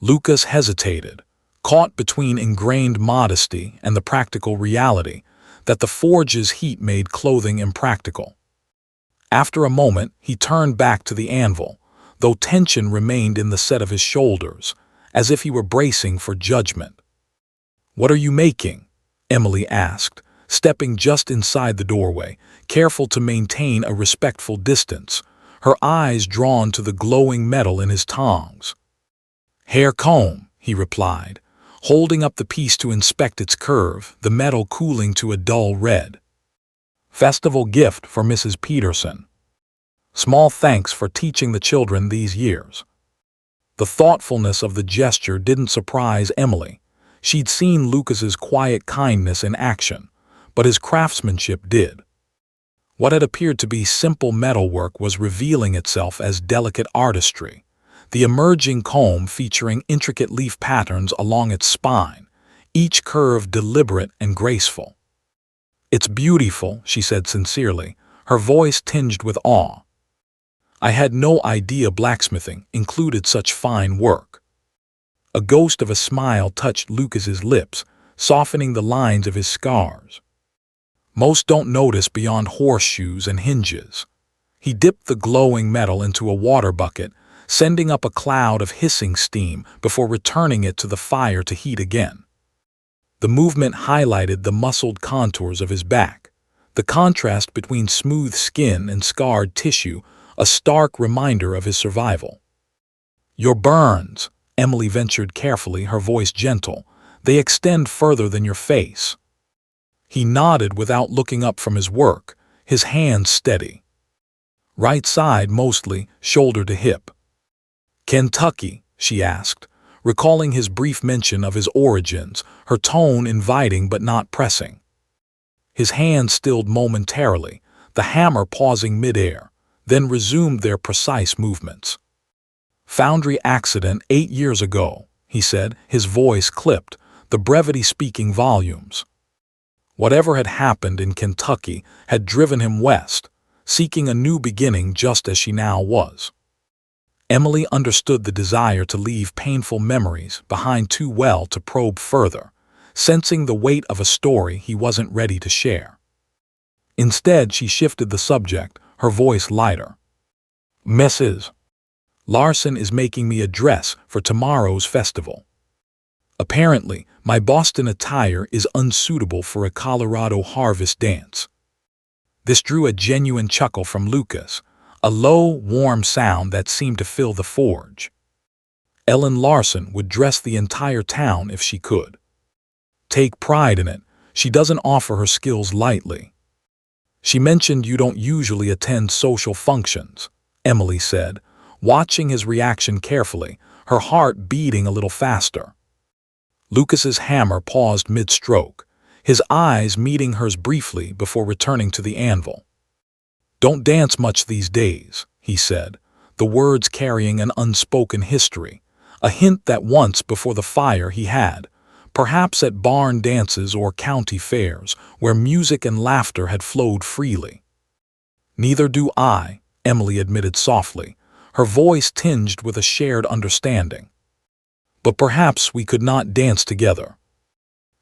Lucas hesitated, caught between ingrained modesty and the practical reality that the forge's heat made clothing impractical. After a moment, he turned back to the anvil, though tension remained in the set of his shoulders, as if he were bracing for judgment. "What are you making?" Emily asked, stepping just inside the doorway, careful to maintain a respectful distance, her eyes drawn to the glowing metal in his tongs. "Hair comb," he replied, holding up the piece to inspect its curve, the metal cooling to a dull red. "Festival gift for Mrs. Peterson. Small thanks for teaching the children these years." The thoughtfulness of the gesture didn't surprise Emily. She'd seen Lucas's quiet kindness in action, but his craftsmanship did. What had appeared to be simple metalwork was revealing itself as delicate artistry, the emerging comb featuring intricate leaf patterns along its spine, each curve deliberate and graceful. "It's beautiful," she said sincerely, her voice tinged with awe. "I had no idea blacksmithing included such fine work." A ghost of a smile touched Lucas's lips, softening the lines of his scars. "Most don't notice beyond horseshoes and hinges." He dipped the glowing metal into a water bucket, sending up a cloud of hissing steam before returning it to the fire to heat again. The movement highlighted the muscled contours of his back, the contrast between smooth skin and scarred tissue, a stark reminder of his survival. "Your burns," Emily ventured carefully, her voice gentle, "they extend further than your face." He nodded without looking up from his work, his hands steady. "Right side mostly, shoulder to hip." "Kentucky?" she asked, recalling his brief mention of his origins, her tone inviting but not pressing. His hands stilled momentarily, the hammer pausing midair, then resumed their precise movements. "Foundry accident 8 years ago," he said, his voice clipped, the brevity speaking volumes. Whatever had happened in Kentucky had driven him west, seeking a new beginning just as she now was. Emily understood the desire to leave painful memories behind too well to probe further, sensing the weight of a story he wasn't ready to share. Instead, she shifted the subject, her voice lighter. "Mrs. Larson is making me a dress for tomorrow's festival. Apparently, my Boston attire is unsuitable for a Colorado harvest dance." This drew a genuine chuckle from Lucas, a low, warm sound that seemed to fill the forge. Ellen Larson would dress the entire town if she could. "Take pride in it. She doesn't offer her skills lightly." "She mentioned you don't usually attend social functions," Emily said, watching his reaction carefully, her heart beating a little faster. Lucas's hammer paused mid-stroke, his eyes meeting hers briefly before returning to the anvil. "Don't dance much these days," he said, the words carrying an unspoken history, a hint that once before the fire he had, perhaps at barn dances or county fairs, where music and laughter had flowed freely. "Neither do I," Emily admitted softly, her voice tinged with a shared understanding. "But perhaps we could not dance together."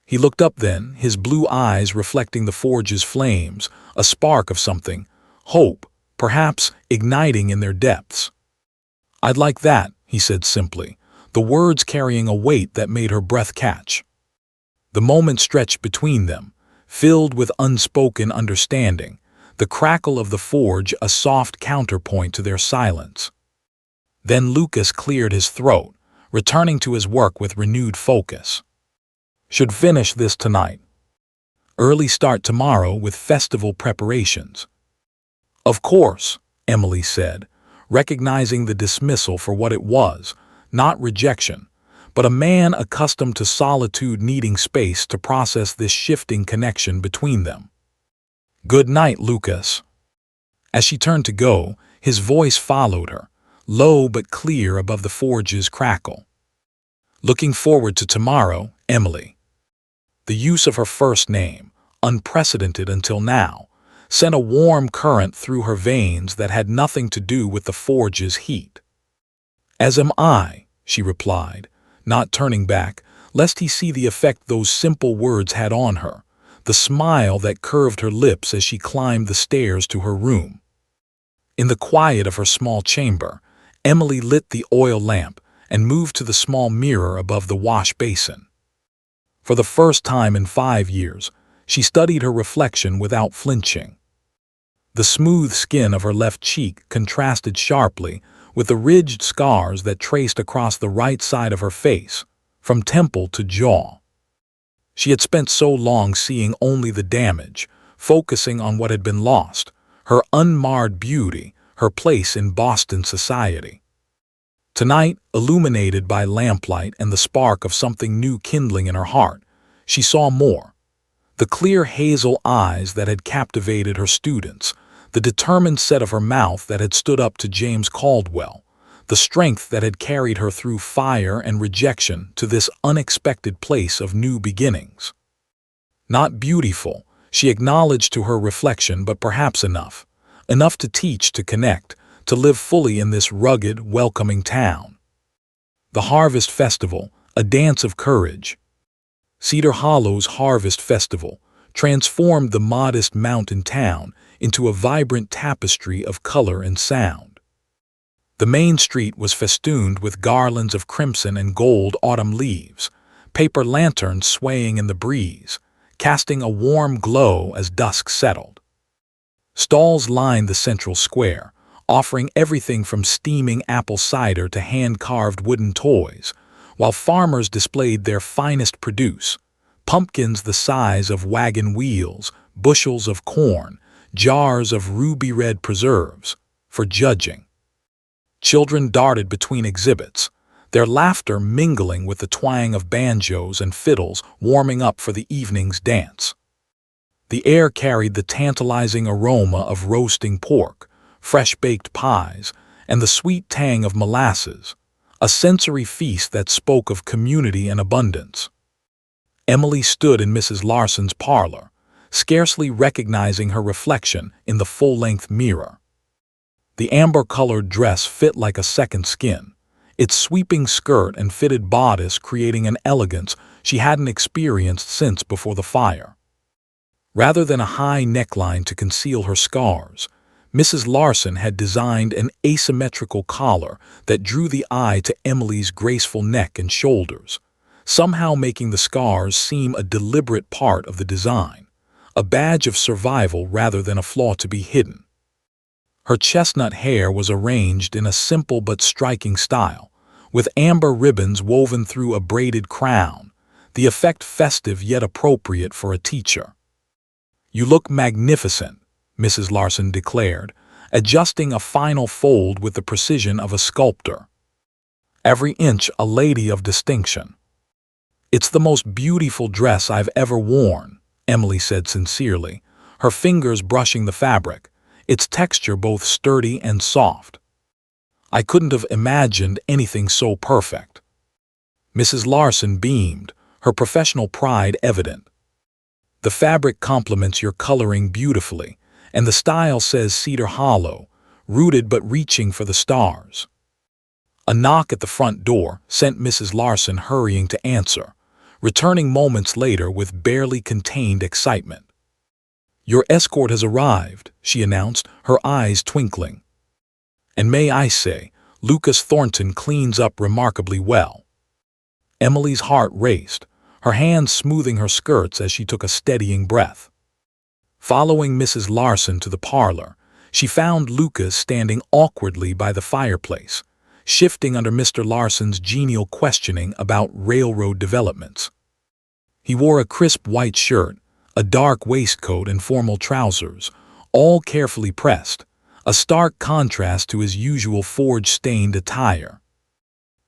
He looked up then, his blue eyes reflecting the forge's flames, a spark of something, hope, perhaps, igniting in their depths. "I'd like that," he said simply, the words carrying a weight that made her breath catch. The moment stretched between them, filled with unspoken understanding, the crackle of the forge a soft counterpoint to their silence. Then Lucas cleared his throat, returning to his work with renewed focus. "Should finish this tonight." Early start tomorrow with festival preparations. Of course, Emily said, recognizing the dismissal for what it was, not rejection, but a man accustomed to solitude needing space to process this shifting connection between them. Good night, Lucas. As she turned to go, his voice followed her, low but clear above the forge's crackle. Looking forward to tomorrow, Emily. The use of her first name, unprecedented until now, sent a warm current through her veins that had nothing to do with the forge's heat. As am I, she replied, not turning back, lest he see the effect those simple words had on her, the smile that curved her lips as she climbed the stairs to her room. In the quiet of her small chamber, Emily lit the oil lamp and moved to the small mirror above the wash basin. For the first time in 5 years, she studied her reflection without flinching. The smooth skin of her left cheek contrasted sharply with the ridged scars that traced across the right side of her face, from temple to jaw. She had spent so long seeing only the damage, focusing on what had been lost, her unmarred beauty, her place in Boston society. Tonight, illuminated by lamplight and the spark of something new kindling in her heart, she saw more. The clear hazel eyes that had captivated her students, the determined set of her mouth that had stood up to James Caldwell, the strength that had carried her through fire and rejection to this unexpected place of new beginnings. Not beautiful, she acknowledged to her reflection, but perhaps enough to teach, to connect, to live fully in this rugged, welcoming town. The Harvest Festival, a dance of courage. Cedar Hollow's Harvest Festival transformed the modest mountain town into a vibrant tapestry of color and sound. The main street was festooned with garlands of crimson and gold autumn leaves, paper lanterns swaying in the breeze, casting a warm glow as dusk settled. Stalls lined the central square, offering everything from steaming apple cider to hand-carved wooden toys, while farmers displayed their finest produce, pumpkins the size of wagon wheels, bushels of corn, jars of ruby-red preserves, for judging. Children darted between exhibits, their laughter mingling with the twang of banjos and fiddles warming up for the evening's dance. The air carried the tantalizing aroma of roasting pork, fresh-baked pies, and the sweet tang of molasses, a sensory feast that spoke of community and abundance. Emily stood in Mrs. Larson's parlor, scarcely recognizing her reflection in the full-length mirror. The amber-colored dress fit like a second skin, its sweeping skirt and fitted bodice creating an elegance she hadn't experienced since before the fire. Rather than a high neckline to conceal her scars, Mrs. Larson had designed an asymmetrical collar that drew the eye to Emily's graceful neck and shoulders, somehow making the scars seem a deliberate part of the design, a badge of survival rather than a flaw to be hidden. Her chestnut hair was arranged in a simple but striking style, with amber ribbons woven through a braided crown, the effect festive yet appropriate for a teacher. "You look magnificent," Mrs. Larson declared, adjusting a final fold with the precision of a sculptor. "Every inch a lady of distinction." "It's the most beautiful dress I've ever worn," Emily said sincerely, her fingers brushing the fabric, its texture both sturdy and soft. "I couldn't have imagined anything so perfect." Mrs. Larson beamed, her professional pride evident. "The fabric complements your coloring beautifully, and the style says Cedar Hollow, rooted but reaching for the stars." A knock at the front door sent Mrs. Larson hurrying to answer, returning moments later with barely contained excitement. "Your escort has arrived," she announced, her eyes twinkling. "And may I say, Lucas Thornton cleans up remarkably well." Emily's heart raced, her hands smoothing her skirts as she took a steadying breath. Following Mrs. Larson to the parlor, she found Lucas standing awkwardly by the fireplace, shifting under Mr. Larson's genial questioning about railroad developments. He wore a crisp white shirt, a dark waistcoat and formal trousers, all carefully pressed, a stark contrast to his usual forge-stained attire.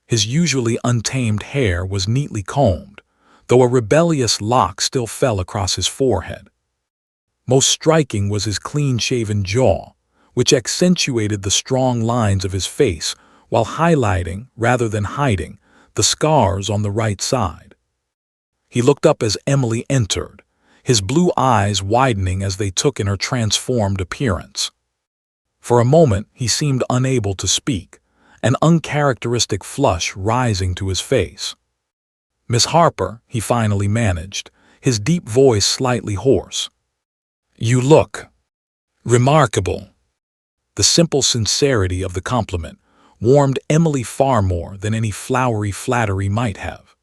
His usually untamed hair was neatly combed, though a rebellious lock still fell across his forehead. Most striking was his clean-shaven jaw, which accentuated the strong lines of his face while highlighting, rather than hiding, the scars on the right side. He looked up as Emily entered, his blue eyes widening as they took in her transformed appearance. For a moment he seemed unable to speak, an uncharacteristic flush rising to his face. "Miss Harper," he finally managed, his deep voice slightly hoarse. "You look remarkable." The simple sincerity of the compliment warmed Emily far more than any flowery flattery might have.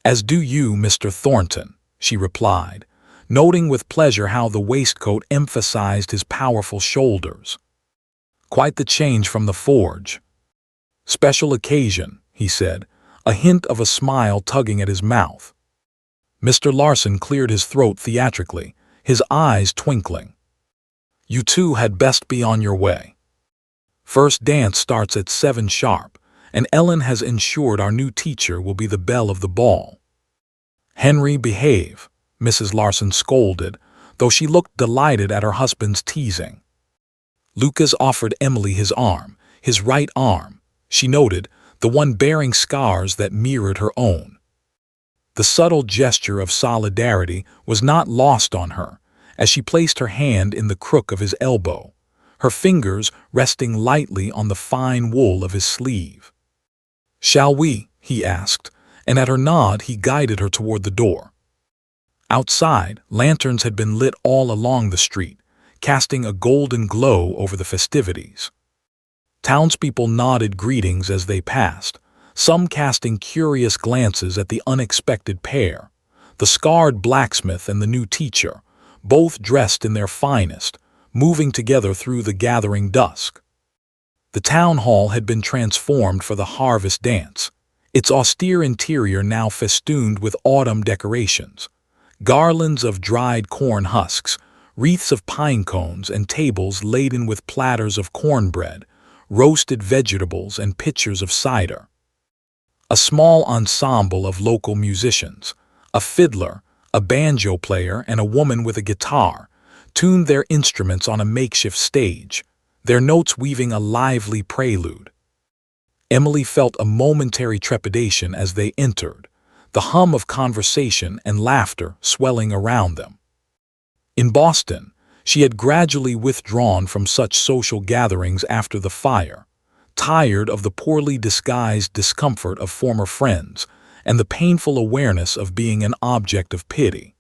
"As do you, Mr. Thornton," she replied, noting with pleasure how the waistcoat emphasized his powerful shoulders. "Quite the change from the forge." "Special occasion," he said, a hint of a smile tugging at his mouth. Mr. Larson cleared his throat theatrically, his eyes twinkling. "You two had best be on your way. First dance starts at 7 sharp, and Ellen has ensured our new teacher will be the belle of the ball." "Henry, behave," Mrs. Larson scolded, though she looked delighted at her husband's teasing. Lucas offered Emily his arm, his right arm, she noted, the one bearing scars that mirrored her own. The subtle gesture of solidarity was not lost on her, as she placed her hand in the crook of his elbow, her fingers resting lightly on the fine wool of his sleeve. "Shall we?" he asked, and at her nod he guided her toward the door. Outside, lanterns had been lit all along the street, casting a golden glow over the festivities. Townspeople nodded greetings as they passed, some casting curious glances at the unexpected pair, the scarred blacksmith and the new teacher, both dressed in their finest, moving together through the gathering dusk. The town hall had been transformed for the harvest dance, its austere interior now festooned with autumn decorations, garlands of dried corn husks, wreaths of pine cones, and tables laden with platters of cornbread, roasted vegetables, and pitchers of cider. A small ensemble of local musicians, a fiddler, a banjo player, and a woman with a guitar, tuned their instruments on a makeshift stage, their notes weaving a lively prelude. Emily felt a momentary trepidation as they entered, the hum of conversation and laughter swelling around them. In Boston, she had gradually withdrawn from such social gatherings after the fire, tired of the poorly disguised discomfort of former friends and the painful awareness of being an object of pity.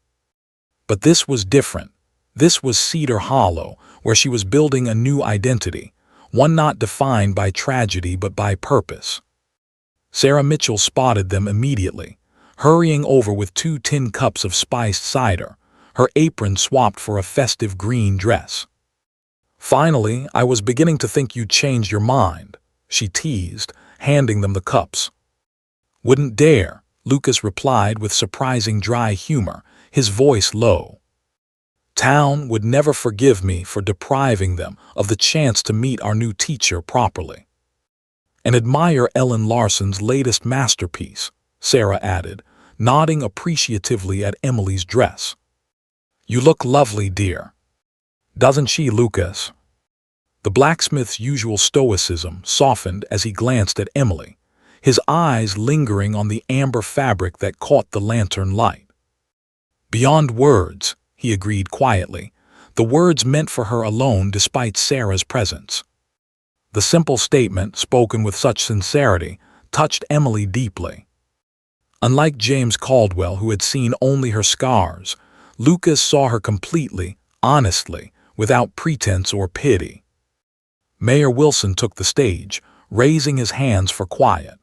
But this was different. This was Cedar Hollow, where she was building a new identity, one not defined by tragedy but by purpose. Sarah Mitchell spotted them immediately, hurrying over with 2 tin cups of spiced cider, her apron swapped for a festive green dress. "Finally, I was beginning to think you'd changed your mind," she teased, handing them the cups. "Wouldn't dare," Lucas replied with surprising dry humor, his voice low. "Town would never forgive me for depriving them of the chance to meet our new teacher properly." "And admire Ellen Larson's latest masterpiece," Sarah added, nodding appreciatively at Emily's dress. "You look lovely, dear." "Doesn't she, Lucas?" The blacksmith's usual stoicism softened as he glanced at Emily, his eyes lingering on the amber fabric that caught the lantern light. "Beyond words," he agreed quietly, the words meant for her alone despite Sarah's presence. The simple statement, spoken with such sincerity, touched Emily deeply. Unlike James Caldwell, who had seen only her scars, Lucas saw her completely, honestly, without pretense or pity. Mayor Wilson took the stage, raising his hands for quiet.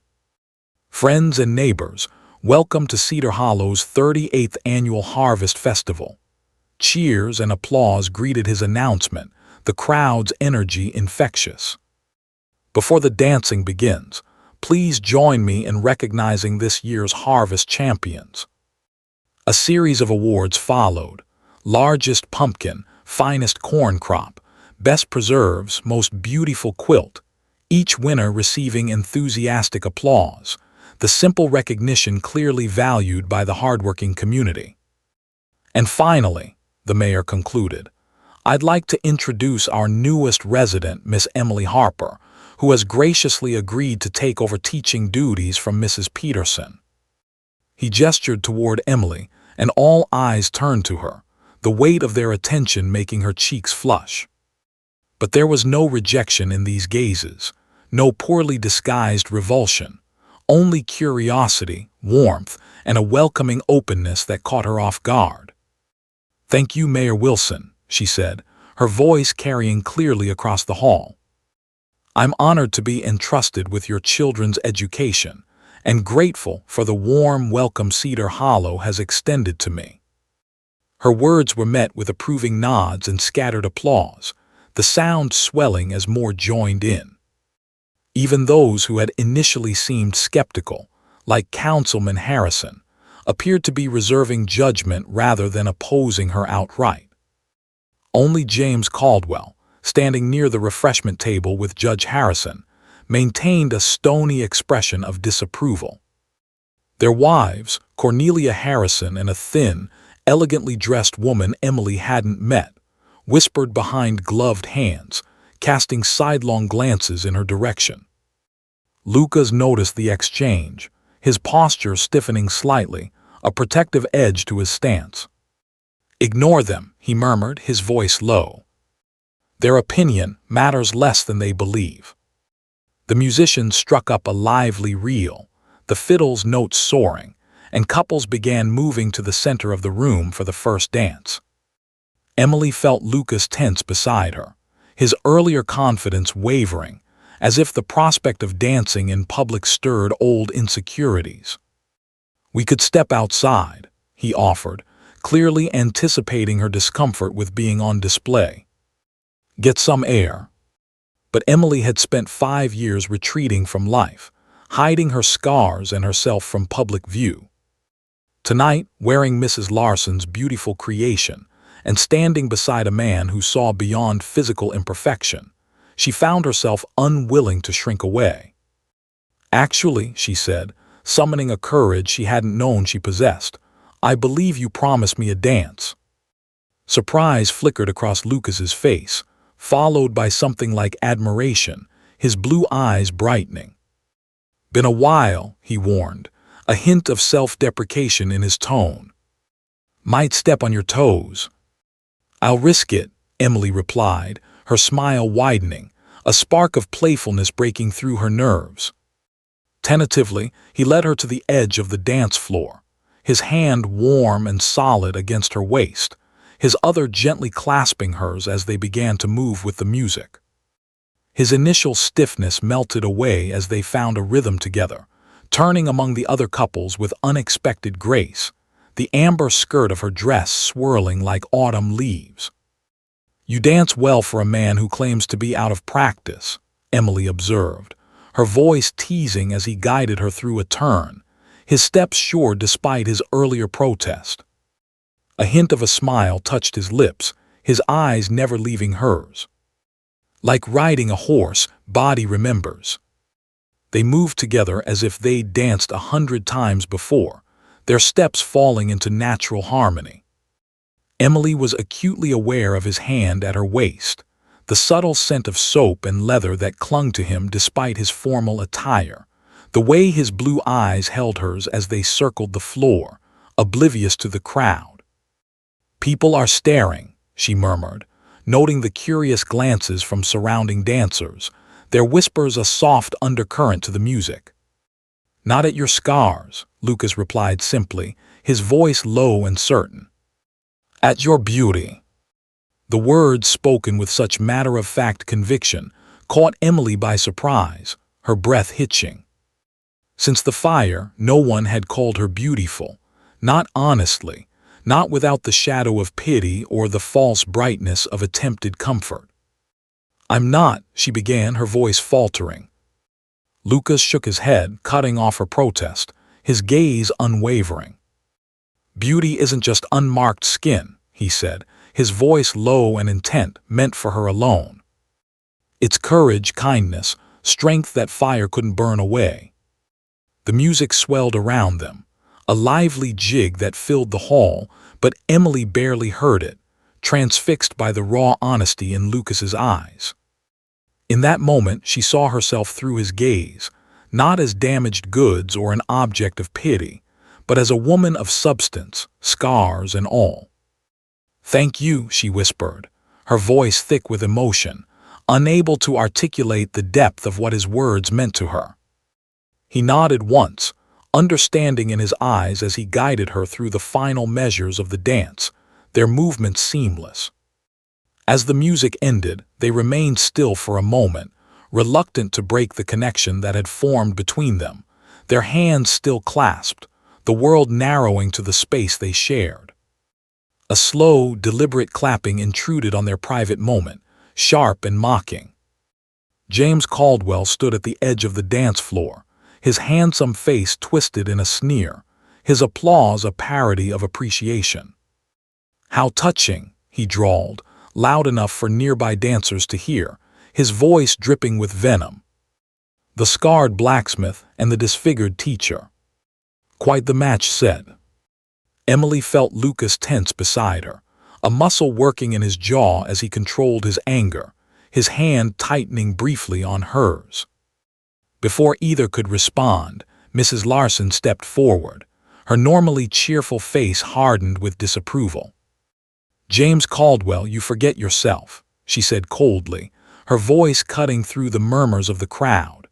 "Friends and neighbors, welcome to Cedar Hollow's 38th Annual Harvest Festival." Cheers and applause greeted his announcement, the crowd's energy infectious. "Before the dancing begins, please join me in recognizing this year's harvest champions." A series of awards followed: largest pumpkin, finest corn crop, best preserves, most beautiful quilt, each winner receiving enthusiastic applause, the simple recognition clearly valued by the hardworking community. And finally, the mayor concluded, I'd like to introduce our newest resident, Miss Emily Harper, who has graciously agreed to take over teaching duties from Mrs. Peterson. He gestured toward Emily, and all eyes turned to her, the weight of their attention making her cheeks flush. But there was no rejection in these gazes, no poorly disguised revulsion, only curiosity, warmth, and a welcoming openness that caught her off guard. "Thank you, Mayor Wilson," she said, her voice carrying clearly across the hall. "I'm honored to be entrusted with your children's education, and grateful for the warm welcome Cedar Hollow has extended to me." Her words were met with approving nods and scattered applause, the sound swelling as more joined in. Even those who had initially seemed skeptical, like Councilman Harrison, appeared to be reserving judgment rather than opposing her outright. Only James Caldwell, standing near the refreshment table with Judge Harrison, maintained a stony expression of disapproval. Their wives, Cornelia Harrison and a thin, elegantly dressed woman Emily hadn't met, whispered behind gloved hands, casting sidelong glances in her direction. Lucas noticed the exchange, his posture stiffening slightly, a protective edge to his stance. "Ignore them," he murmured, his voice low. "Their opinion matters less than they believe." The musicians struck up a lively reel, the fiddle's notes soaring, and couples began moving to the center of the room for the first dance. Emily felt Lucas tense beside her, his earlier confidence wavering, as if the prospect of dancing in public stirred old insecurities. "We could step outside," he offered, clearly anticipating her discomfort with being on display. "Get some air." But Emily had spent 5 years retreating from life, hiding her scars and herself from public view. Tonight, wearing Mrs. Larson's beautiful creation and standing beside a man who saw beyond physical imperfection, she found herself unwilling to shrink away. "Actually," she said, summoning a courage she hadn't known she possessed, "I believe you promised me a dance." Surprise flickered across Lucas's face, followed by something like admiration, his blue eyes brightening. "Been a while," he warned, a hint of self-deprecation in his tone. "Might step on your toes." "I'll risk it," Emily replied, her smile widening, a spark of playfulness breaking through her nerves. Tentatively, he led her to the edge of the dance floor, his hand warm and solid against her waist, his other gently clasping hers as they began to move with the music. His initial stiffness melted away as they found a rhythm together, turning among the other couples with unexpected grace, the amber skirt of her dress swirling like autumn leaves. "You dance well for a man who claims to be out of practice," Emily observed, her voice teasing as he guided her through a turn, his steps sure despite his earlier protest. A hint of a smile touched his lips, his eyes never leaving hers. "Like riding a horse, body remembers." They moved together as if they'd danced 100 times before, their steps falling into natural harmony. Emily was acutely aware of his hand at her waist, the subtle scent of soap and leather that clung to him despite his formal attire, the way his blue eyes held hers as they circled the floor, oblivious to the crowd. "People are staring," she murmured, noting the curious glances from surrounding dancers, their whispers a soft undercurrent to the music. "Not at your scars," Lucas replied simply, his voice low and certain. "At your beauty." The words, spoken with such matter-of-fact conviction, caught Emily by surprise, her breath hitching. Since the fire, no one had called her beautiful, not honestly, not without the shadow of pity or the false brightness of attempted comfort. "I'm not," she began, her voice faltering. Lucas shook his head, cutting off her protest, his gaze unwavering. Beauty isn't just unmarked skin, he said, his voice low and intent, meant for her alone. It's courage, kindness, strength that fire couldn't burn away. The music swelled around them, a lively jig that filled the hall, but Emily barely heard it, transfixed by the raw honesty in Lucas's eyes. In that moment, she saw herself through his gaze, not as damaged goods or an object of pity, but as a woman of substance, scars and all. "Thank you," she whispered, her voice thick with emotion, unable to articulate the depth of what his words meant to her. He nodded once, understanding in his eyes as he guided her through the final measures of the dance, their movements seamless. As the music ended, they remained still for a moment, reluctant to break the connection that had formed between them, their hands still clasped, the world narrowing to the space they shared. A slow, deliberate clapping intruded on their private moment, sharp and mocking. James Caldwell stood at the edge of the dance floor, his handsome face twisted in a sneer, his applause a parody of appreciation. "How touching," he drawled, loud enough for nearby dancers to hear, his voice dripping with venom. The scarred blacksmith and the disfigured teacher. Quite the match said. Emily felt Lucas tense beside her, a muscle working in his jaw as he controlled his anger, his hand tightening briefly on hers. Before either could respond, Mrs. Larson stepped forward, her normally cheerful face hardened with disapproval. "James Caldwell, you forget yourself," she said coldly, her voice cutting through the murmurs of the crowd.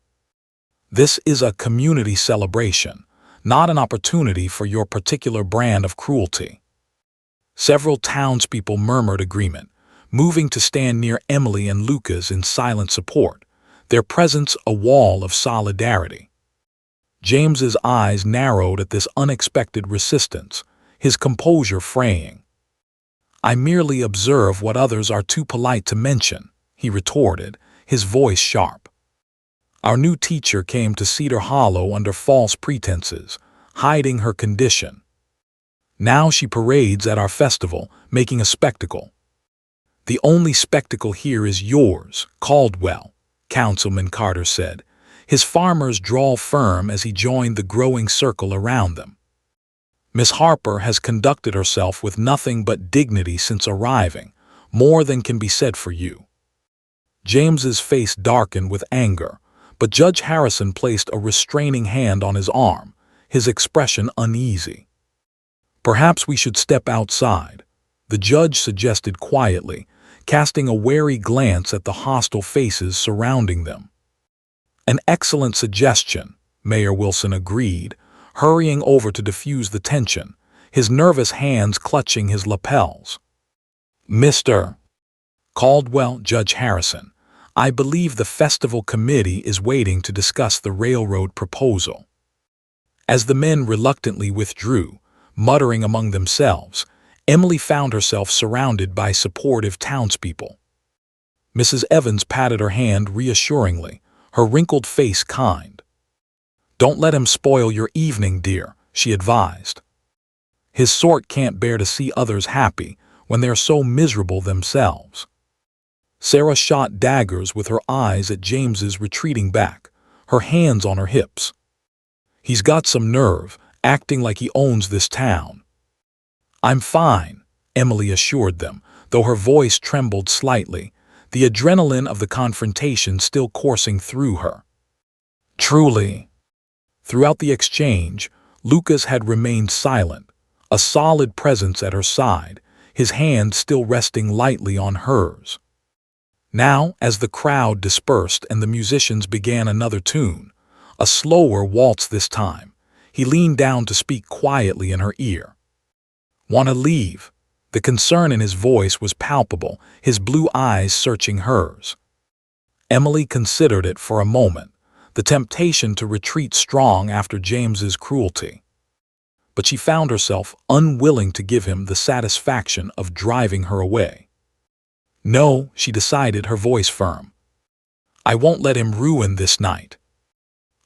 "This is a community celebration, not an opportunity for your particular brand of cruelty." Several townspeople murmured agreement, moving to stand near Emily and Lucas in silent support, their presence a wall of solidarity. James's eyes narrowed at this unexpected resistance, his composure fraying. "I merely observe what others are too polite to mention," he retorted, his voice sharp. "Our new teacher came to Cedar Hollow under false pretenses, hiding her condition. Now she parades at our festival, making a spectacle. The only spectacle here is yours, Caldwell," Councilman Carter said, his farmer's drawl firm as he joined the growing circle around them. "Miss Harper has conducted herself with nothing but dignity since arriving, more than can be said for you." James's face darkened with anger, but Judge Harrison placed a restraining hand on his arm, his expression uneasy. "Perhaps we should step outside," the judge suggested quietly, casting a wary glance at the hostile faces surrounding them. "An excellent suggestion," Mayor Wilson agreed, hurrying over to diffuse the tension, his nervous hands clutching his lapels. "Mr. Caldwell, Judge Harrison, I believe the festival committee is waiting to discuss the railroad proposal." As the men reluctantly withdrew, muttering among themselves, Emily found herself surrounded by supportive townspeople. Mrs. Evans patted her hand reassuringly, her wrinkled face kind. "Don't let him spoil your evening, dear," she advised. "His sort can't bear to see others happy when they're so miserable themselves." Sarah shot daggers with her eyes at James's retreating back, her hands on her hips. "He's got some nerve, acting like he owns this town." "I'm fine," Emily assured them, though her voice trembled slightly, the adrenaline of the confrontation still coursing through her. "Truly." Throughout the exchange, Lucas had remained silent, a solid presence at her side, his hand still resting lightly on hers. Now, as the crowd dispersed and the musicians began another tune, a slower waltz this time, he leaned down to speak quietly in her ear. "Want to leave?" The concern in his voice was palpable, his blue eyes searching hers. Emily considered it for a moment, the temptation to retreat strong after James's cruelty. But she found herself unwilling to give him the satisfaction of driving her away. "No," she decided, her voice firm. "I won't let him ruin this night."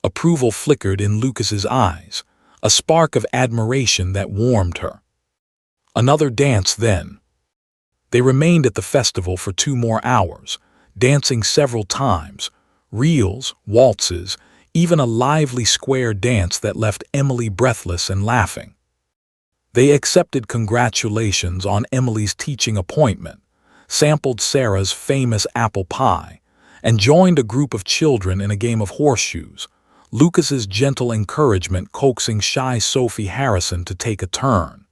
Approval flickered in Lucas's eyes, a spark of admiration that warmed her. Another dance then. They remained at the festival for 2 more hours, dancing several times, reels, waltzes, even a lively square dance that left Emily breathless and laughing. They accepted congratulations on Emily's teaching appointment, sampled Sarah's famous apple pie, and joined a group of children in a game of horseshoes, Lucas's gentle encouragement coaxing shy Sophie Harrison to take a turn.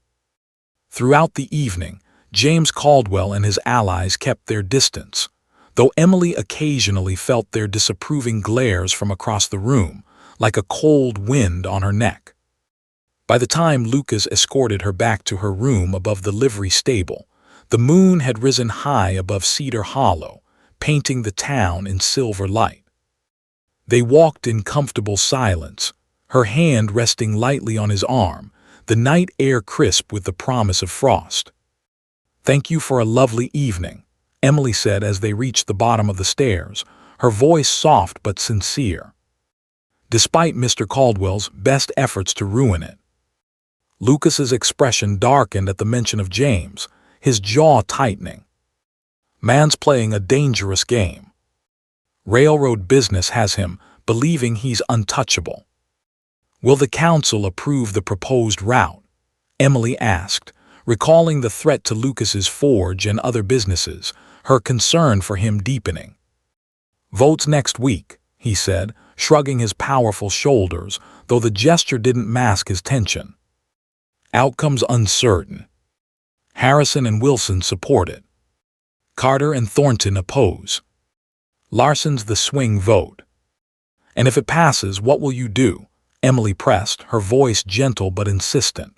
Throughout the evening, James Caldwell and his allies kept their distance, though Emily occasionally felt their disapproving glares from across the room, like a cold wind on her neck. By the time Lucas escorted her back to her room above the livery stable, the moon had risen high above Cedar Hollow, painting the town in silver light. They walked in comfortable silence, her hand resting lightly on his arm, the night air crisp with the promise of frost. "Thank you for a lovely evening," Emily said as they reached the bottom of the stairs, her voice soft but sincere, despite Mr. Caldwell's best efforts to ruin it. Lucas's expression darkened at the mention of James, his jaw tightening. "Man's playing a dangerous game. Railroad business has him believing he's untouchable." "Will the council approve the proposed route?" Emily asked, recalling the threat to Lucas's forge and other businesses, her concern for him deepening. "Votes next week," he said, shrugging his powerful shoulders, though the gesture didn't mask his tension. "Outcome's uncertain. Harrison and Wilson support it. Carter and Thornton oppose. Larson's the swing vote." "And if it passes, what will you do?" Emily pressed, her voice gentle but insistent.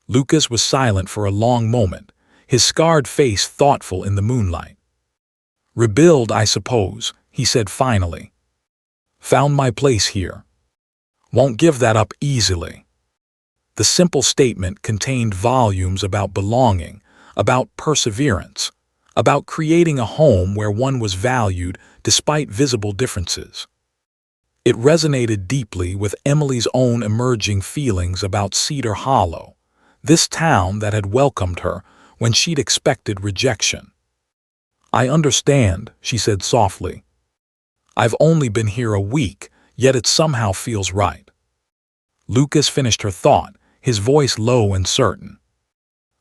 Lucas was silent for a long moment, his scarred face thoughtful in the moonlight. "Rebuild, I suppose," he said finally. "Found my place here. Won't give that up easily." The simple statement contained volumes about belonging, about perseverance, about creating a home where one was valued despite visible differences. It resonated deeply with Emily's own emerging feelings about Cedar Hollow, this town that had welcomed her when she'd expected rejection. "I understand," she said softly. "I've only been here a week, yet it somehow feels right." Lucas finished her thought, his voice low and certain.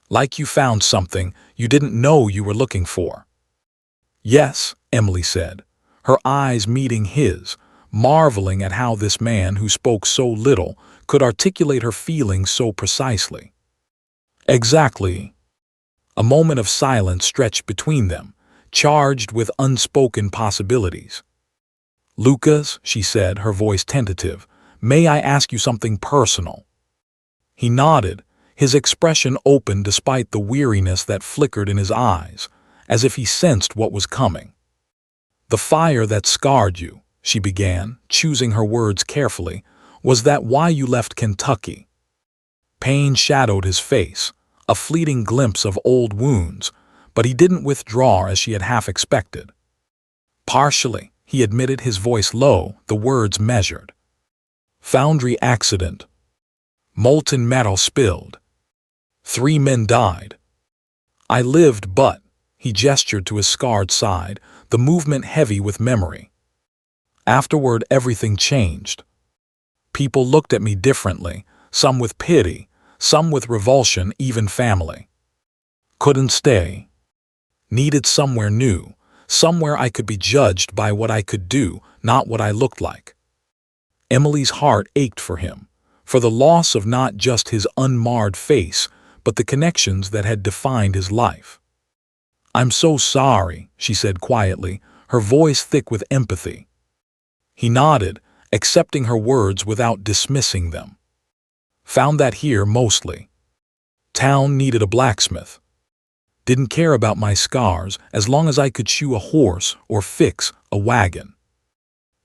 "Like you found something you didn't know you were looking for." "Yes," Emily said, her eyes meeting his, marveling at how this man who spoke so little could articulate her feelings so precisely. "Exactly." A moment of silence stretched between them, charged with unspoken possibilities. "Lucas," she said, her voice tentative, "may I ask you something personal?" He nodded, his expression open despite the weariness that flickered in his eyes, as if he sensed what was coming. "The fire that scarred you," she began, choosing her words carefully, "was that why you left Kentucky?" Pain shadowed his face, a fleeting glimpse of old wounds, but he didn't withdraw as she had half expected. "Partially," he admitted, his voice low, the words measured. "Foundry accident. Molten metal spilled. 3 men died. I lived, but," he gestured to his scarred side, the movement heavy with memory. "Afterward, everything changed. People looked at me differently, some with pity, some with revulsion, even family. Couldn't stay. Needed somewhere new, somewhere I could be judged by what I could do, not what I looked like." Emily's heart ached for him, for the loss of not just his unmarred face, but the connections that had defined his life. "I'm so sorry," she said quietly, her voice thick with empathy. He nodded, accepting her words without dismissing them. "Found that here mostly. Town needed a blacksmith. Didn't care about my scars as long as I could shoe a horse or fix a wagon.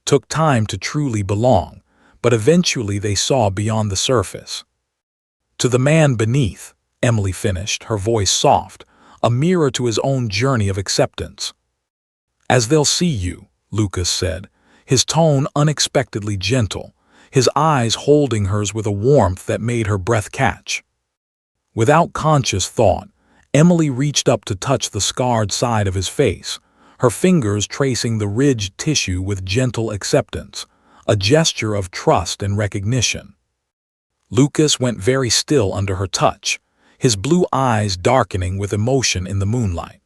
Took time to truly belong, but eventually they saw beyond the surface." "To the man beneath," Emily finished, her voice soft, a mirror to his own journey of acceptance. "As they'll see you," Lucas said, his tone unexpectedly gentle, his eyes holding hers with a warmth that made her breath catch. Without conscious thought, Emily reached up to touch the scarred side of his face, her fingers tracing the ridged tissue with gentle acceptance, a gesture of trust and recognition. Lucas went very still under her touch, his blue eyes darkening with emotion in the moonlight.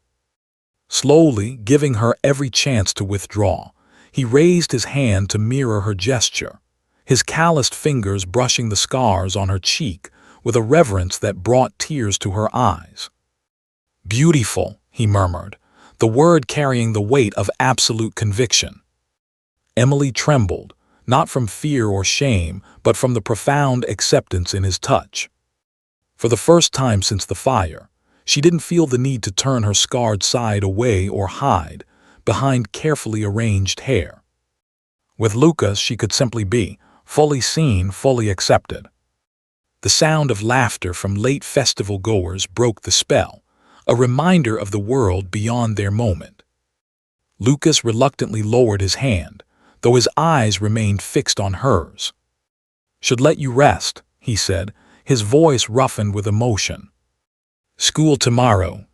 Slowly, giving her every chance to withdraw, he raised his hand to mirror her gesture, his calloused fingers brushing the scars on her cheek with a reverence that brought tears to her eyes. "Beautiful," he murmured, the word carrying the weight of absolute conviction. Emily trembled, not from fear or shame, but from the profound acceptance in his touch. For the first time since the fire, she didn't feel the need to turn her scarred side away or hide behind carefully arranged hair. With Lucas, she could simply be, fully seen, fully accepted. The sound of laughter from late festival goers broke the spell, a reminder of the world beyond their moment. Lucas reluctantly lowered his hand, though his eyes remained fixed on hers. "Should let you rest," he said, his voice roughened with emotion. "School tomorrow."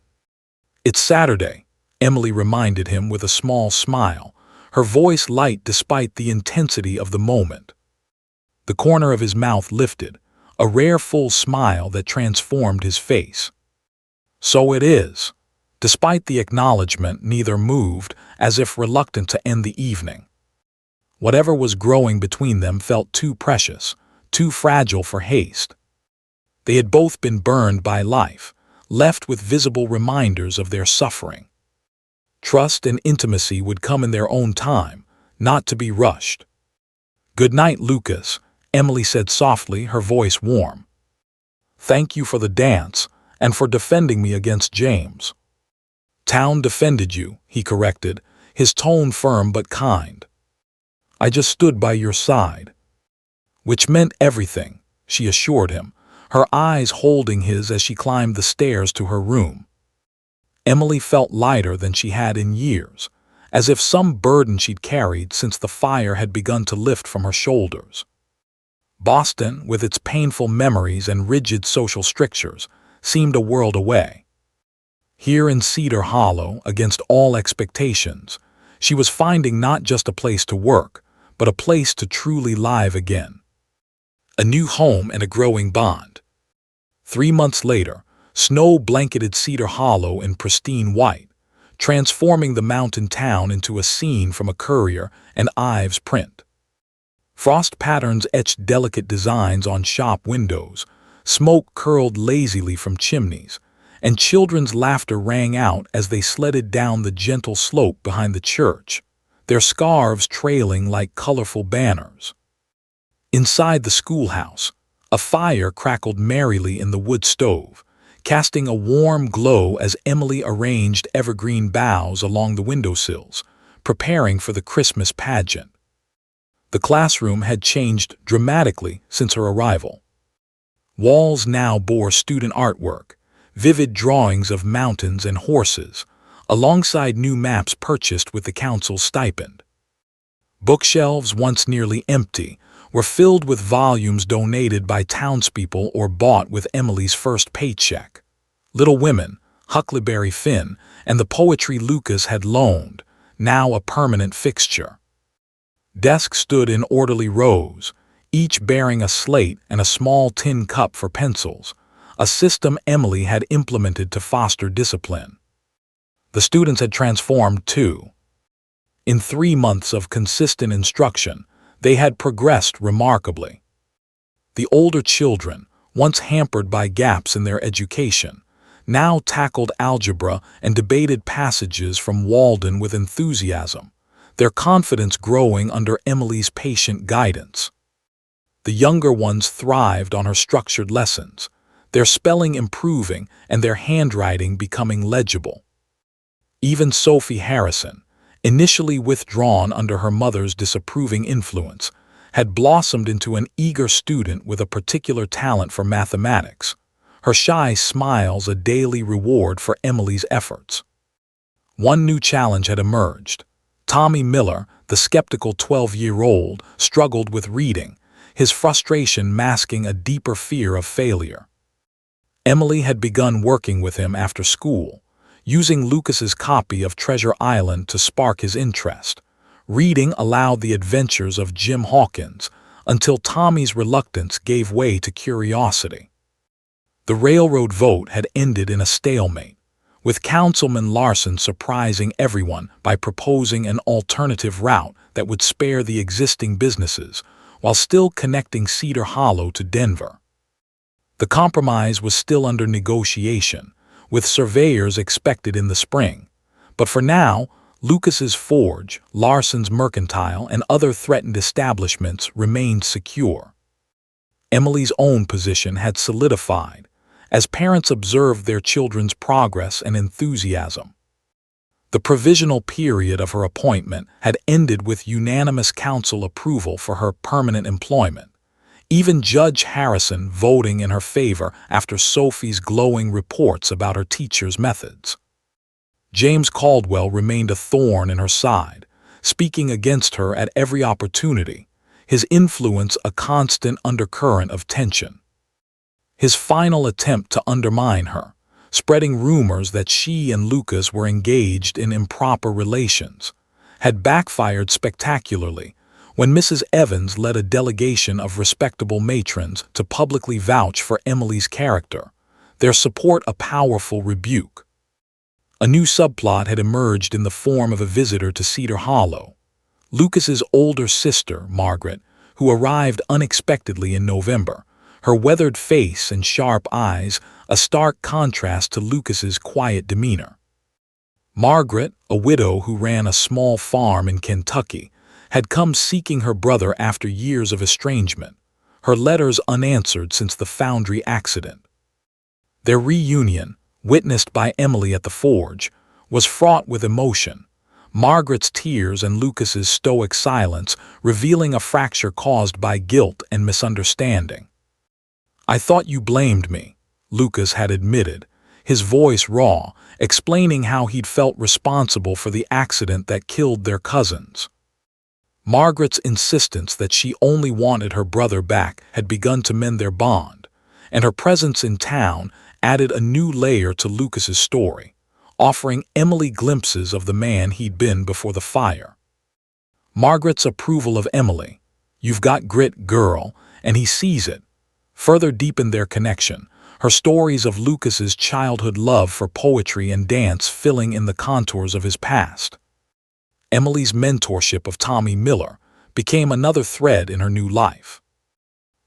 "It's Saturday," Emily reminded him with a small smile, her voice light despite the intensity of the moment. The corner of his mouth lifted, a rare full smile that transformed his face. "So it is." Despite the acknowledgement, neither moved, as if reluctant to end the evening. Whatever was growing between them felt too precious, too fragile for haste. They had both been burned by life, left with visible reminders of their suffering. Trust and intimacy would come in their own time, not to be rushed. "Good night, Lucas," Emily said softly, her voice warm. "Thank you for the dance, and for defending me against James." "Town defended you," he corrected, his tone firm but kind. "I just stood by your side." "Which meant everything," she assured him, her eyes holding his as she climbed the stairs to her room. Emily felt lighter than she had in years, as if some burden she'd carried since the fire had begun to lift from her shoulders. Boston, with its painful memories and rigid social strictures, seemed a world away. Here in Cedar Hollow, against all expectations, she was finding not just a place to work, but a place to truly live again. A new home and a growing bond. 3 months later, snow blanketed Cedar Hollow in pristine white, transforming the mountain town into a scene from a Currier and Ives print. Frost patterns etched delicate designs on shop windows, smoke curled lazily from chimneys, and children's laughter rang out as they sledded down the gentle slope behind the church, their scarves trailing like colorful banners. Inside the schoolhouse, a fire crackled merrily in the wood stove, casting a warm glow as Emily arranged evergreen boughs along the windowsills, preparing for the Christmas pageant. The classroom had changed dramatically since her arrival. Walls now bore student artwork, vivid drawings of mountains and horses, alongside new maps purchased with the council's stipend. Bookshelves, once nearly empty, were filled with volumes donated by townspeople or bought with Emily's first paycheck. Little Women, Huckleberry Finn, and the poetry Lucas had loaned, now a permanent fixture. Desks stood in orderly rows, each bearing a slate and a small tin cup for pencils, a system Emily had implemented to foster discipline. The students had transformed too. In 3 months of consistent instruction, they had progressed remarkably. The older children, once hampered by gaps in their education, now tackled algebra and debated passages from Walden with enthusiasm, their confidence growing under Emily's patient guidance. The younger ones thrived on her structured lessons, their spelling improving and their handwriting becoming legible. Even Sophie Harrison, initially withdrawn under her mother's disapproving influence, had blossomed into an eager student with a particular talent for mathematics, her shy smiles a daily reward for Emily's efforts. One new challenge had emerged. Tommy Miller, the skeptical 12-year-old, struggled with reading, his frustration masking a deeper fear of failure. Emily had begun working with him after school, using Lucas's copy of Treasure Island to spark his interest. Reading aloud the adventures of Jim Hawkins until Tommy's reluctance gave way to curiosity. The railroad vote had ended in a stalemate, with Councilman Larson surprising everyone by proposing an alternative route that would spare the existing businesses while still connecting Cedar Hollow to Denver. The compromise was still under negotiation, with surveyors expected in the spring, but for now, Lucas's forge, Larson's mercantile, and other threatened establishments remained secure. Emily's own position had solidified, as parents observed their children's progress and enthusiasm. The provisional period of her appointment had ended with unanimous council approval for her permanent employment, even Judge Harrison voting in her favor after Sophie's glowing reports about her teacher's methods. James Caldwell remained a thorn in her side, speaking against her at every opportunity, his influence a constant undercurrent of tension. His final attempt to undermine her, spreading rumors that she and Lucas were engaged in improper relations, had backfired spectacularly when Mrs. Evans led a delegation of respectable matrons to publicly vouch for Emily's character, their support a powerful rebuke. A new subplot had emerged in the form of a visitor to Cedar Hollow, Lucas's older sister, Margaret, who arrived unexpectedly in November, her weathered face and sharp eyes a stark contrast to Lucas's quiet demeanor. Margaret, a widow who ran a small farm in Kentucky, had come seeking her brother after years of estrangement, her letters unanswered since the foundry accident. Their reunion, witnessed by Emily at the forge, was fraught with emotion, Margaret's tears and Lucas's stoic silence revealing a fracture caused by guilt and misunderstanding. "I thought you blamed me," Lucas had admitted, his voice raw, explaining how he'd felt responsible for the accident that killed their cousins. Margaret's insistence that she only wanted her brother back had begun to mend their bond, and her presence in town added a new layer to Lucas's story, offering Emily glimpses of the man he'd been before the fire. Margaret's approval of Emily, "You've got grit, girl," and he sees it, further deepened their connection, her stories of Lucas's childhood love for poetry and dance filling in the contours of his past. Emily's mentorship of Tommy Miller became another thread in her new life.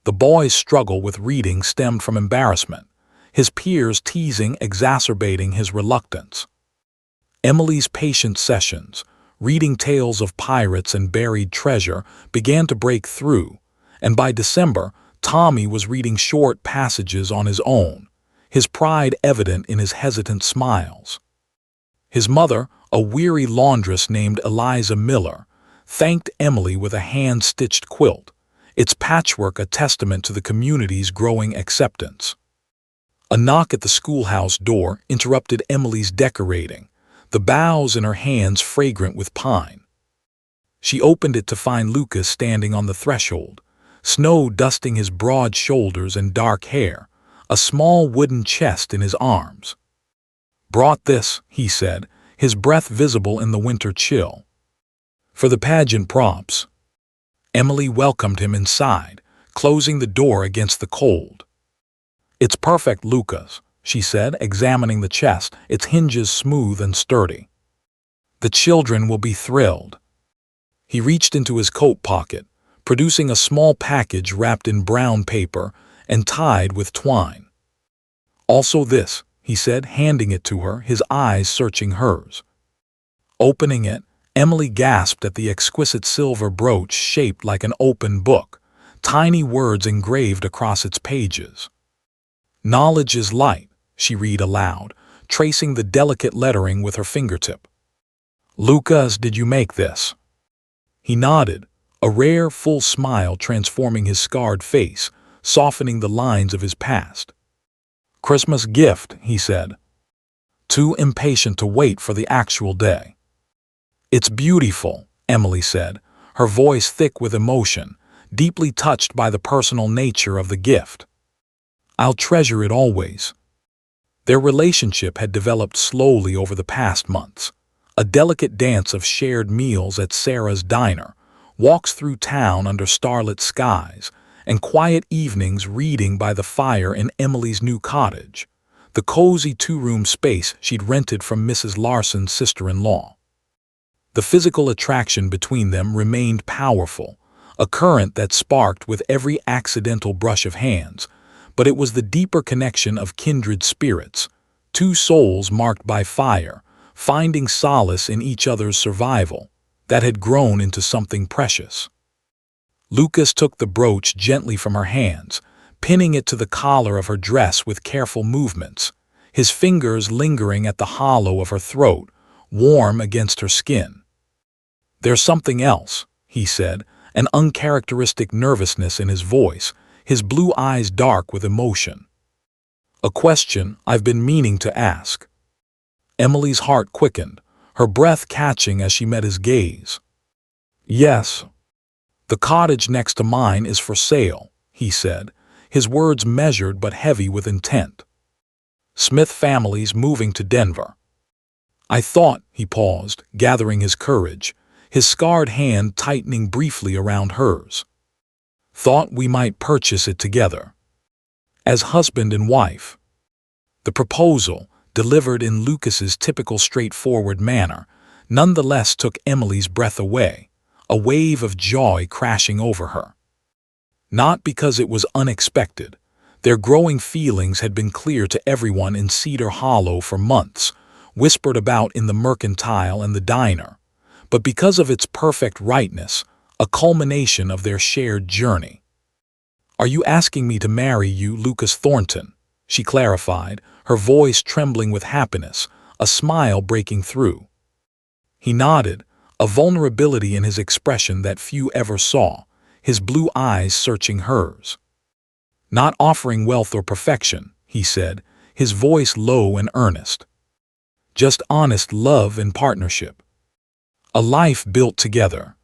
The boy's struggle with reading stemmed from embarrassment, his peers teasing exacerbating his reluctance. Emily's patient sessions, reading tales of pirates and buried treasure, began to break through, and by December, Tommy was reading short passages on his own, his pride evident in his hesitant smiles. His mother, a weary laundress named Eliza Miller, thanked Emily with a hand-stitched quilt, its patchwork a testament to the community's growing acceptance. A knock at the schoolhouse door interrupted Emily's decorating, the boughs in her hands fragrant with pine. She opened it to find Lucas standing on the threshold, snow dusting his broad shoulders and dark hair, a small wooden chest in his arms. "Brought this," he said, his breath visible in the winter chill. "For the pageant props." Emily welcomed him inside, closing the door against the cold. "It's perfect, Lucas," she said, examining the chest, its hinges smooth and sturdy. "The children will be thrilled." He reached into his coat pocket, producing a small package wrapped in brown paper and tied with twine. "Also this," he said, handing it to her, his eyes searching hers. Opening it, Emily gasped at the exquisite silver brooch shaped like an open book, tiny words engraved across its pages. "Knowledge is light," she read aloud, tracing the delicate lettering with her fingertip. "Lucas, did you make this?" He nodded, a rare, full smile transforming his scarred face, softening the lines of his past. "Christmas gift," he said, too impatient to wait for the actual day. "It's beautiful," Emily said, her voice thick with emotion, deeply touched by the personal nature of the gift. "I'll treasure it always," Their relationship had developed slowly over the past months. A delicate dance of shared meals at Sarah's diner, walks through town under starlit skies, and quiet evenings reading by the fire in Emily's new cottage, the cozy two-room space she'd rented from Mrs. Larson's sister-in-law. The physical attraction between them remained powerful, a current that sparked with every accidental brush of hands, but it was the deeper connection of kindred spirits, two souls marked by fire, finding solace in each other's survival, that had grown into something precious. Lucas took the brooch gently from her hands, pinning it to the collar of her dress with careful movements, his fingers lingering at the hollow of her throat, warm against her skin. "There's something else," he said, an uncharacteristic nervousness in his voice, his blue eyes dark with emotion. "A question I've been meaning to ask." Emily's heart quickened, her breath catching as she met his gaze. "Yes. The cottage next to mine is for sale," he said, his words measured but heavy with intent. "Smith family's moving to Denver." "I thought," he paused, gathering his courage, his scarred hand tightening briefly around hers. "Thought we might purchase it together. As husband and wife." The proposal, delivered in Lucas's typical straightforward manner, nonetheless took Emily's breath away, a wave of joy crashing over her. Not because it was unexpected. Their growing feelings had been clear to everyone in Cedar Hollow for months, whispered about in the mercantile and the diner, but because of its perfect rightness, a culmination of their shared journey. "Are you asking me to marry you, Lucas Thornton?" she clarified, her voice trembling with happiness, a smile breaking through. He nodded, a vulnerability in his expression that few ever saw, his blue eyes searching hers. "Not offering wealth or perfection," he said, his voice low and earnest. "Just honest love and partnership. A life built together."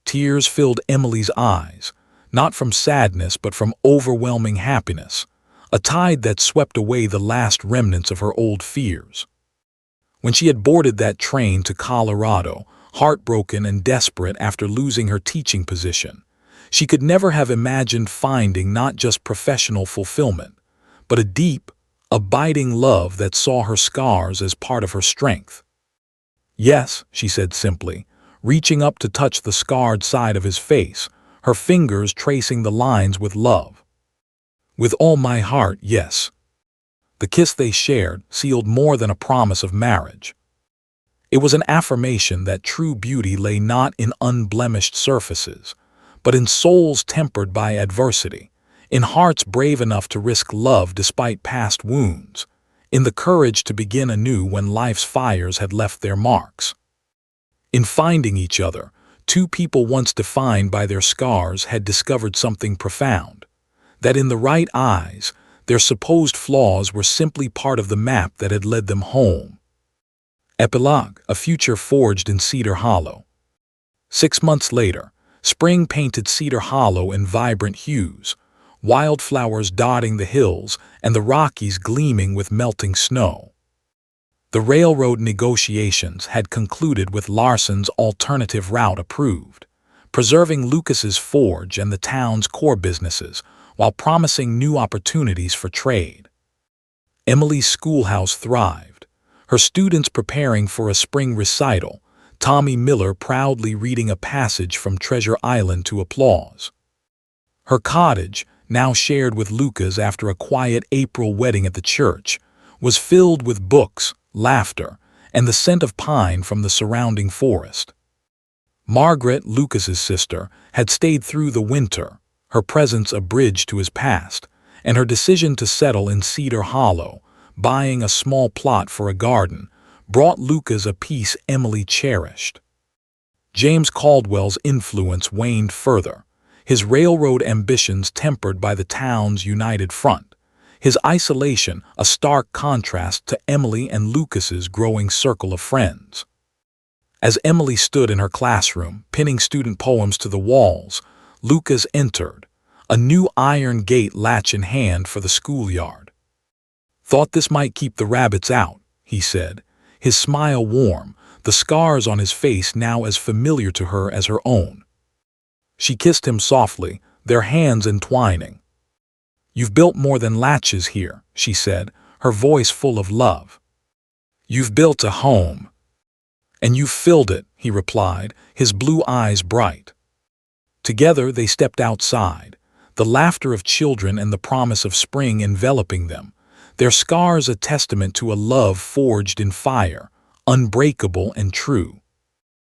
Tears filled Emily's eyes, not from sadness but from overwhelming happiness, a tide that swept away the last remnants of her old fears. When she had boarded that train to Colorado, heartbroken and desperate after losing her teaching position, she could never have imagined finding not just professional fulfillment, but a deep, abiding love that saw her scars as part of her strength. "Yes," she said simply, reaching up to touch the scarred side of his face, her fingers tracing the lines with love. "With all my heart, yes." The kiss they shared sealed more than a promise of marriage. It was an affirmation that true beauty lay not in unblemished surfaces, but in souls tempered by adversity, in hearts brave enough to risk love despite past wounds, in the courage to begin anew when life's fires had left their marks. In finding each other, two people once defined by their scars had discovered something profound, that in the right eyes, their supposed flaws were simply part of the map that had led them home. Epilogue, a future forged in Cedar Hollow. 6 months later, spring painted Cedar Hollow in vibrant hues, wildflowers dotting the hills and the Rockies gleaming with melting snow. The railroad negotiations had concluded with Larson's alternative route approved, preserving Lucas's forge and the town's core businesses while promising new opportunities for trade. Emily's schoolhouse thrived, her students preparing for a spring recital, Tommy Miller proudly reading a passage from Treasure Island to applause. Her cottage, now shared with Lucas after a quiet April wedding at the church, was filled with books, laughter, and the scent of pine from the surrounding forest. Margaret, Lucas's sister, had stayed through the winter, her presence a bridge to his past, and her decision to settle in Cedar Hollow, buying a small plot for a garden, brought Lucas a peace Emily cherished. James Caldwell's influence waned further, his railroad ambitions tempered by the town's united front, his isolation a stark contrast to Emily and Lucas's growing circle of friends. As Emily stood in her classroom, pinning student poems to the walls, Lucas entered, a new iron gate latch in hand for the schoolyard. Thought this might keep the rabbits out, he said, his smile warm, the scars on his face now as familiar to her as her own. She kissed him softly, their hands entwining. You've built more than latches here, she said, her voice full of love. You've built a home. And you've filled it, he replied, his blue eyes bright. Together they stepped outside, the laughter of children and the promise of spring enveloping them, their scars a testament to a love forged in fire, unbreakable and true.